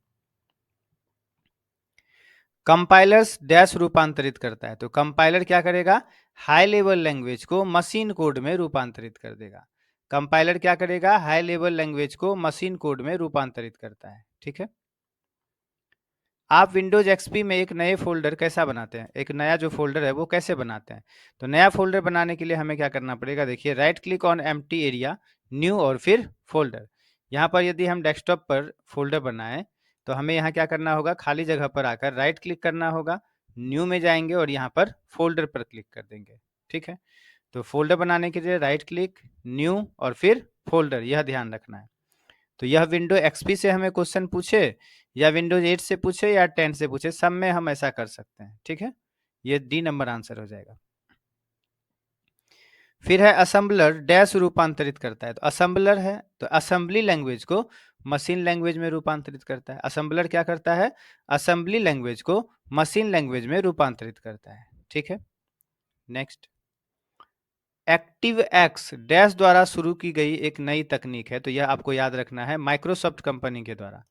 कंपाइलर्स डैश रूपांतरित करता है, तो कंपाइलर क्या करेगा, हाई लेवल लैंग्वेज को मशीन कोड में रूपांतरित कर देगा। कंपाइलर क्या करेगा, हाई लेवल लैंग्वेज को मशीन कोड में रूपांतरित करता है। ठीक है, आप विंडोज एक्सपी में एक नए फोल्डर कैसा बनाते हैं, एक नया जो फोल्डर है वो कैसे बनाते हैं? तो नया फोल्डर बनाने के लिए हमें क्या करना पड़ेगा, देखिए right click on empty area, new और फिर फोल्डर। यहाँ पर यदि हम डेस्कटॉप पर फोल्डर बनाएं तो हमें यहाँ क्या करना होगा, खाली जगह पर आकर राइट क्लिक करना होगा, न्यू में जाएंगे और यहाँ पर फोल्डर पर क्लिक कर देंगे। ठीक है, तो फोल्डर बनाने के लिए राइट क्लिक, न्यू और फिर फोल्डर, यह ध्यान रखना है। तो यह विंडो एक्सपी से हमें क्वेश्चन पूछे या विंडोज 8 से पूछे या 10 से पूछे, सब में हम ऐसा कर सकते हैं। ठीक है, ये डी नंबर आंसर हो जाएगा। फिर है असेंबलर डैश रूपांतरित करता है, तो असेंबलर है तो असेंबली लैंग्वेज को मशीन लैंग्वेज में रूपांतरित करता है। असेंबलर क्या करता है, असेंबली लैंग्वेज को मशीन लैंग्वेज में रूपांतरित करता है। ठीक है, नेक्स्ट, एक्टिव एक्स डैश द्वारा शुरू की गई एक नई तकनीक है, तो यह आपको याद रखना है, माइक्रोसॉफ्ट कंपनी के द्वारा।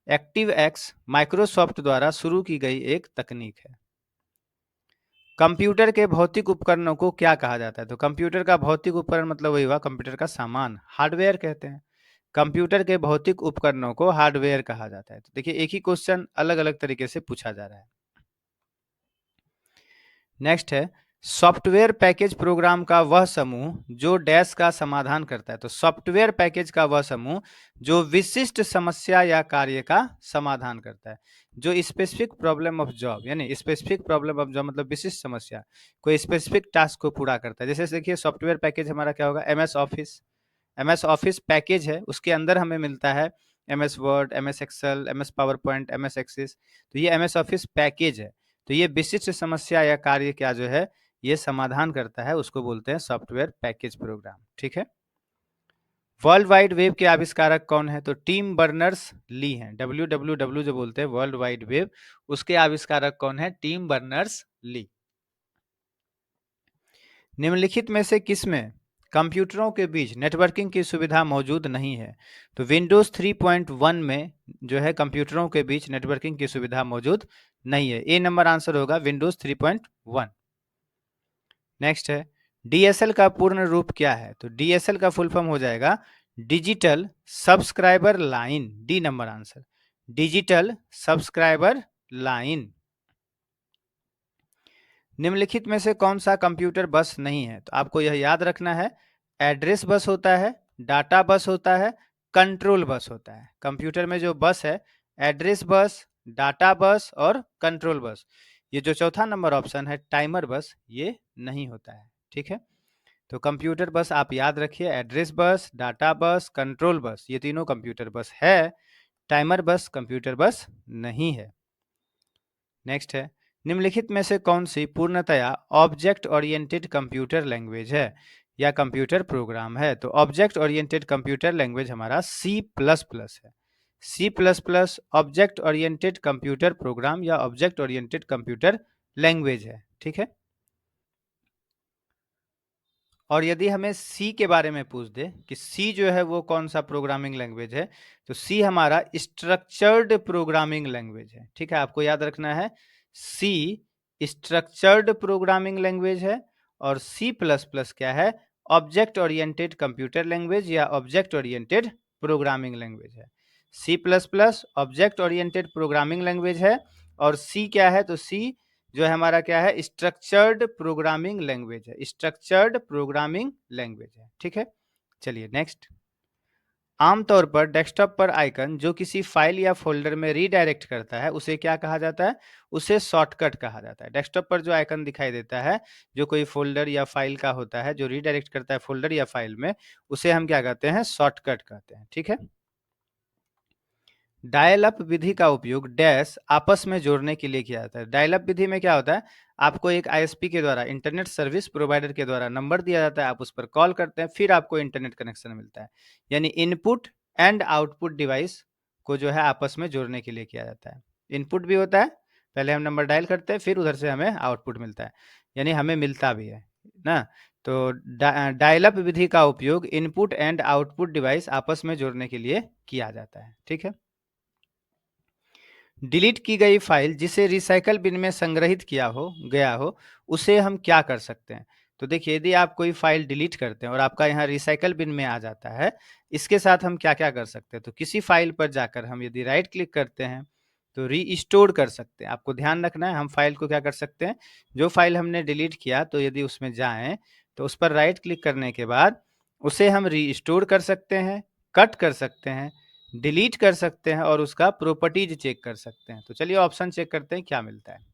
एक्टिव एक्स माइक्रोसॉफ्ट द्वारा शुरू की गई एक तकनीक है। कंप्यूटर के भौतिक उपकरणों को क्या कहा जाता है, तो कंप्यूटर का भौतिक उपकरण मतलब वही हुआ कंप्यूटर का सामान, हार्डवेयर कहते हैं। कंप्यूटर के भौतिक उपकरणों को हार्डवेयर कहा जाता है। तो देखिए एक ही क्वेश्चन अलग अलग तरीके से पूछा जा रहा है। नेक्स्ट है, सॉफ्टवेयर पैकेज प्रोग्राम का वह समूह जो डैश का समाधान करता है, तो सॉफ्टवेयर पैकेज का वह समूह जो विशिष्ट समस्या या कार्य का समाधान करता है, जो स्पेसिफिक प्रॉब्लम ऑफ जॉब, यानी स्पेसिफिक प्रॉब्लम ऑफ जॉब मतलब विशिष्ट समस्या, कोई स्पेसिफिक टास्क को पूरा करता है। जैसे देखिए सॉफ्टवेयर पैकेज हमारा क्या होगा, MS Office, MS Office package है, उसके अंदर हमें मिलता है MS Word, MS Excel, MS PowerPoint, MS Access, तो ये एमएस ऑफिस पैकेज है। तो ये विशिष्ट समस्या या कार्य क्या जो है ये समाधान करता है, उसको बोलते हैं सॉफ्टवेयर पैकेज प्रोग्राम। ठीक है, वर्ल्ड वाइड वेब के आविष्कारक कौन है, तो टिम बर्नर्स ली हैं। www जो बोलते हैं वर्ल्ड वाइड वेब, उसके आविष्कारक कौन है, टिम बर्नर्स ली। निम्नलिखित में से किसमें कंप्यूटरों के बीच नेटवर्किंग की सुविधा मौजूद नहीं है, तो विंडोज 3.1 में जो है कंप्यूटरों के बीच नेटवर्किंग की सुविधा मौजूद नहीं है। ए नंबर आंसर होगा विंडोज 3.1। नेक्स्ट है, डीएसएल का पूर्ण रूप क्या है, तो डीएसएल का फुल फॉर्म हो जाएगा digital subscriber line, D number answer, digital subscriber line. निम्नलिखित में से कौन सा कंप्यूटर बस नहीं है, तो आपको यह याद रखना है, एड्रेस बस होता है, डाटा बस होता है, कंट्रोल बस होता है। कंप्यूटर में जो बस है, एड्रेस बस, डाटा बस और कंट्रोल बस। ये जो चौथा नंबर ऑप्शन है टाइमर बस, ये नहीं होता है। ठीक है, तो कंप्यूटर बस आप याद रखिए, एड्रेस बस, डाटा बस, कंट्रोल बस, ये तीनों कंप्यूटर बस है, टाइमर बस कंप्यूटर बस नहीं है। नेक्स्ट है, निम्नलिखित में से कौन सी पूर्णतया ऑब्जेक्ट ओरिएंटेड कंप्यूटर लैंग्वेज है या कंप्यूटर प्रोग्राम है, तो ऑब्जेक्ट ओरिएंटेड कंप्यूटर लैंग्वेज हमारा C++ है। C++ object oriented computer program या ऑब्जेक्ट ओरिएंटेड कंप्यूटर लैंग्वेज है। ठीक है, और यदि हमें सी के बारे में पूछ दे कि सी जो है वो कौन सा प्रोग्रामिंग लैंग्वेज है, तो सी हमारा स्ट्रक्चर्ड प्रोग्रामिंग लैंग्वेज है। ठीक है, आपको याद रखना है, सी स्ट्रक्चर्ड प्रोग्रामिंग लैंग्वेज है और सी प्लस प्लस क्या है, ऑब्जेक्ट ओरिएंटेड कंप्यूटर लैंग्वेज या ऑब्जेक्ट ओरिएंटेड प्रोग्रामिंग लैंग्वेज है। C plus plus object oriented programming language है और सी क्या है, तो सी जो है हमारा क्या है, स्ट्रक्चर्ड प्रोग्रामिंग लैंग्वेज है, स्ट्रक्चर्ड प्रोग्रामिंग लैंग्वेज है। ठीक है, चलिए नेक्स्ट, आमतौर पर डेस्कटॉप पर आइकन जो किसी फाइल या फोल्डर में रीडायरेक्ट करता है उसे क्या कहा जाता है, उसे शॉर्टकट कहा जाता है। डेस्कटॉप पर जो आइकन दिखाई देता है जो कोई फोल्डर या फाइल का होता है, जो रीडायरेक्ट करता है फोल्डर या फाइल में, उसे हम क्या कहते हैं, शॉर्टकट कहते हैं। ठीक है, डायल अप विधि का उपयोग डैश आपस में जोड़ने के लिए किया जाता है। डायल अप विधि में क्या होता है, आपको एक आईएसपी के द्वारा, इंटरनेट सर्विस प्रोवाइडर के द्वारा नंबर दिया जाता है, आप उस पर कॉल करते हैं, फिर आपको इंटरनेट कनेक्शन मिलता है। यानी इनपुट एंड आउटपुट डिवाइस को जो है आपस में जोड़ने के लिए किया जाता है। इनपुट भी होता है, पहले हम नंबर डायल करते हैं, फिर उधर से हमें आउटपुट मिलता है, यानी हमें मिलता भी है ना। तो डायल अप विधि का उपयोग इनपुट एंड आउटपुट डिवाइस आपस में जोड़ने के लिए किया जाता है। ठीक है, डिलीट की गई फाइल जिसे रिसाइकल बिन में संग्रहित किया हो गया हो, उसे हम क्या कर सकते हैं, तो देखिए यदि आप कोई फाइल डिलीट करते हैं और आपका यहाँ रिसाइकल बिन में आ जाता है, इसके साथ हम क्या-क्या कर सकते हैं? तो किसी फाइल पर जाकर हम यदि राइट क्लिक करते हैं, तो रीस्टोर कर सकते हैं। आपको ध्यान रखना है, हम फाइल को क्या कर सकते हैं, जो फाइल हमने डिलीट किया तो यदि उसमें जाएँ, तो उस पर राइट क्लिक करने के बाद उसे हम रीस्टोर कर सकते हैं, कट कर सकते हैं, डिलीट कर सकते हैं और उसका प्रॉपर्टीज चेक कर सकते हैं। तो चलिए ऑप्शन चेक करते हैं क्या मिलता है।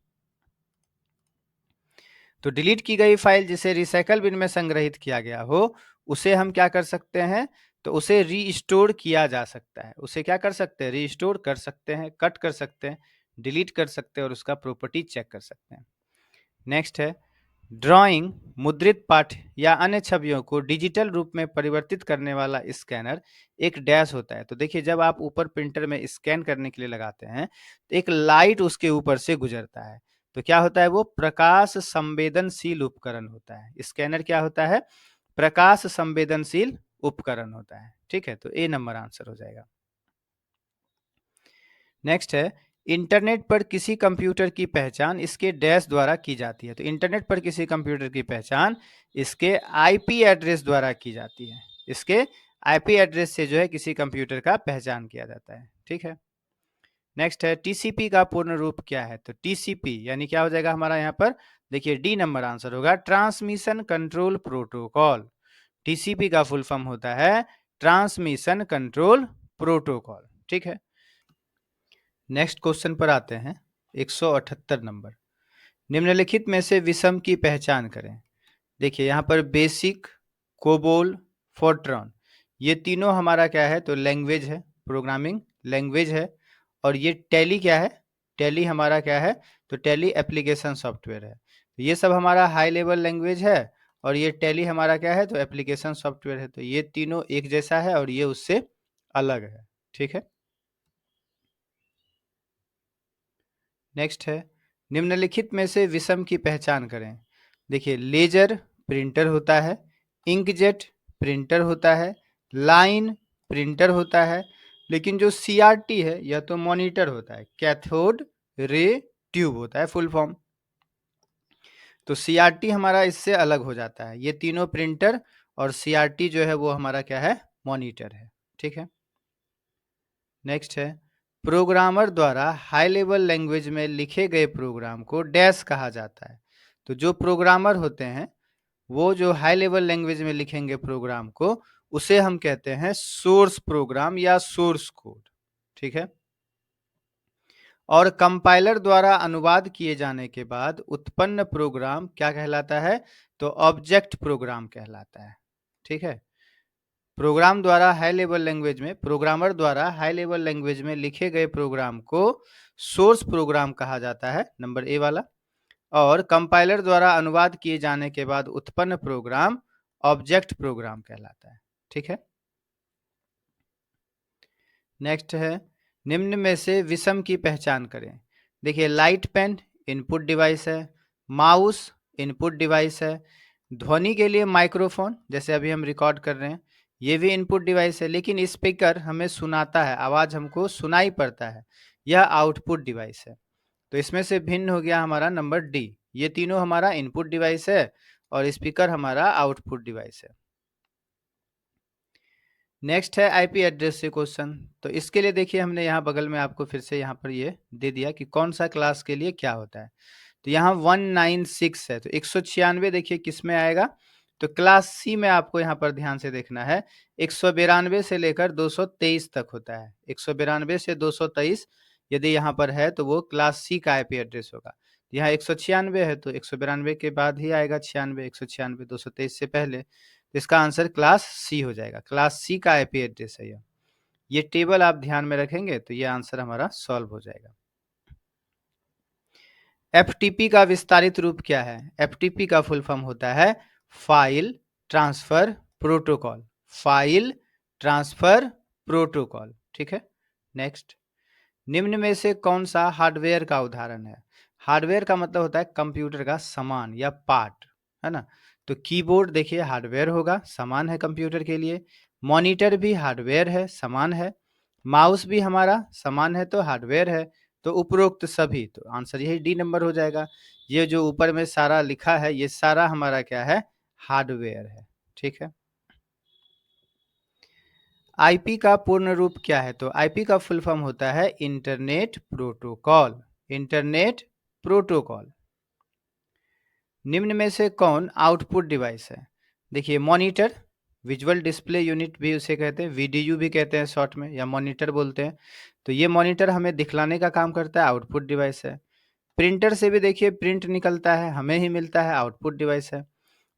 तो डिलीट की गई फाइल जिसे रिसाइकल बिन में संग्रहित किया गया हो, उसे हम क्या कर सकते हैं, तो उसे रीस्टोर किया जा सकता है। उसे क्या कर सकते हैं, रीस्टोर कर सकते हैं, कट कर सकते हैं, डिलीट कर सकते हैं और उसका प्रॉपर्टीज चेक कर सकते हैं। नेक्स्ट है ड्राइंग, मुद्रित पाठ या अन्य छवियों को डिजिटल रूप में परिवर्तित करने वाला स्कैनर एक डैश होता है। तो देखिए जब आप ऊपर प्रिंटर में स्कैन करने के लिए लगाते हैं, तो एक लाइट उसके ऊपर से गुजरता है। तो क्या होता है, वो प्रकाश संवेदनशील उपकरण होता है। स्कैनर क्या होता है, प्रकाश संवेदनशील उपकरण होता है। ठीक है, तो ए नंबर आंसर हो जाएगा। नेक्स्ट है इंटरनेट पर किसी कंप्यूटर की पहचान इसके डैश द्वारा की जाती है। तो इंटरनेट पर किसी कंप्यूटर की पहचान इसके आईपी एड्रेस द्वारा की जाती है। इसके आईपी एड्रेस से जो है किसी कंप्यूटर का पहचान किया जाता है। ठीक है, नेक्स्ट है टीसीपी का पूर्ण रूप क्या है। तो टीसीपी यानी क्या हो जाएगा हमारा यहाँ पर, देखिए डी नंबर आंसर होगा, ट्रांसमिशन कंट्रोल प्रोटोकॉल। टीसीपी का फुल फॉर्म होता है ट्रांसमिशन कंट्रोल प्रोटोकॉल। ठीक है, नेक्स्ट क्वेश्चन पर आते हैं 178 नंबर। निम्नलिखित में से विषम की पहचान करें। देखिए यहाँ पर बेसिक, कोबोल, फोर्ट्रॉन, ये तीनों हमारा क्या है, तो लैंग्वेज है, प्रोग्रामिंग लैंग्वेज है। और ये टैली क्या है, टैली हमारा क्या है, तो टैली एप्लीकेशन सॉफ्टवेयर है। तो ये सब हमारा हाई लेवल लैंग्वेज है और ये टैली हमारा क्या है, तो एप्लीकेशन सॉफ्टवेयर है। तो ये तीनों एक जैसा है और ये उससे अलग है। ठीक है, नेक्स्ट है निम्नलिखित में से विषम की पहचान करें। देखिए लेजर प्रिंटर होता है, इंकजेट प्रिंटर होता है, लाइन प्रिंटर होता है, लेकिन जो सीआरटी है यह तो मॉनिटर होता है, कैथोड रे ट्यूब होता है फुल फॉर्म। तो सीआरटी हमारा इससे अलग हो जाता है। ये तीनों प्रिंटर और सीआरटी जो है वो हमारा क्या है, मॉनिटर है। ठीक है, नेक्स्ट है प्रोग्रामर द्वारा हाई लेवल लैंग्वेज में लिखे गए प्रोग्राम को डैश कहा जाता है। तो जो प्रोग्रामर होते हैं वो जो हाई लेवल लैंग्वेज में लिखेंगे प्रोग्राम को, उसे हम कहते हैं सोर्स प्रोग्राम या सोर्स कोड। ठीक है, और कंपाइलर द्वारा अनुवाद किए जाने के बाद उत्पन्न प्रोग्राम क्या कहलाता है, तो ऑब्जेक्ट प्रोग्राम कहलाता है। ठीक है, प्रोग्राम द्वारा हाई लेवल लैंग्वेज में, प्रोग्रामर द्वारा हाई लेवल लैंग्वेज में लिखे गए प्रोग्राम को सोर्स प्रोग्राम कहा जाता है, नंबर ए वाला। और कंपाइलर द्वारा अनुवाद किए जाने के बाद उत्पन्न प्रोग्राम ऑब्जेक्ट प्रोग्राम कहलाता है। ठीक है, नेक्स्ट है निम्न में से विषम की पहचान करें। देखिए लाइट पेन इनपुट डिवाइस है, माउस इनपुट डिवाइस है, ध्वनि के लिए माइक्रोफोन जैसे अभी हम रिकॉर्ड कर रहे हैं ये भी इनपुट डिवाइस है, लेकिन स्पीकर हमें सुनाता है, आवाज हमको सुनाई पड़ता है, यह आउटपुट डिवाइस है। तो इसमें से भिन्न हो गया हमारा नंबर डी, ये तीनों हमारा इनपुट डिवाइस है और स्पीकर हमारा आउटपुट डिवाइस है। नेक्स्ट है आईपी एड्रेस से क्वेश्चन। तो इसके लिए देखिए हमने यहाँ बगल में आपको फिर से यहाँ पर ये दे दिया कि कौन सा क्लास के लिए क्या होता है। तो यहाँ 196 है, तो 196 देखिए किस में आएगा, तो क्लास सी में आपको यहाँ पर ध्यान से देखना है। 192 से लेकर 223 तक होता है, 192 से 223 यदि यहाँ पर है तो वो क्लास सी का आईपी एड्रेस होगा। यहाँ 196 है तो 192 के बाद ही आएगा 96, 196 223 से पहले, तो इसका आंसर क्लास सी हो जाएगा। क्लास सी का आईपी एड्रेस है ये टेबल आप ध्यान में रखेंगे तो ये आंसर हमारा सॉल्व हो जाएगा। एफटीपी का विस्तारित रूप क्या है। एफटीपी का फुल फॉर्म होता है file transfer protocol, file transfer protocol. ठीक है, नेक्स्ट निम्न में से कौन सा हार्डवेयर का उदाहरण है। हार्डवेयर का मतलब होता है कंप्यूटर का सामान या पार्ट, है ना। तो कीबोर्ड देखिए हार्डवेयर होगा, सामान है कंप्यूटर के लिए। मॉनिटर भी हार्डवेयर है, सामान है। माउस भी हमारा सामान है तो हार्डवेयर है। तो उपरोक्त सभी, तो आंसर यही डी नंबर हो जाएगा। ये जो ऊपर में सारा लिखा है ये सारा हमारा क्या है, हार्डवेयर है। ठीक है। आईपी का पूर्ण रूप क्या है? तो आईपी का फुल फॉर्म होता है इंटरनेट प्रोटोकॉल। Internet protocol. निम्न में से कौन आउटपुट डिवाइस है? देखिए, मॉनिटर, विजुअल डिस्प्ले यूनिट भी उसे कहते हैं, वीडीयू भी कहते हैं शॉर्ट में, या मॉनिटर बोलते हैं। तो ये मॉनिटर हमें दिखलाने का काम करता है, आउटपुट डिवाइस है। प्रिंटर से भी देखिए प्रिंट निकलता है, हमें ही मिलता है, आउटपुट डिवाइस है।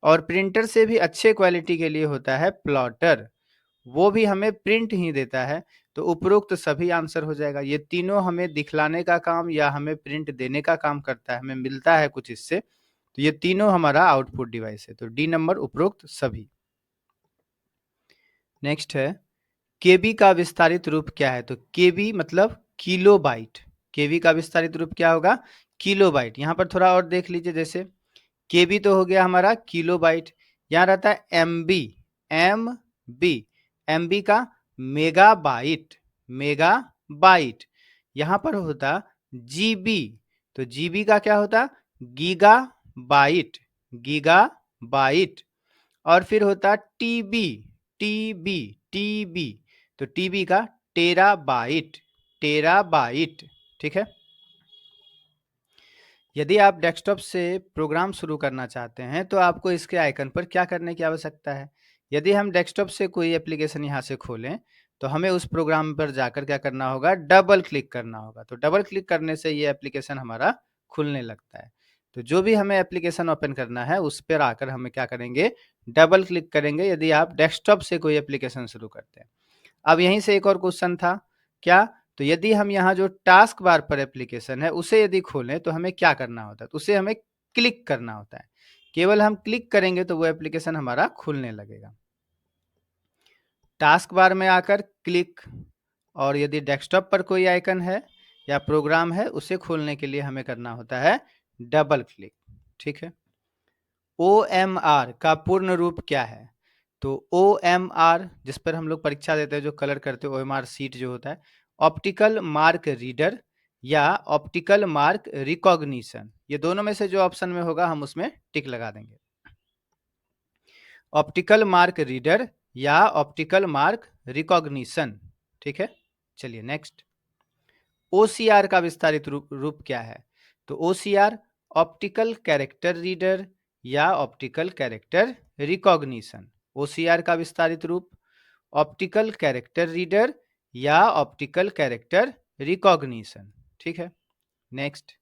और प्रिंटर से भी अच्छे क्वालिटी के लिए होता है प्लॉटर, वो भी हमें प्रिंट ही देता है। तो उपरोक्त सभी आंसर हो जाएगा। ये तीनों हमें दिखलाने का काम या हमें प्रिंट देने का काम करता है, हमें मिलता है कुछ इससे, तो ये तीनों हमारा आउटपुट डिवाइस है। तो डी नंबर उपरोक्त सभी। नेक्स्ट है, केबी का विस्तारित रूप क्या है? तो केबी मतलब किलो बाइट। केबी का विस्तारित रूप क्या होगा? Kilo byte. यहाँ पर थोड़ा और देख लीजिए, जैसे केबी तो हो गया हमारा किलो बाइट, यहाँ रहता है एमबी। एमबी, एमबी का मेगा बाइट, मेगा बाइट। यहाँ पर होता जीबी, तो जीबी का क्या होता? Gigabyte, gigabyte. और फिर होता टीबी, टीबी, टीबी, तो टीबी का टेरा बाइट, टेरा बाइट। ठीक है। यदि आप डेस्कटॉप से प्रोग्राम शुरू करना चाहते हैं तो आपको इसके आइकन पर क्या करने की आवश्यकता है? यदि हम डेस्कटॉप से कोई एप्लीकेशन यहाँ से खोलें तो हमें उस प्रोग्राम पर जाकर क्या करना होगा? डबल क्लिक करना होगा। तो डबल क्लिक करने से ये एप्लीकेशन हमारा खुलने लगता है। तो जो भी हमें एप्लीकेशन ओपन करना है उस पर आकर हमें क्या करेंगे? डबल क्लिक करेंगे, यदि आप डेस्कटॉप से कोई एप्लीकेशन शुरू करते हैं। अब यहीं से एक और क्वेश्चन था, क्या? तो यदि हम यहाँ जो टास्क बार पर एप्लीकेशन है उसे यदि खोलें तो हमें क्या करना होता है? तो उसे हमें क्लिक करना होता है। केवल हम क्लिक करेंगे तो वो एप्लीकेशन हमारा खुलने लगेगा। टास्क बार में आकर क्लिक, और यदि डेस्कटॉप पर कोई आइकन है या प्रोग्राम है उसे खोलने के लिए हमें करना होता है डबल क्लिक। ठीक है। OMR का पूर्ण रूप क्या है? तो OMR, जिस पर हम लोग परीक्षा देते हैं, जो कलर करते हैं, OMR सीट जो होता है, ऑप्टिकल मार्क रीडर या ऑप्टिकल मार्क रिकॉग्निशन, ये दोनों में से जो ऑप्शन में होगा हम उसमें टिक लगा देंगे। ऑप्टिकल मार्क रीडर या ऑप्टिकल मार्क रिकॉग्निशन। ठीक है। चलिए नेक्स्ट, OCR का विस्तारित रूप क्या है? तो OCR ऑप्टिकल कैरेक्टर रीडर या ऑप्टिकल कैरेक्टर रिकॉग्निशन। OCR का विस्तारित रूप ऑप्टिकल कैरेक्टर रीडर या ऑप्टिकल कैरेक्टर रिकॉग्निशन। ठीक है। नेक्स्ट,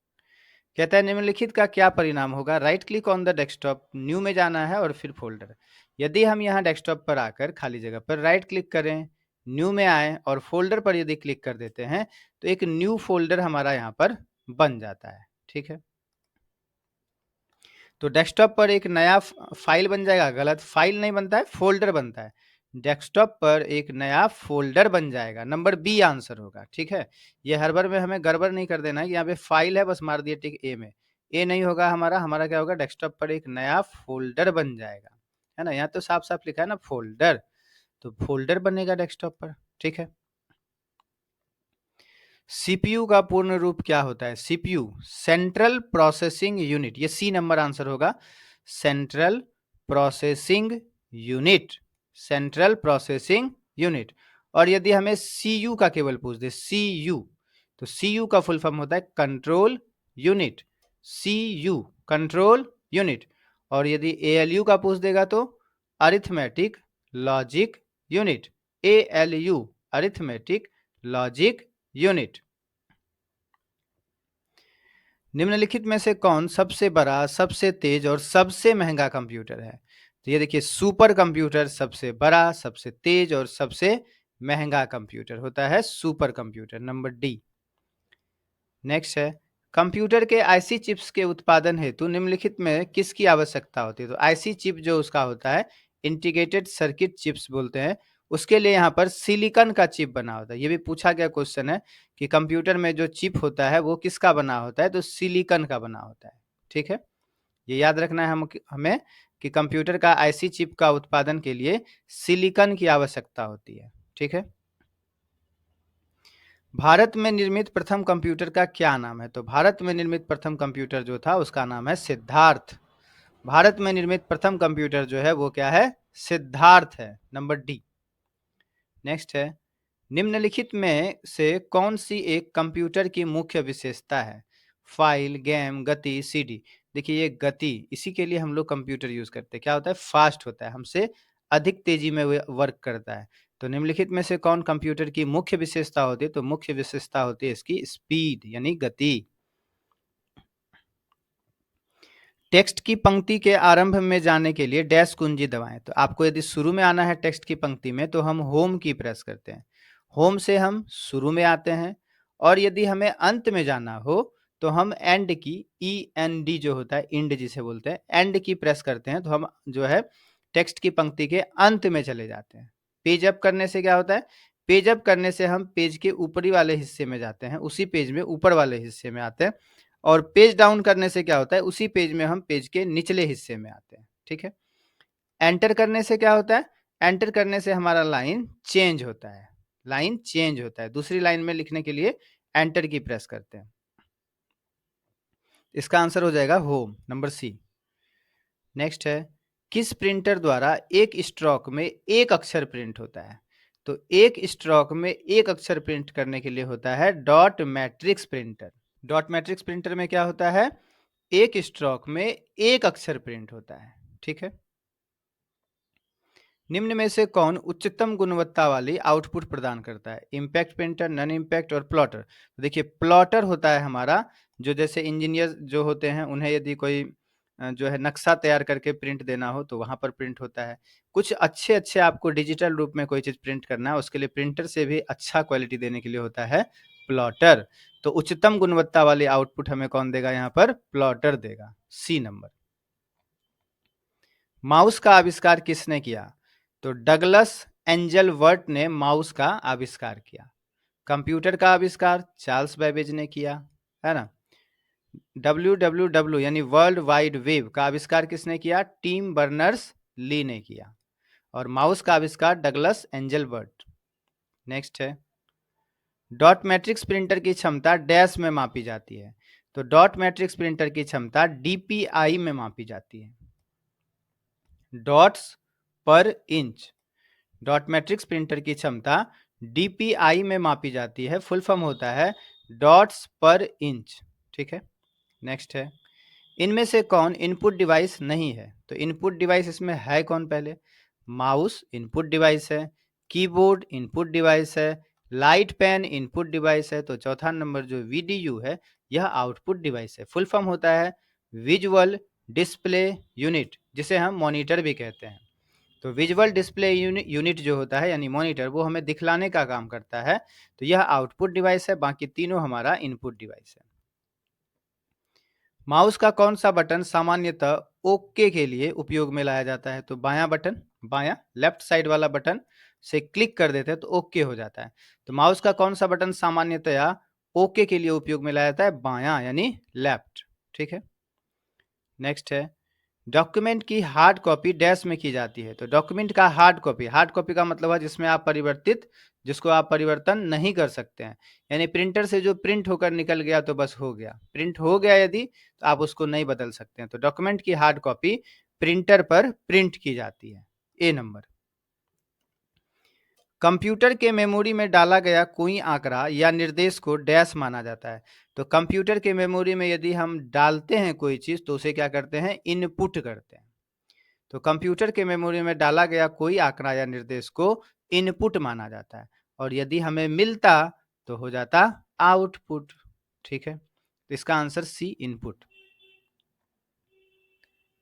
कहता है निम्नलिखित का क्या परिणाम होगा? Right click on the desktop, new में जाना है और फिर फोल्डर। यदि हम यहाँ डेस्कटॉप पर आकर खाली जगह पर राइट क्लिक करें, न्यू में आए और फोल्डर पर यदि क्लिक कर देते हैं तो एक न्यू फोल्डर हमारा यहाँ पर बन जाता है। ठीक है। तो डेस्कटॉप पर एक नया फाइल बन जाएगा, गलत, फाइल नहीं बनता है, फोल्डर बनता है। डेस्कटॉप पर एक नया फोल्डर बन जाएगा, नंबर बी आंसर होगा। ठीक है। ये हर बार में हमें गड़बड़ नहीं कर देना है कि यहाँ पे फाइल है बस मार दिए टिक ए में, ए नहीं होगा हमारा। हमारा क्या होगा? डेस्कटॉप पर एक नया फोल्डर बन जाएगा, है ना। यहाँ तो साफ साफ लिखा है ना फोल्डर, तो फोल्डर बनेगा डेस्कटॉप पर। ठीक है। सीपीयू का पूर्ण रूप क्या होता है? सीपीयू सेंट्रल प्रोसेसिंग यूनिट, ये सी नंबर आंसर होगा, central processing unit, central processing unit. और यदि हमें सीयू का केवल पूछ दे, सीयू, तो सीयू का फुल फॉर्म होता है control unit, CU control unit. और यदि एएलयू का पूछ देगा तो arithmetic logic unit, ALU arithmetic logic unit. निम्नलिखित में से कौन सबसे बड़ा, सबसे तेज और सबसे महंगा कंप्यूटर है? तो ये देखिए, सुपर कंप्यूटर सबसे बड़ा, सबसे तेज और सबसे महंगा कंप्यूटर होता है super computer, number D. Next है, कंप्यूटर के आईसी चिप्स के उत्पादन हेतु निम्नलिखित में किसकी आवश्यकता होती है? तो आईसी चिप जो उसका होता है, इंटीग्रेटेड सर्किट चिप्स बोलते हैं, उसके लिए यहाँ पर सिलिकॉन का चिप बना होता है। ये भी पूछा गया क्वेश्चन है कि कंप्यूटर में जो चिप होता है वो किसका बना होता है? तो सिलिकॉन का बना होता है। ठीक है। ये याद रखना है हमें कि कंप्यूटर का आईसी चिप का उत्पादन के लिए सिलिकॉन की आवश्यकता होती है। ठीक है। भारत में निर्मित प्रथम कंप्यूटर का क्या नाम है? तो भारत में निर्मित प्रथम कंप्यूटर जो था उसका नाम है सिद्धार्थ। भारत में निर्मित प्रथम कंप्यूटर जो है वो क्या है? सिद्धार्थ है, नंबर डी। नेक्स्ट है, निम्नलिखित में से कौन सी एक कंप्यूटर की मुख्य विशेषता है? फाइल, गेम, गति, सीडी। देखिए ये गति, इसी के लिए हम लोग कंप्यूटर यूज करते हैं। क्या होता है? फास्ट होता है, हमसे अधिक तेजी में वर्क करता है। तो निम्नलिखित में से कौन कंप्यूटर की मुख्य विशेषता होती है? तो मुख्य विशेषता होती है इसकी स्पीड यानी गति। टेक्स्ट की पंक्ति के आरंभ में जाने के लिए डैश कुंजी दबाएं। तो आपको यदि शुरू में आना है टेक्स्ट की पंक्ति में तो हम होम की प्रेस करते हैं। होम से हम शुरू में आते हैं, और यदि हमें अंत में जाना हो तो हम एंड की, END जो होता है, इंड जिसे बोलते हैं, एंड की प्रेस करते हैं तो हम जो है टेक्स्ट की पंक्ति के अंत में चले जाते हैं। पेज अप करने से क्या होता है? पेज अप करने से हम पेज के ऊपरी वाले हिस्से में जाते हैं, उसी पेज में ऊपर वाले हिस्से में आते हैं। और पेज डाउन करने से क्या होता है? उसी पेज में हम पेज के निचले हिस्से में आते हैं। ठीक है। एंटर करने से क्या होता है? एंटर करने से हमारा लाइन चेंज होता है, लाइन चेंज होता है। दूसरी लाइन में लिखने के लिए एंटर की प्रेस करते हैं। इसका आंसर हो जाएगा होम, नंबर सी। नेक्स्ट है, किस प्रिंटर द्वारा एक स्ट्रोक में एक अक्षर प्रिंट होता है? तो एक स्ट्रोक में एक अक्षर प्रिंट करने के लिए होता है dot matrix printer. Dot matrix printer में क्या होता है? एक स्ट्रोक में एक अक्षर प्रिंट होता है। ठीक है। निम्न में से कौन उच्चतम गुणवत्ता वाली आउटपुट प्रदान करता है? इम्पैक्ट प्रिंटर, नॉन इम्पैक्ट और प्लॉटर। तो देखिए प्लॉटर होता है हमारा, जो जैसे इंजीनियर जो होते हैं उन्हें यदि कोई जो है नक्शा तैयार करके प्रिंट देना हो तो वहां पर प्रिंट होता है। कुछ अच्छे अच्छे आपको डिजिटल रूप में कोई चीज प्रिंट करना है, उसके लिए प्रिंटर से भी अच्छा क्वालिटी देने के लिए होता है प्लॉटर। तो उच्चतम गुणवत्ता वाली आउटपुट हमें कौन देगा? यहाँ पर प्लॉटर देगा, सी नंबर। माउस का आविष्कार किसने किया? तो डगलस एंजलवर्ट ने माउस का आविष्कार किया। कंप्यूटर का आविष्कार चार्ल्स बेबेज ने किया, है ना। WWW यानी वर्ल्ड वाइड वेब का आविष्कार किसने किया? टिम बर्नर्स ली ने किया। और माउस का आविष्कार डगलस एंजलवर्ट। नेक्स्ट है, डॉट मैट्रिक्स प्रिंटर की क्षमता डैश में मापी जाती है? तो डॉट मैट्रिक्स प्रिंटर की क्षमता DPI में मापी जाती है, डॉट्स पर इंच। डॉट मैट्रिक्स प्रिंटर की क्षमता DPI में मापी जाती है, फुल फॉर्म होता है डॉट्स पर इंच। ठीक है। नेक्स्ट है, इनमें से कौन इनपुट डिवाइस नहीं है? तो इनपुट डिवाइस इसमें है कौन? पहले माउस इनपुट डिवाइस है, कीबोर्ड इनपुट डिवाइस है, लाइट पेन इनपुट डिवाइस है। तो चौथा नंबर जो VDU है यह आउटपुट डिवाइस है। फुल फॉर्म होता है विजुअल डिस्प्ले यूनिट, जिसे हम मॉनिटर भी कहते हैं। तो विजुअल डिस्प्ले यूनिट जो होता है यानी मॉनिटर, वो हमें दिखलाने का काम करता है। तो यह आउटपुट डिवाइस है, बाकी तीनों हमारा इनपुट डिवाइस है। माउस का कौन सा बटन सामान्यतः ओके के लिए उपयोग में लाया जाता है? तो बायां बटन, बायां लेफ्ट साइड वाला बटन से क्लिक कर देते हैं तो ओके हो जाता है। तो माउस का कौन सा बटन सामान्यतया ओके के लिए उपयोग में लाया जाता है? बायां यानी लेफ्ट। ठीक है। नेक्स्ट है, डॉक्यूमेंट की हार्ड कॉपी डैश में की जाती है? तो डॉक्यूमेंट का हार्ड कॉपी का मतलब है जिसमें आप जिसको आप परिवर्तन नहीं कर सकते हैं, यानी प्रिंटर से जो प्रिंट होकर निकल गया तो बस हो गया, प्रिंट हो गया यदि तो आप उसको नहीं बदल सकते हैं। तो डॉक्यूमेंट की हार्ड कॉपी प्रिंटर पर प्रिंट की जाती है, ए नंबर। कंप्यूटर के मेमोरी में डाला गया कोई आंकड़ा या निर्देश को डैश माना जाता है? तो कंप्यूटर के मेमोरी में यदि हम डालते हैं कोई चीज तो उसे क्या करते हैं? इनपुट करते हैं। तो कंप्यूटर के मेमोरी में डाला गया कोई आंकड़ा या निर्देश को इनपुट माना जाता है, और यदि हमें मिलता तो हो जाता आउटपुट। ठीक है। तो इसका आंसर सी इनपुट।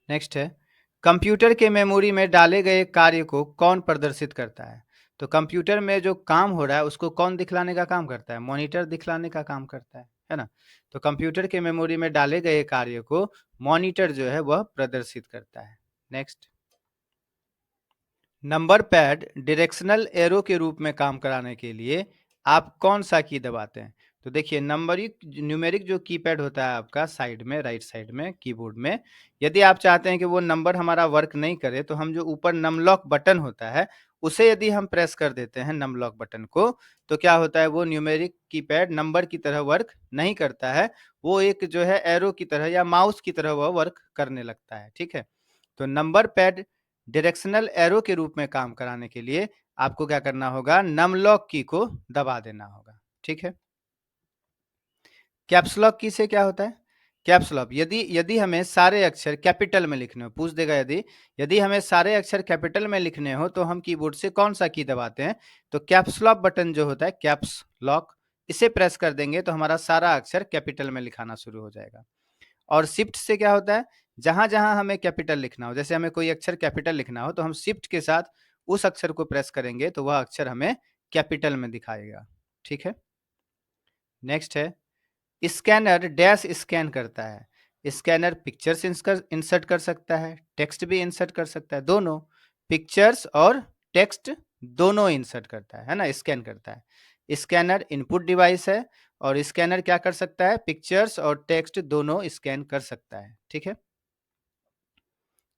नेक्स्ट है, कंप्यूटर के मेमोरी में डाले गए कार्य को कौन प्रदर्शित करता है? तो कंप्यूटर में जो काम हो रहा है उसको कौन दिखलाने का काम करता है? मॉनिटर दिखलाने का काम करता है ना। तो कंप्यूटर के मेमोरी में डाले गए कार्य को मॉनिटर जो है वह प्रदर्शित करता है। Next, number pad directional arrow के रूप में काम कराने के लिए आप कौन सा की दबाते हैं? तो देखिए नंबरिक न्यूमेरिक जो कीपैड होता है आपका साइड में, राइट साइड में कीबोर्ड में, यदि आप चाहते हैं कि वो नंबर हमारा वर्क नहीं करे तो हम जो ऊपर नमलॉक बटन होता है उसे यदि हम प्रेस कर देते हैं नमलॉक बटन को, तो क्या होता है? वो न्यूमेरिक कीपैड नंबर की तरह वर्क नहीं करता है, वो एक जो है एरो की तरह या माउस की तरह वह वर्क करने लगता है। ठीक है। तो नंबर पैड डायरेक्शनल एरो के रूप में काम कराने के लिए आपको क्या करना होगा, नमलॉक की को दबा देना होगा। ठीक है। कैप्स लॉक की से क्या होता है, कैप्स लॉक यदि यदि हमें सारे अक्षर कैपिटल में लिखने हो, पूछ देगा यदि यदि हमें सारे अक्षर कैपिटल में लिखने हो तो हम कीबोर्ड से कौन सा की दबाते हैं, तो कैप्स लॉक बटन जो होता है, कैप्स लॉक, इसे प्रेस कर देंगे तो हमारा सारा अक्षर कैपिटल में लिखाना शुरू हो जाएगा। और शिफ्ट से क्या होता है, जहां जहां हमें कैपिटल लिखना हो, जैसे हमें कोई अक्षर कैपिटल लिखना हो तो हम शिफ्ट के साथ उस अक्षर को प्रेस करेंगे तो वह अक्षर हमें कैपिटल में दिखाएगा। ठीक है। नेक्स्ट है स्कैनर डैश स्कैन करता है। स्कैनर पिक्चर्स इंसर्ट कर सकता है, टेक्स्ट भी इंसर्ट कर सकता है, दोनों पिक्चर्स और टेक्स्ट दोनों इंसर्ट करता है ना, स्कैन करता है। स्कैनर इनपुट डिवाइस है और स्कैनर क्या कर सकता है, पिक्चर्स और टेक्स्ट दोनों स्कैन कर सकता है। ठीक है।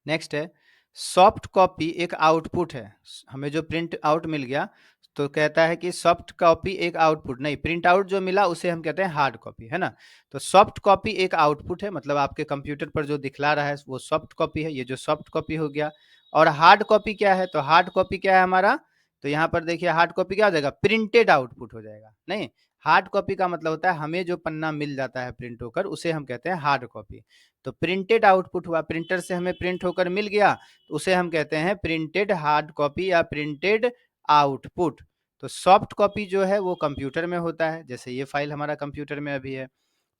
नेक्स्ट है सॉफ्ट कॉपी एक आउटपुट है। हमें जो प्रिंट आउट मिल गया तो कहता है कि सॉफ्ट कॉपी एक आउटपुट नहीं, प्रिंट आउट जो मिला उसे हम कहते हैं हार्ड कॉपी, है ना। तो सॉफ्ट कॉपी एक आउटपुट है, मतलब आपके कंप्यूटर पर जो दिखला रहा है वो सॉफ्ट कॉपी है, ये जो सॉफ्ट कॉपी हो गया। और हार्ड कॉपी क्या है, तो हार्ड कॉपी क्या है हमारा, तो यहाँ पर देखिए हार्ड कॉपी क्या हो जाएगा, प्रिंटेड आउटपुट हो जाएगा। नहीं, हार्ड कॉपी का मतलब होता है हमें जो पन्ना मिल जाता है प्रिंट होकर उसे हम कहते हैं हार्ड कॉपी। तो प्रिंटेड आउटपुट हुआ, प्रिंटर से हमें प्रिंट होकर मिल गया तो उसे हम कहते हैं प्रिंटेड हार्ड कॉपी या प्रिंटेड आउटपुट। तो सॉफ्ट कॉपी जो है वो कंप्यूटर में होता है, जैसे ये फाइल हमारा कंप्यूटर में अभी है।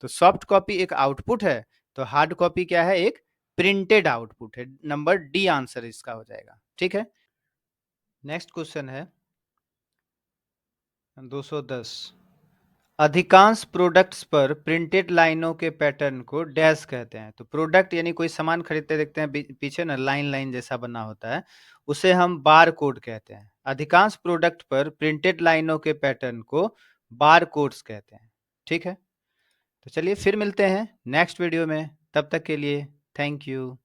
तो सॉफ्ट कॉपी एक आउटपुट है, तो हार्ड कॉपी क्या है, एक प्रिंटेड आउटपुट है। नंबर डी आंसर इसका हो जाएगा। ठीक है। नेक्स्ट क्वेश्चन है 210। अधिकांश प्रोडक्ट्स पर प्रिंटेड लाइनों के पैटर्न को डैश कहते हैं। तो प्रोडक्ट यानी कोई सामान खरीदते देखते हैं पीछे ना लाइन लाइन जैसा बना होता है, उसे हम बार कोड कहते हैं। अधिकांश प्रोडक्ट पर प्रिंटेड लाइनों के पैटर्न को बार कोड्स कहते हैं। ठीक है। तो चलिए फिर मिलते हैं नेक्स्ट वीडियो में, तब तक के लिए थैंक यू।